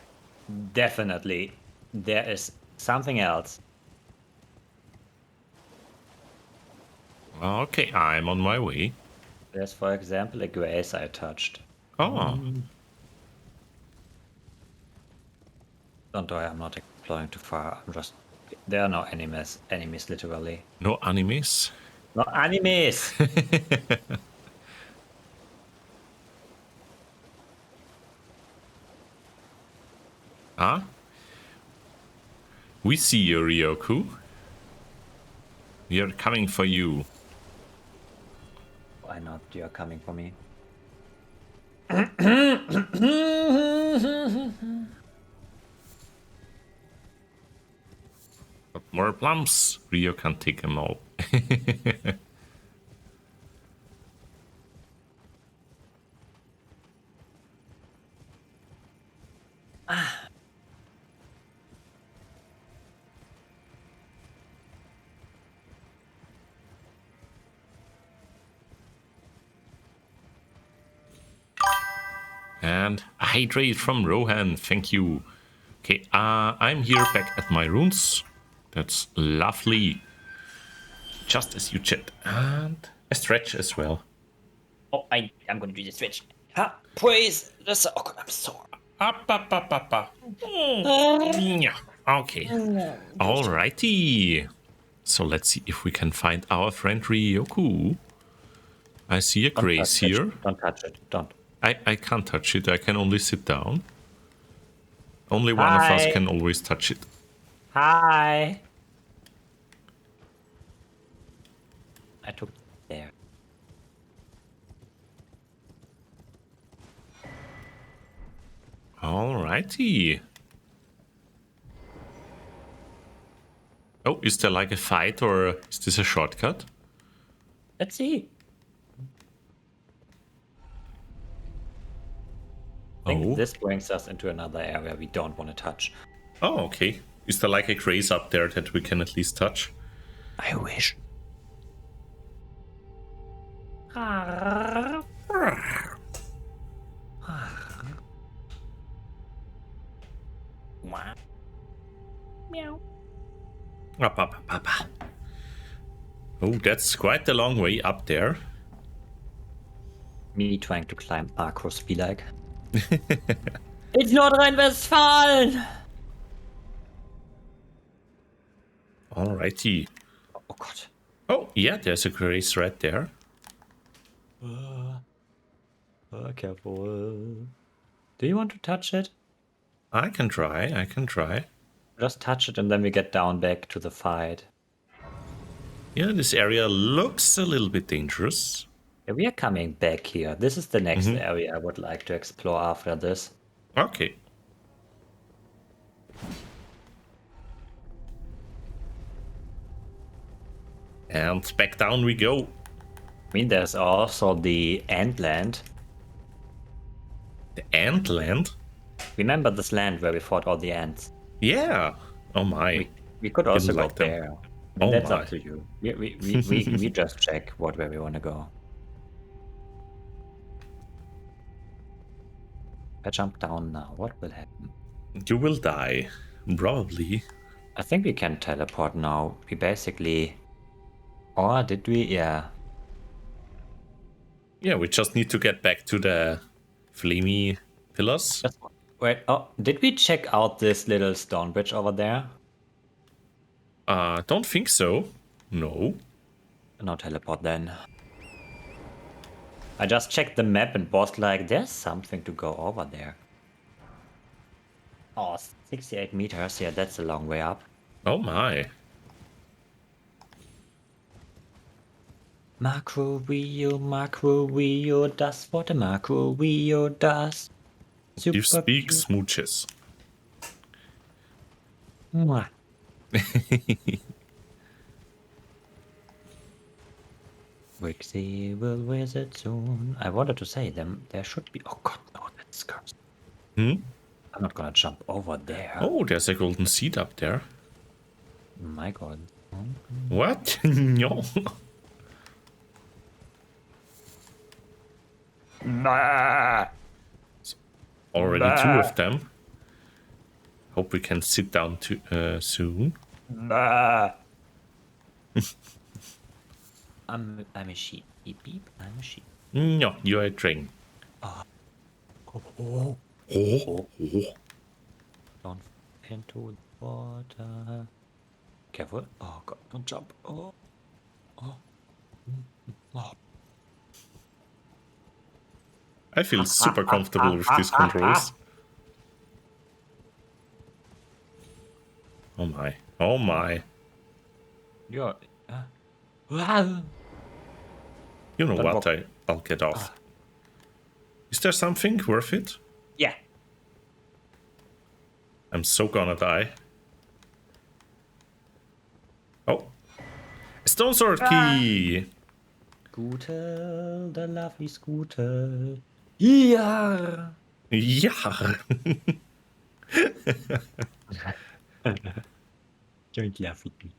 definitely. There is something else. Okay, I'm on my way. There's, for example, a grace I touched. Oh. Don't worry, I'm not exploring too far. I'm just... There are no enemies, literally. No enemies? No enemies! Huh? We see you, Ryoku. We are coming for you. Why not? You're coming for me. Got more plums. Ryo can take them all. And a hydrate from Rohan, thank you. Okay, I'm here back at my runes. That's lovely. Just as you chat. And a stretch as well. Oh, I'm gonna do the switch. Ha! Praise the... Oh god, I'm sore. Up. Yeah, okay. Alrighty. So let's see if we can find our friend Ryoku. I see a grace here. Don't touch it. Don't. I can't touch it. I can only sit down. Only one of us can always touch it. Hi. I took there. Alrighty. Oh, is there like a fight or is this a shortcut? Let's see. I think this brings us into another area we don't want to touch. Oh, okay. Is there like a grace up there that we can at least touch? I wish. Meow. Up. Oh, that's quite a long way up there. Me trying to climb Arcos be like. It's Nordrhein-Westfalen! Alrighty. Oh god. Oh, yeah, there's a grace right there. Careful. Do you want to touch it? I can try. Just touch it and then we get down back to the fight. Yeah, this area looks a little bit dangerous. Yeah, we are coming back here. This is the next area I would like to explore after this. Okay. And back down we go. I mean, there's also the Antland. The Antland? Remember this land where we fought all the ants? Yeah. Oh my. We could also go like them. there. I mean, Oh that's my. up to you. We just check where we want to go. If I jump down now, what will happen? You will die. Probably. I think we can teleport now. We basically... Or did we? Yeah. Yeah, we just need to get back to the flamey pillars. Wait, oh, did we check out this little stone bridge over there? Don't think so. No. No teleport then. I just checked the map and was like, there's something to go over there. Oh, 68 meters. Yeah, that's a long way up. Oh my. Macro Rio does what a Macro Rio does. You speak smooches. Mwah. Brixxy will visit soon. I wanted to say them. There should be. Oh God, no, that's cursed. Hmm? I'm not gonna jump over there. Oh, there's a golden seed up there. My God. What? No. Nah. Already two of them. Hope we can sit down soon. Nah. I'm a sheep. Beep beep. I'm a sheep. No, you're a dragon. Oh. Oh. Oh. Don't fall into the water. Careful. Oh God, don't jump. Oh. Oh. Oh. I feel super comfortable with these controls. Oh my. Oh my. You're. You know Don't what? walk. I'll get off. Is there something worth it? Yeah. I'm so gonna die. Oh. A stone sword key! Scooter, the lovely scooter. Yeah. Yeah! Don't laugh at me.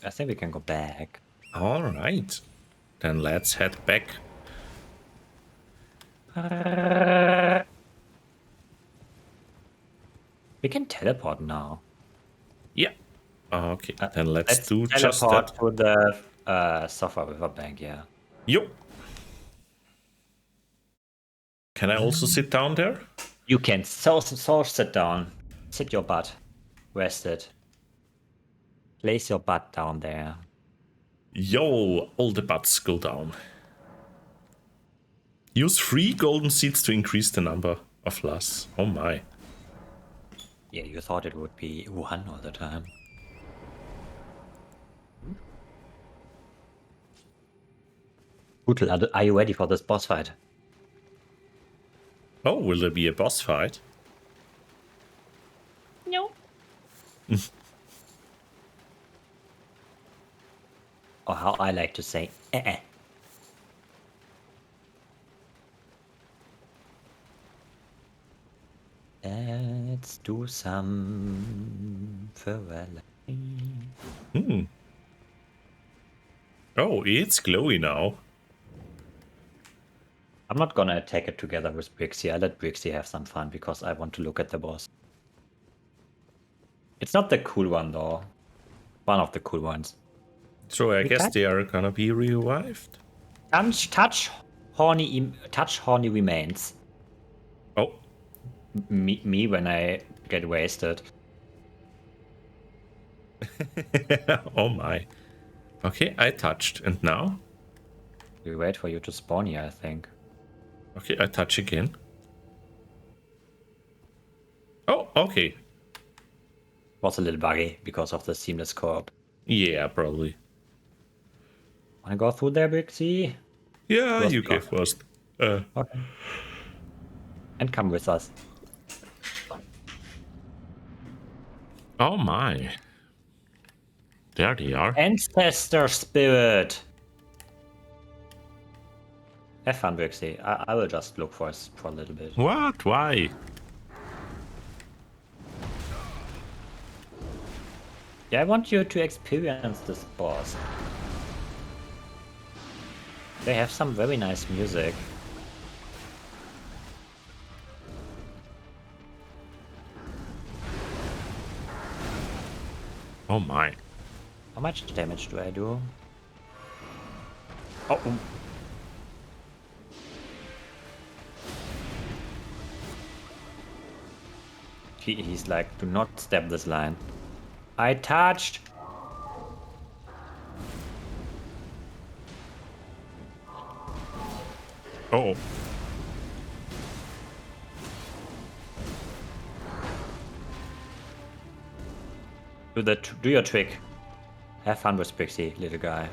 I think we can go back. Alright. Then let's head back. We can teleport now. Yeah. Okay, then let's do teleport just that. to the Sofa Riverbank, yeah. Yo. Can I also sit down there? You can so sit down. Sit your butt. Rest it. Place your butt down there. Yo, all the butts go down. Use 3 golden seeds to increase the number of lasts. Oh my. Yeah, you thought it would be 1 all the time. Brutal, are you ready for this boss fight? Oh, will there be a boss fight? No. Or how I like to say, eh. Let's do some farewell. Oh, it's glowy now. I'm not gonna attack it together with Brixxy. I let Brixxy have some fun because I want to look at the boss. It's not the cool one though. One of the cool ones. So I guess they are gonna be revived. Touch horny remains. Oh. Me when I get wasted. Oh my. Okay, I touched. And now? We wait for you to spawn here, I think. Okay, I touch again. Oh, okay. Was a little buggy because of the seamless co-op. Yeah, probably. Wanna go through there, Brixxy? Yeah, First you block. go first. Okay. And come with us. Oh my. There they are. Ancestor spirit! Have fun, Brixxy. I will just look for us for a little bit. What? Why? Yeah, I want you to experience this boss. They have some very nice music. Oh my. How much damage do I do? Oh. He's like, do not step this line. I touched. Oh. Do your trick. Have fun with Brixxy, little guy.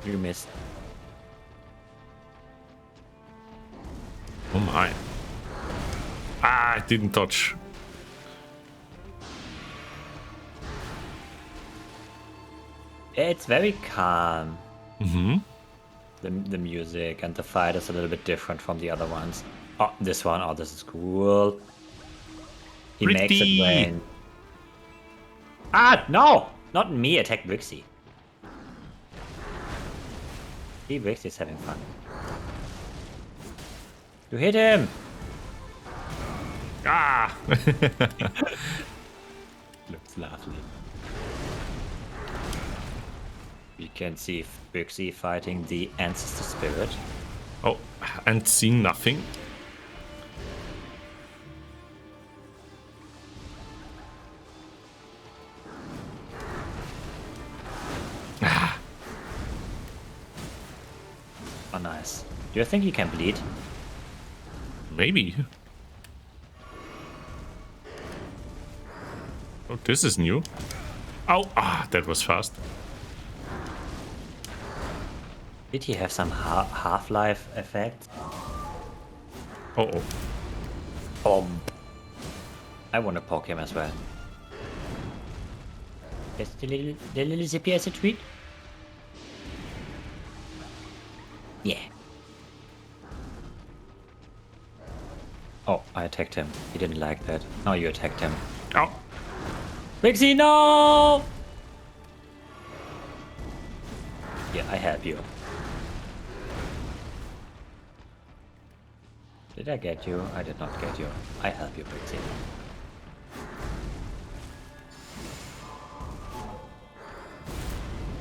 You missed. Oh my. Ah, I didn't touch. It's very calm. Mm-hmm. The music and the fight is a little bit different from the other ones. Oh, this one. Oh, this is cool. He makes it Pretty. rain. Ah, no! Not me, attack Brixxy. See, Brixxy's having fun. You hit him! Ah! Looks lovely. You can see Brixxy fighting the ancestor spirit. Oh, and seeing nothing. Ah. Oh, nice. Do you think he can bleed? Maybe. Oh, this is new. Oh, that was fast. Did he have some half-life effect? Oh. I want to poke him as well. Is the little zippy as a treat? Yeah. Oh, I attacked him. He didn't like that. Now you attacked him. Oh. Brixxy, no! Yeah, I help you. Did I get you? I did not get you. I help you, Brixxy.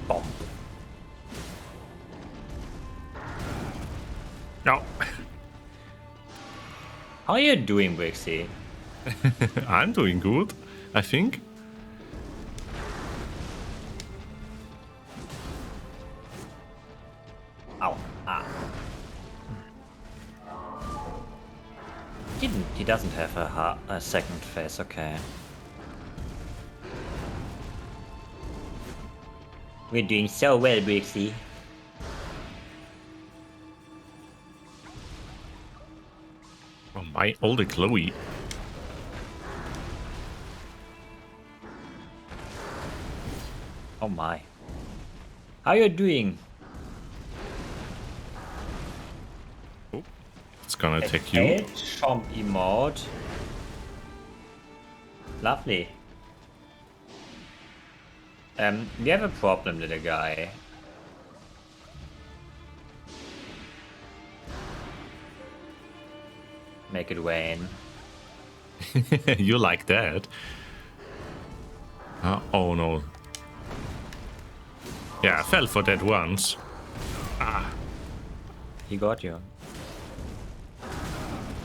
Bomb. No. How are you doing, Brixxy? I'm doing good, I think. Ow. Ah. He doesn't have a second phase, okay. We're doing so well, Brixxy. Oh my, all the Chloe. Oh my. How you doing? Oh, it's gonna take you. Chomp emote. Lovely. We have a problem, little guy. Make it wane. You like that? Oh no. Yeah, I fell for that once. Ah. He got you.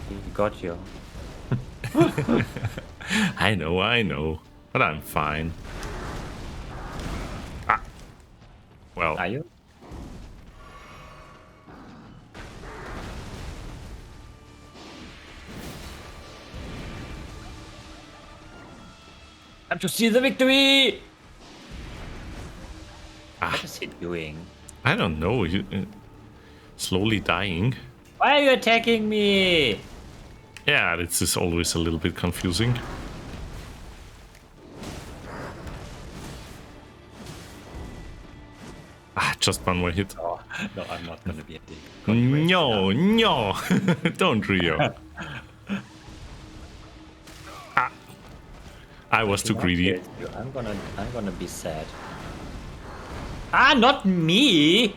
He got you. I know. But I'm fine. Ah. Well. Are you? Time to see the victory! What is he doing? I don't know. You, slowly dying. Why are you attacking me? Yeah, this is always a little bit confusing. Just one more hit. Oh, no, I'm not gonna be a dick. No, don't Rio. I was too greedy. I'm gonna be sad. Ah, not me!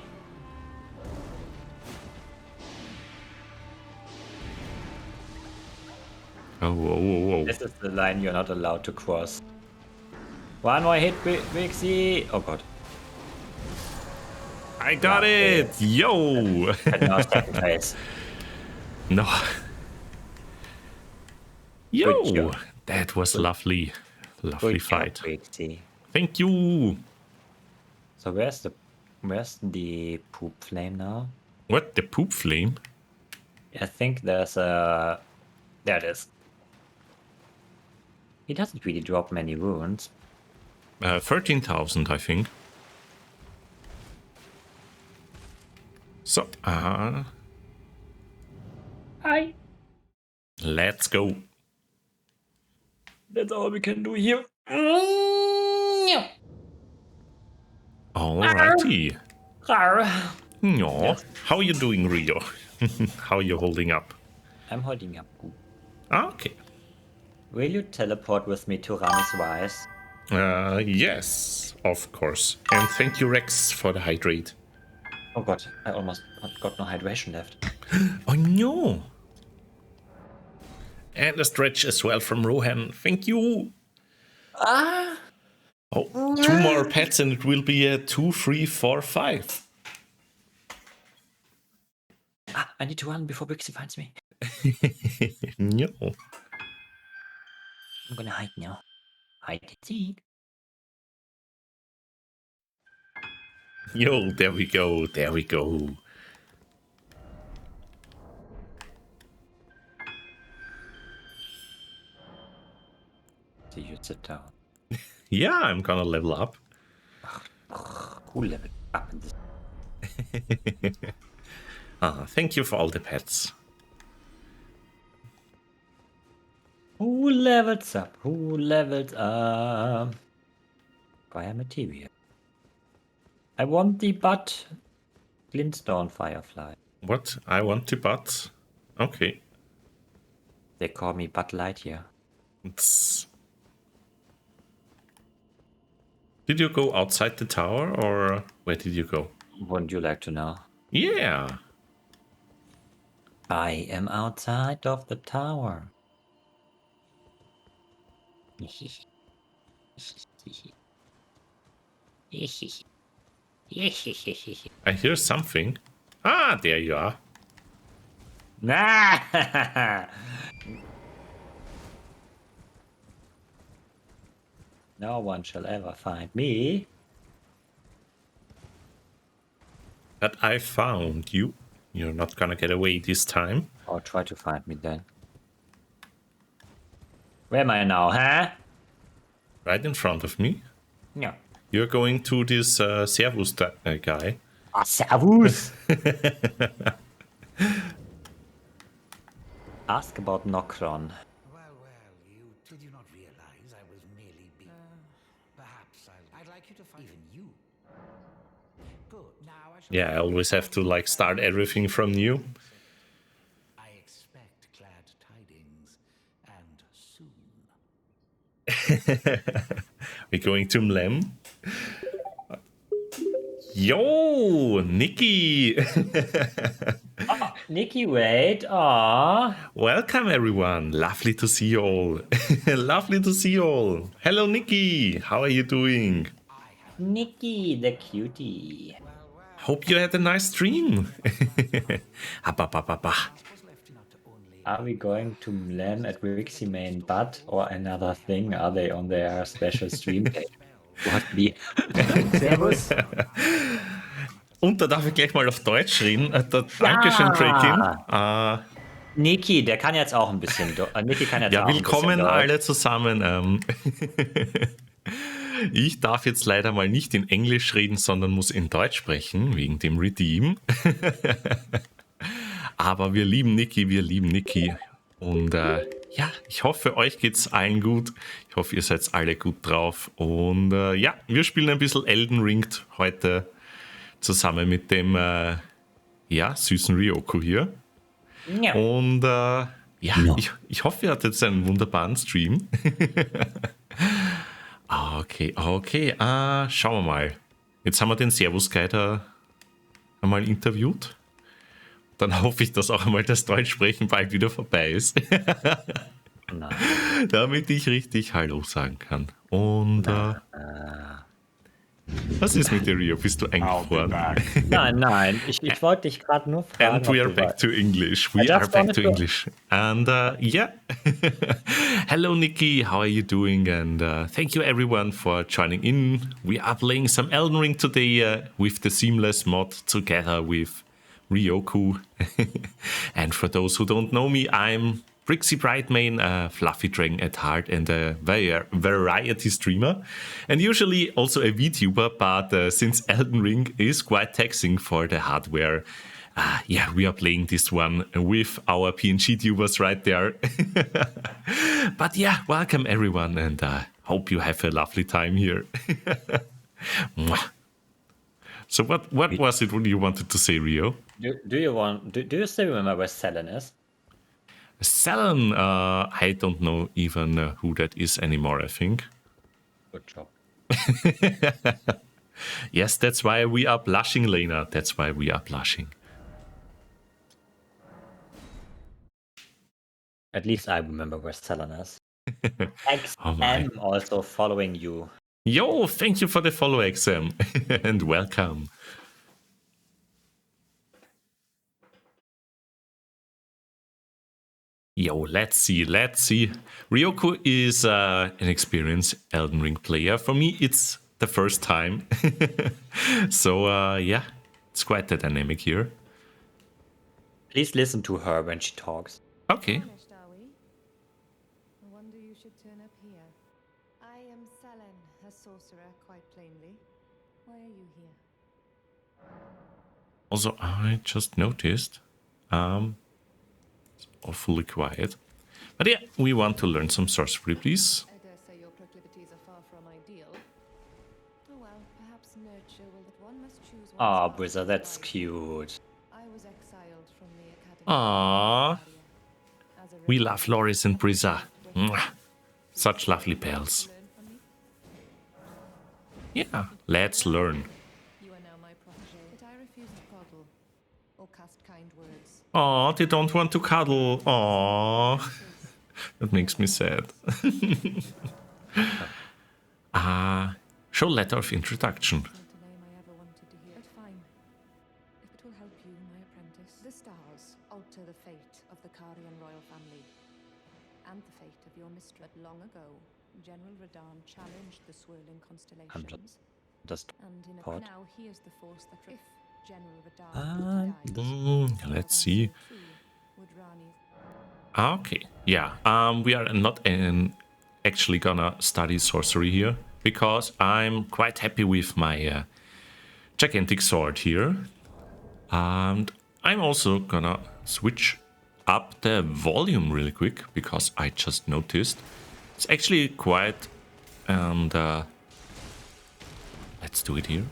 Oh. This is the line you're not allowed to cross. One more hit, Brixxy! Oh god. I got it! Yo! And now second phase. No. Yo! Good job. That was lovely. Lovely Good fight. job, Brixxy. Thank you! So where's the poop flame now? What? The poop flame? I think there's a... There it is. He doesn't really drop many wounds. 13,000, I think. So, Hi. let's go. That's all we can do here. Alrighty. Rawr. No. Yes. How are you doing, Rio? How are you holding up? I'm holding up. Okay. Will you teleport with me to Rami's Wise? Yes, of course. And thank you, Rex, for the hydrate. Oh god, I almost got no hydration left. Oh no! And a stretch as well from Rohan. Thank you! Ah! Oh, 2 more pets and it will be a 2, 3, 4, 5. Ah, I need to run before Brixxy finds me. No. I'm gonna hide now. Hide and seek. Yo, there we go, there we go. So you sit down. Yeah, I'm gonna level up. Who leveled up in this? Thank you for all the pets. Who levels up? Who levels up? Fire material. I want the butt. Glintstone Firefly. What? I want to butt? Okay. They call me Butt Lightyear. Did you go outside the tower or where did you go? Wouldn't you like to know? Yeah. I am outside of the tower. I hear something. Ah, there you are. Nah! No one shall ever find me. But I found you. You're not gonna get away this time. Or try to find me then. Where am I now, huh? Right in front of me. Yeah. You're going to this Servus guy. Ah, servus! Ask about Nokron. Did you not realize I was merely being... perhaps I'd like you to find even you. Good. Now I shall... Yeah, I always have to like start everything from new. I expect glad tidings, and soon. We're going to Mlem. Yo, Nikki! Nikki, wait. Aww. Welcome, everyone. Lovely to see you all. Lovely to see you all. Hello, Nikki. How are you doing? Nikki, the cutie. Hope you had a nice stream. Are we going to Mlem at Brixxy main but or another thing? Are they on their special stream page? What the? Servus. Und da darf ich gleich mal auf Deutsch reden. Dankeschön, Tracking. Niki, der kann jetzt auch ein bisschen. Niki kann jetzt Ja, auch willkommen ein bisschen alle zusammen. Ich darf jetzt leider mal nicht in Englisch reden, sondern muss in Deutsch sprechen, wegen dem Redeem. Aber wir lieben Niki. Und ja, ich hoffe, euch geht's allen gut. Ich hoffe, ihr seid alle gut drauf. Und ja, wir spielen ein bisschen Elden Ring heute zusammen mit dem ja, süßen Ryoku hier. Ja. Und ja, ich hoffe, ihr hattet jetzt einen wunderbaren Stream. Okay. Schauen wir mal. Jetzt haben wir den Servus-Guide einmal interviewt. Dann hoffe ich, dass auch einmal das Deutschsprechen bald wieder vorbei ist. Damit ich richtig Hallo sagen kann. Und was ist mit dir, Rio? Bist du eingefroren? Nein. Ich wollte dich gerade nur fragen. And we are back to English. We are back to English. And yeah. Hello, Nikki. How are you doing? And thank you, everyone, for joining in. We are playing some Elden Ring today with the Seamless mod together with Ryoku. And for those who don't know me, I'm Brixxy Brightmane, a fluffy dragon at heart and a variety streamer, and usually also a VTuber, but since Elden Ring is quite taxing for the hardware, Yeah, we are playing this one with our PNG tubers right there. But yeah, welcome everyone, and hope you have a lovely time here. Mwah. So what was it you wanted to say, Rio? Do you still remember where Selen is? Selen, I don't know even who that is anymore, I think. Good job. Yes, that's why we are blushing, Lena. That's why we are blushing. At least I remember where Selen is. XM Oh my. also following you. Yo, thank you for the follow, XM. And welcome. Yo, let's see. Ryoku is an experienced Elden Ring player. For me, it's the first time. So, yeah, it's quite the dynamic here. Please listen to her when she talks. Okay. Vanished, are we? I wonder you should turn up here. I am Selen, a sorcerer, quite plainly. Why are you here? Also, I just noticed, it's awfully quiet. But yeah, we want to learn some sorcery, please. I dare say your proclivities are far from ideal. Oh well, perhaps nurture will that one must choose one's Ah, path Brizza, in that's life. cute. I was exiled from the academy. Aww. As a We result, love Loris and Brisa. I Mwah. Such lovely pals. learn from me. Yeah, let's learn. You are now my protege, but I refuse to coddle or cast kind words. Aw, they don't want to cuddle. Aw. That makes me sad. Show letter of introduction. Not a name I ever wanted to hear. But fine. If it will help you, my apprentice. The stars alter the fate of the Carian royal family. And the fate of your mistress. But long ago, General Radahn challenged the swirling constellations. Just And in a pot. now here's the force that if General Radahn dies, Let's see. too, would Rani Okay, yeah. We are not actually gonna study sorcery here because I'm quite happy with my gigantic sword here. And I'm also gonna switch up the volume really quick because I just noticed it's actually quiet. And let's do it here.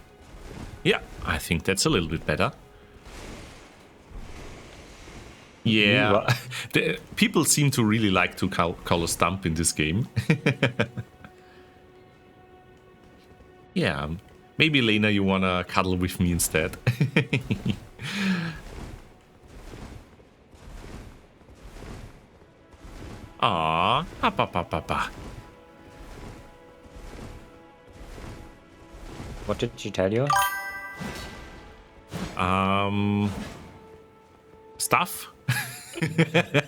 Yeah, I think that's a little bit better. Yeah, the people seem to really like to color stump in this game. Yeah, maybe Lena, you wanna cuddle with me instead. Aww, pa. What did she tell you? Stuff.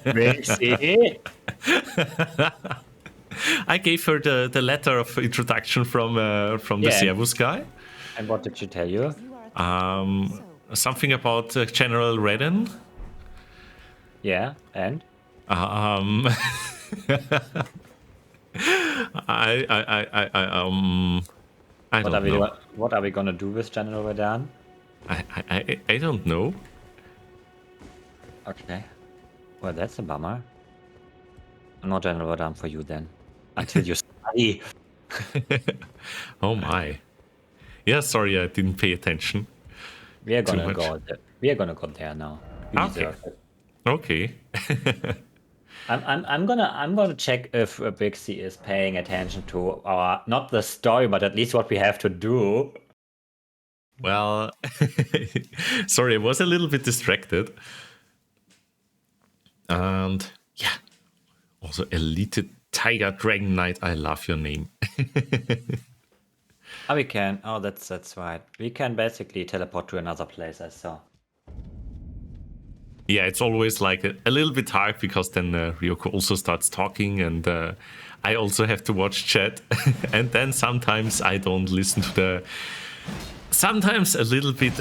Brixxy? I gave her the letter of introduction from the Servus guy. And what did she tell you? Something about General Redden. Yeah, and? I don't know. What are we gonna do with General Radahn? I don't know. Okay. Well, that's a bummer. No General Radahn for you then. Until you study. Oh my. Yeah, sorry, I didn't pay attention. We are Too gonna much. go there. We are gonna go there now. You Okay. deserve it. Okay. I'm gonna check if Brixxy is paying attention to our not the story, but at least what we have to do. Well, sorry, I was a little bit distracted. And yeah, also Elite Tiger Dragon Knight, I love your name. Oh, we can. Oh, that's right. We can basically teleport to another place. I saw. Yeah, it's always like a little bit hard because then Ryoku also starts talking and I also have to watch chat. And then sometimes I don't listen to the sometimes a little bit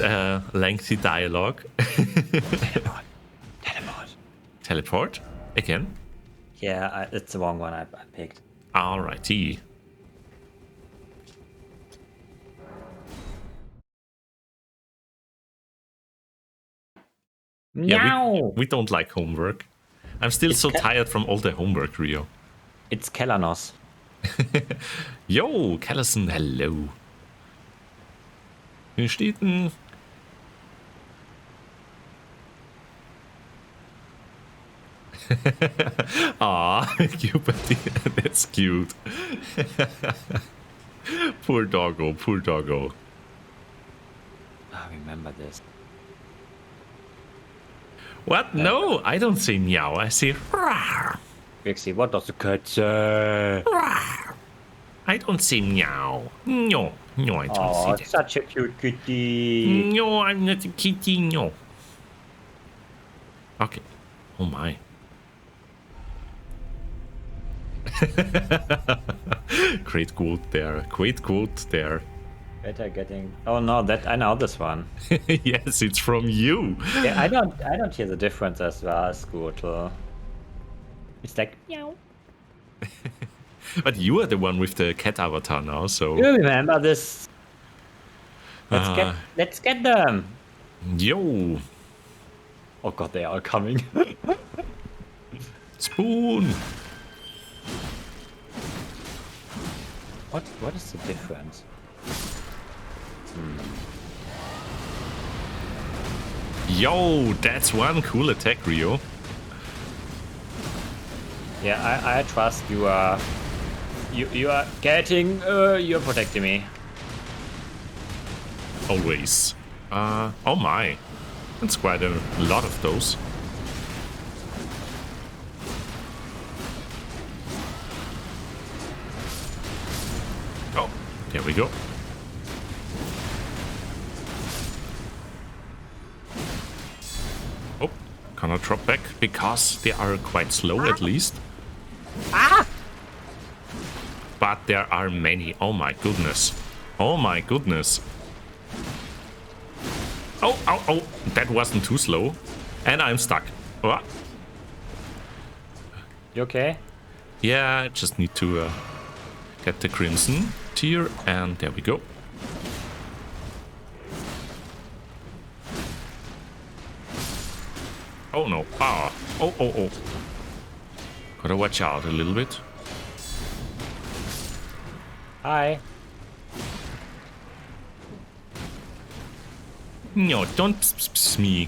lengthy dialogue. Teleport? Again? Yeah, it's the wrong one I picked. Alrighty. Yeah, we don't like homework. I'm still so tired from all the homework, Rio. It's Kelanos. Yo, Callison, hello. Hier steht ein... Aw, Cupid, that's cute. Poor doggo, poor doggo. I remember this. What? No, I don't say meow, I say rawr. Brixxy, what does the cat say? Rawr. I don't say meow. No, no, I don't say that. Such a cute kitty. No, I'm not a kitty, no. Okay. Oh my. Great quote there. Great quote there. Better getting. Oh no, that I know this one. Yes, it's from you. Yeah, I don't hear the difference as well, Squirtle. It's like meow. But you are the one with the cat avatar now, so. You remember this? Let's get them. Yo. Oh god, they are coming. Spoon. What is the difference? Yo, that's one cool attack, Rio. Yeah, I trust you are. You are getting. You're protecting me. Always. Oh my. That's quite a lot of those. Oh, there we go. Oh, cannot drop back because they are quite slow at least. Ah! But there are many. Oh my goodness. Oh my goodness. Oh, oh, oh. That wasn't too slow. And I'm stuck. Oh. You okay? Yeah, I just need to get the crimson tier. And there we go. Oh no. Ah. Oh, oh, oh. Gotta watch out a little bit. Hi. No, don't me.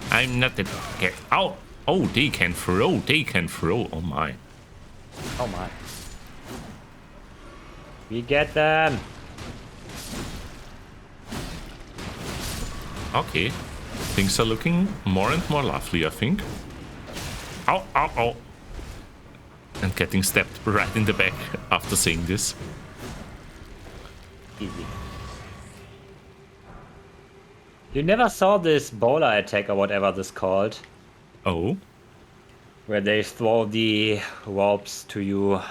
I'm not the cat. Oh, oh, they can throw. They can throw. Oh my. Oh my. We get them. Okay. Things are looking more and more lovely, I think. Ow, ow, ow. And getting stabbed right in the back after saying this. Easy. You never saw this bowler attack or whatever this called. Oh. Where they throw the ropes to you.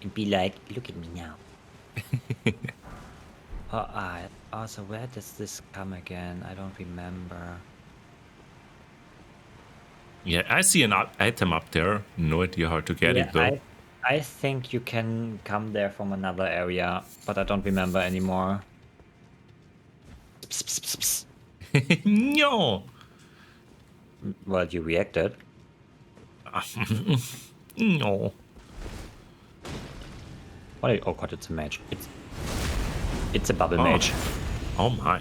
And be like, look at me now. Also, where does this come again? I don't remember. Yeah, I see an item up there. No idea how to get it though. I think you can come there from another area, but I don't remember anymore. Psst, psst, psst. No. Well, you reacted. No. Oh god, it's a mage. It's a bubble mage. Oh my.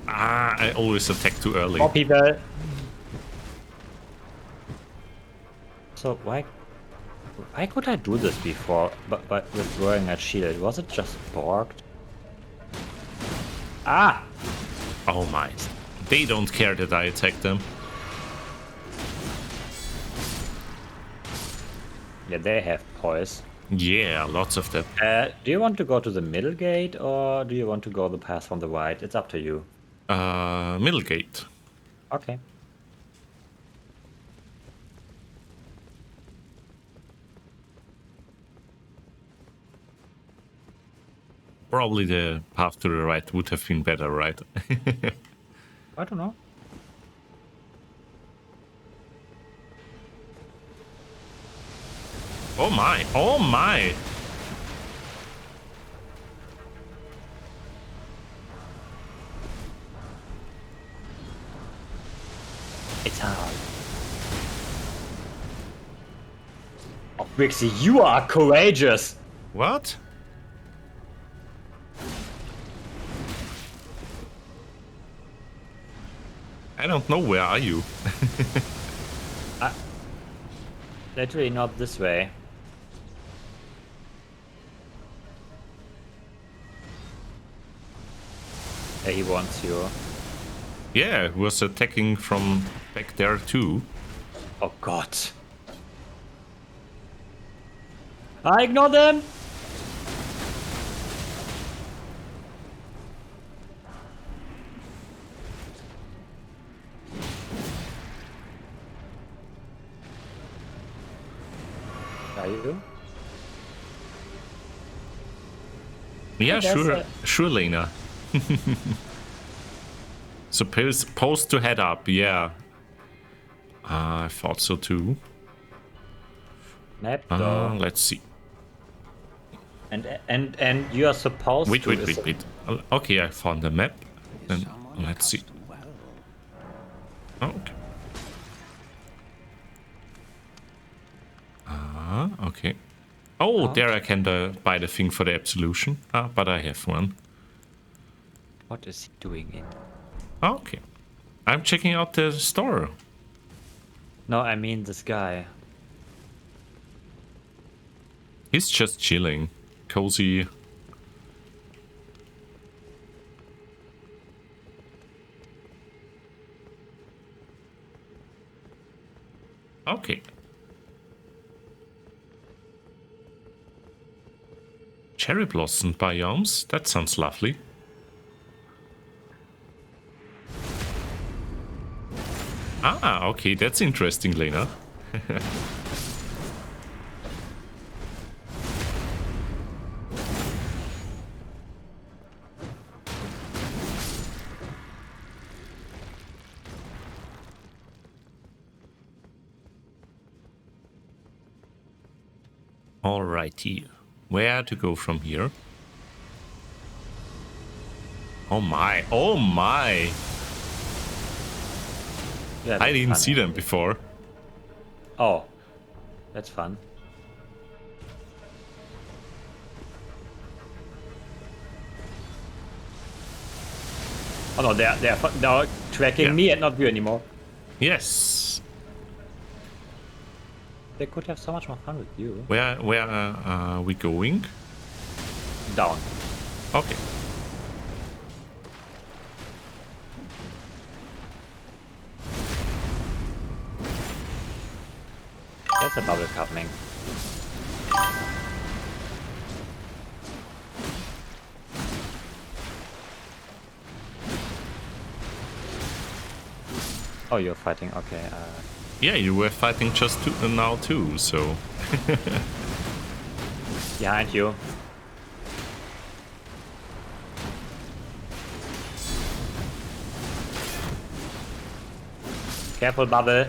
Ah, I always attack too early. More people. So why could I do this before, but with wearing a shield? Was it just borked? Ah! Oh my. They don't care that I attack them. Yeah, they have poise. Yeah, lots of that. Do you want to go to the middle gate or do you want to go the path from the right? It's up to you. Middle gate. Okay. Probably the path to the right would have been better, right? I don't know. Oh my! Oh my! Brixxy, you are courageous! What? I don't know, where are you? Literally not this way. Yeah, he wants you. Yeah, he was attacking from back there too. Oh god. I ignore them! Are you? Yeah, There's sure, a- sure, Lena. Supposed to head up, yeah. I thought so too. Map though. Let's see. And you are supposed Wait, to. wait. Okay, I found the map. Then let's see. Oh, okay. Okay. Oh, there I can buy the thing for the absolution. But I have one. What is he doing in? Okay. I'm checking out the store. No, I mean this guy. He's just chilling. Cozy. Okay. Cherry blossom biomes? That sounds lovely. Okay, that's interesting, Lena. Alrighty. Where to go from here? Oh my, oh my! Yeah, I didn't fun. see them before. Oh, that's fun. Oh no, they're tracking me and not you anymore. Yes. They could have so much more fun with you. Where are we going? Down. Okay. That's a bubble coming. Oh, you're fighting. Okay. Yeah, you were fighting just now too, so... Behind you. Careful, bubble.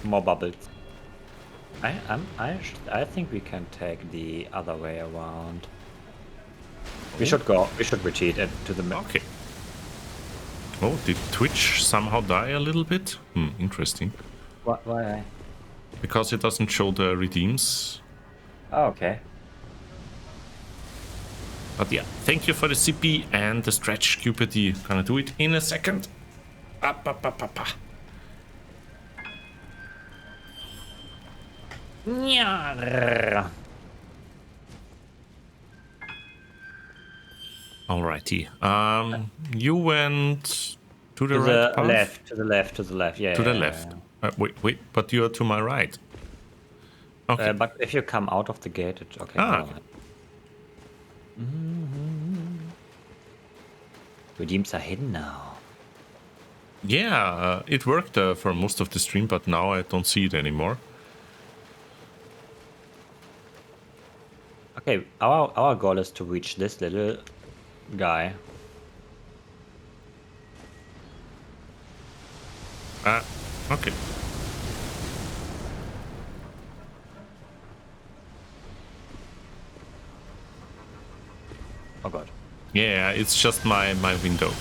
More bubbles. I think we can take the other way around. We should go. We should retreat to the map. Okay. Oh, did Twitch somehow die a little bit? Interesting. Why? Because it doesn't show the redeems. Oh, okay. But yeah, thank you for the CP and the stretch QPD. Gonna do it in a second. Alrighty. You went to the right path? Left, to the left. Yeah. To the yeah, left. yeah. Wait, but you are to my right. Okay. But if you come out of the gate, it's okay. Okay. Redeems are hidden now. Yeah, it worked for most of the stream, but now I don't see it anymore. Okay, our goal is to reach this little guy. Okay. Oh god. Yeah, it's just my window.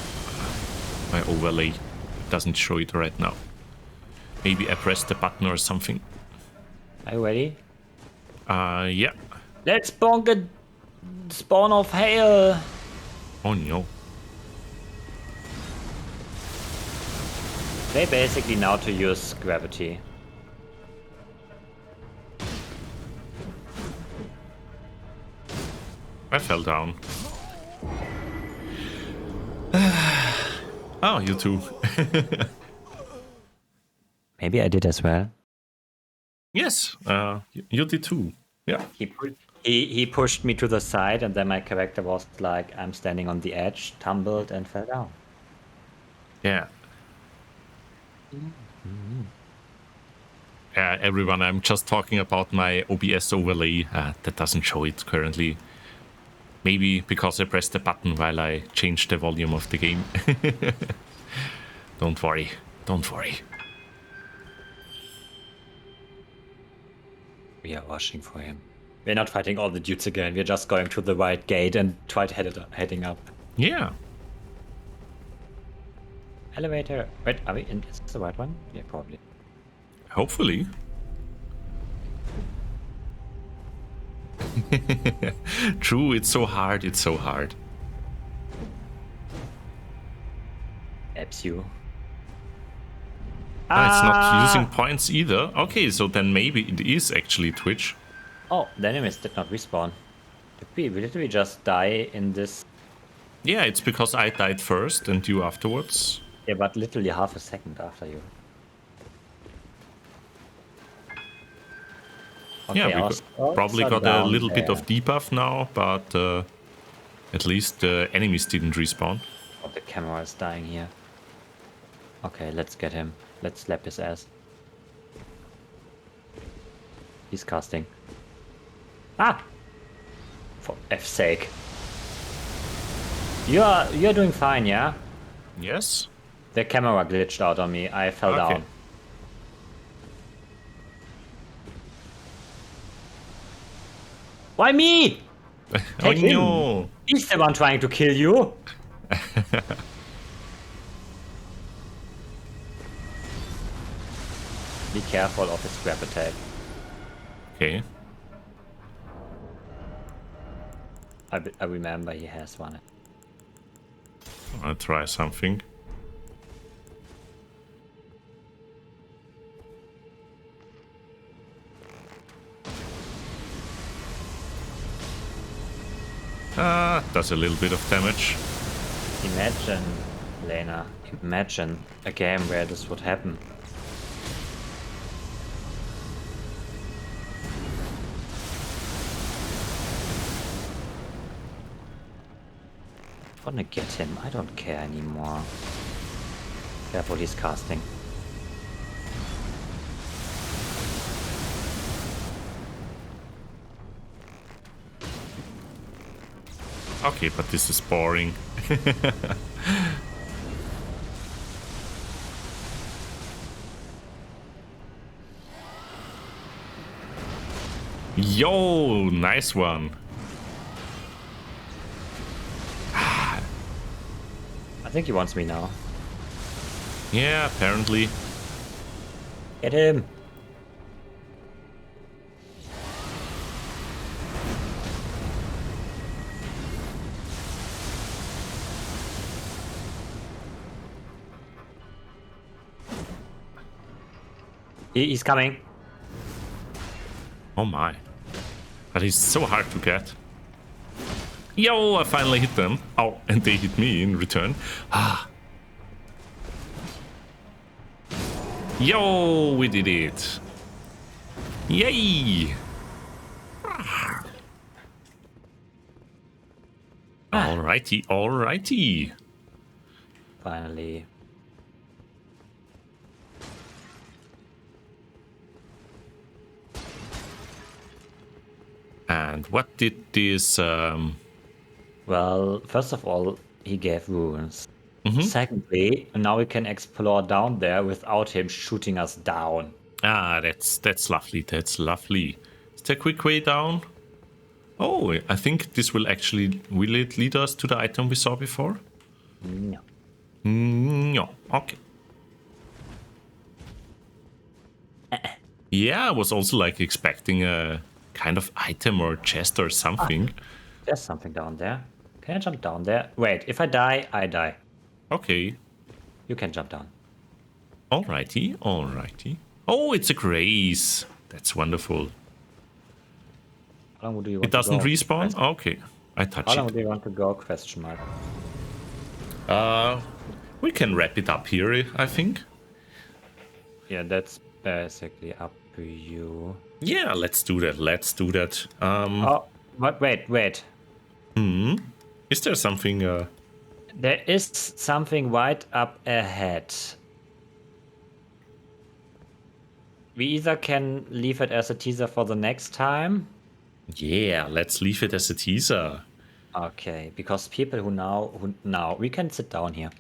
My overlay doesn't show it right now. Maybe I pressed the button or something. Are you ready? Yeah. Let's bonk a spawn of hail. Oh no. They basically now to use gravity. I fell down. Oh, you too. Maybe I did as well. Yes, you did too. Yeah. He pushed me to the side, and then my character was like, I'm standing on the edge, tumbled, and fell down. Yeah. Everyone, I'm just talking about my OBS overlay. That doesn't show it currently. Maybe because I pressed the button while I changed the volume of the game. Don't worry. Don't worry. We are rushing for him. We're not fighting all the dudes again. We're just going to the right gate and heading up. Yeah. Elevator. Wait, are we in? Is this the right one? Yeah, probably. Hopefully. True, it's so hard. It's so hard. Apps you. It's not using points either. Okay, so then maybe it is actually Twitch. Oh, the enemies did not respawn. Did we just die in this? Yeah, it's because I died first and you afterwards. Yeah, but literally half a second after you. Okay, Yeah, we probably got a little bit of there. debuff now, but at least the enemies didn't respawn. Oh, the camera is dying here. Okay, let's get him. Let's slap his ass. He's casting. Ah! For F's sake. You're doing fine, yeah? Yes? The camera glitched out on me. I fell down. Why me? Take him. No! He's the one trying to kill you. Be careful of his grab attack. Okay. I remember he has one. I'll try something. Does a little bit of damage. Imagine, Lena, imagine a game where this would happen. I'm gonna get him. I don't care anymore. Careful, he's casting. Okay, but this is boring. Yo, nice one. I think he wants me now. Yeah, apparently. Get him! He's coming. Oh my. But he's so hard to get. Yo, I finally hit them. Oh, and they hit me in return. Ah. Yo, we did it. Yay. Alrighty, alrighty. Finally. And what did this... Well, first of all, he gave runes. Secondly, now we can explore down there without him shooting us down. Ah, that's lovely, that's lovely. Is there a quick way down? Oh, I think this will actually... Will it lead us to the item we saw before? No. No, okay. Yeah, I was also like expecting a kind of item or chest or something. There's something down there. Can I jump down there? Wait, if I die, I die. Okay. You can jump down. Alrighty, alrighty. Oh, it's a grace. That's wonderful. How long do you want It doesn't to go? respawn? Okay. I touch How long it. do you want to go? Question mark. We can wrap it up here, I think. Yeah, that's basically up to you. Yeah, let's do that. Let's do that. Oh, but wait. Is there something? There is something right up ahead. We either can leave it as a teaser for the next time. Yeah, let's leave it as a teaser. Okay, because people who now we can sit down here.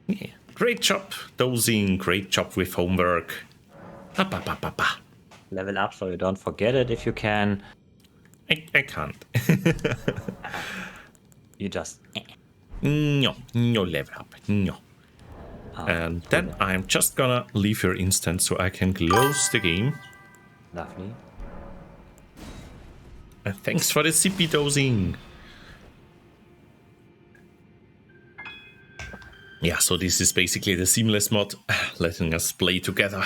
Yeah. Great job, dozing. Great job with homework. Ba, ba, ba, ba, ba. Level up so you don't forget it if you can. I can't. You just. No level up. No. And then I'm just gonna leave your instance so I can close the game. Lovely. And thanks for the sippy dosing. Yeah, so this is basically the seamless mod, letting us play together.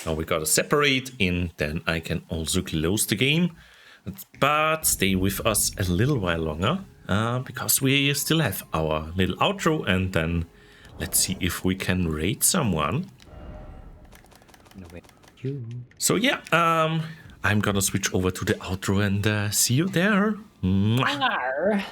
Now we gotta separate in, then I can also close the game. But stay with us a little while longer, because we still have our little outro, and then let's see if we can raid someone. No, wait. You. So yeah, I'm gonna switch over to the outro and see you there. Mwah.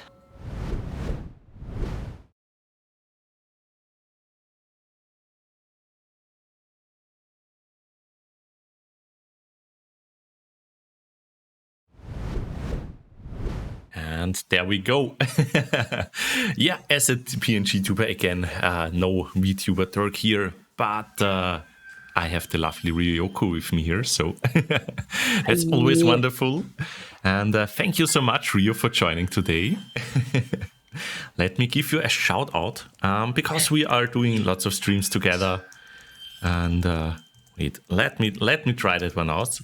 And there we go. Yeah, as a PNG tuber again, no VTuber Turk here, but I have the lovely Ryoku with me here, so that's always wonderful. And thank you so much, Ryo, for joining today. Let me give you a shout out, because we are doing lots of streams together. And wait, let me try that one out,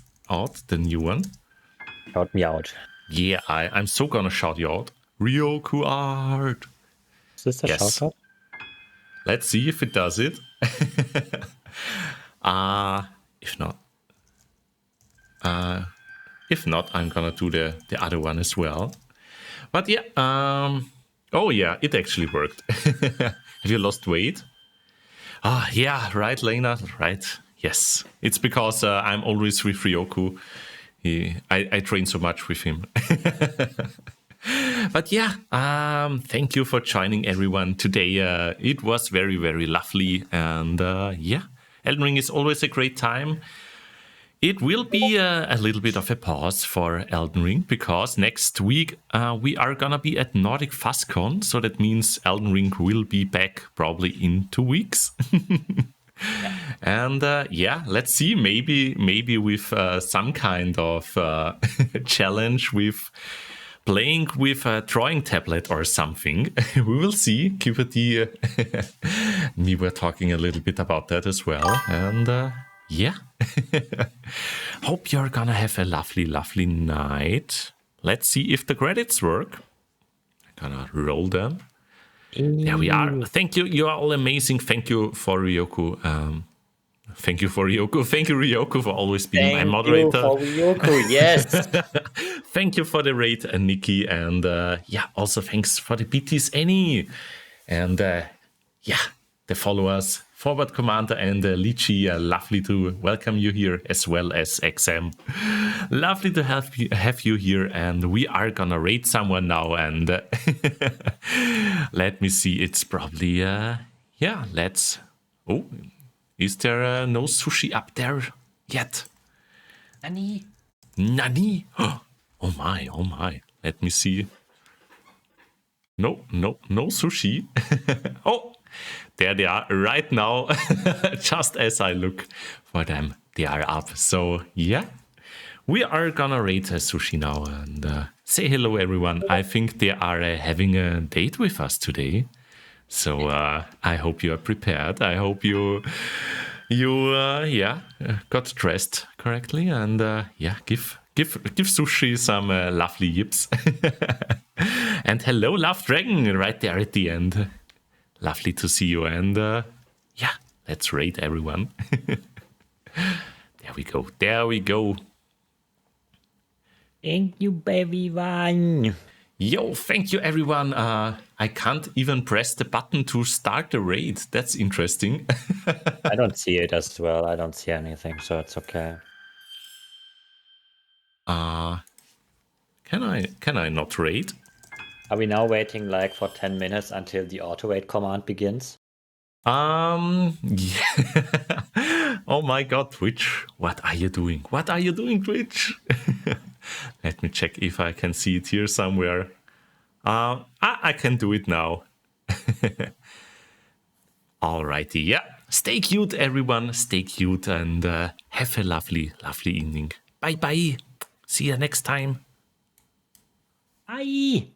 the new one. Shout me out. Yeah, I'm so gonna shout you out. RiokuArt. Is this a Yes. shout out? Let's see if it does it. If not, I'm gonna do the other one as well. But yeah, oh yeah, it actually worked. Have you lost weight? Yeah, right, Lena, right. Yes, it's because I'm always with Ryoku. I train so much with him. But yeah, thank you for joining everyone today. It was very, very lovely. And yeah, Elden Ring is always a great time. It will be a little bit of a pause for Elden Ring because next week we are gonna be at Nordic FuzCon. So that means Elden Ring will be back probably in 2 weeks. And yeah, let's see, maybe with some kind of challenge with playing with a drawing tablet or something. We will see. QPT, me were talking a little bit about that as well. And yeah, hope you're gonna have a lovely, lovely night. Let's see if the credits work. I'm gonna roll them. There we are. Thank you. You are all amazing. Thank you for Ryoku. Thank you for Ryoku. Thank you, Ryoku, for always being my moderator. Thank you for Ryoku, yes. Thank you for the raid, Nikki. And yeah, also thanks for the BTs, Annie. And yeah, the followers, Forward Commander and Lychee. Lovely to welcome you here, as well as XM. Lovely to have you here. And we are gonna raid someone now. And let me see. It's probably, yeah, let's... Oh, is there no sushi up there yet? Nani? Nani? Oh my, oh my. Let me see. No sushi. Oh, there they are right now. Just as I look for them, they are up. So yeah, we are gonna rate sushi now and say hello, everyone. I think they are having a date with us today. So I hope you are prepared. I hope you You got dressed correctly, and give Sushi some lovely yips. And hello, Love Dragon, right there at the end. Lovely to see you, and let's raid everyone. There we go. There we go. Thank you, everyone. Yo, thank you, everyone. I can't even press the button to start the raid. That's interesting. I don't see it as well. I don't see anything, so it's okay. Can I not raid? Are we now waiting like for 10 minutes until the auto raid command begins? Yeah. Oh my god, Twitch. What are you doing? What are you doing, Twitch? Let me check if I can see it here somewhere. I can do it now. Alrighty, yeah. Stay cute, everyone. Stay cute, and have a lovely, lovely evening. Bye-bye. See you next time. Bye.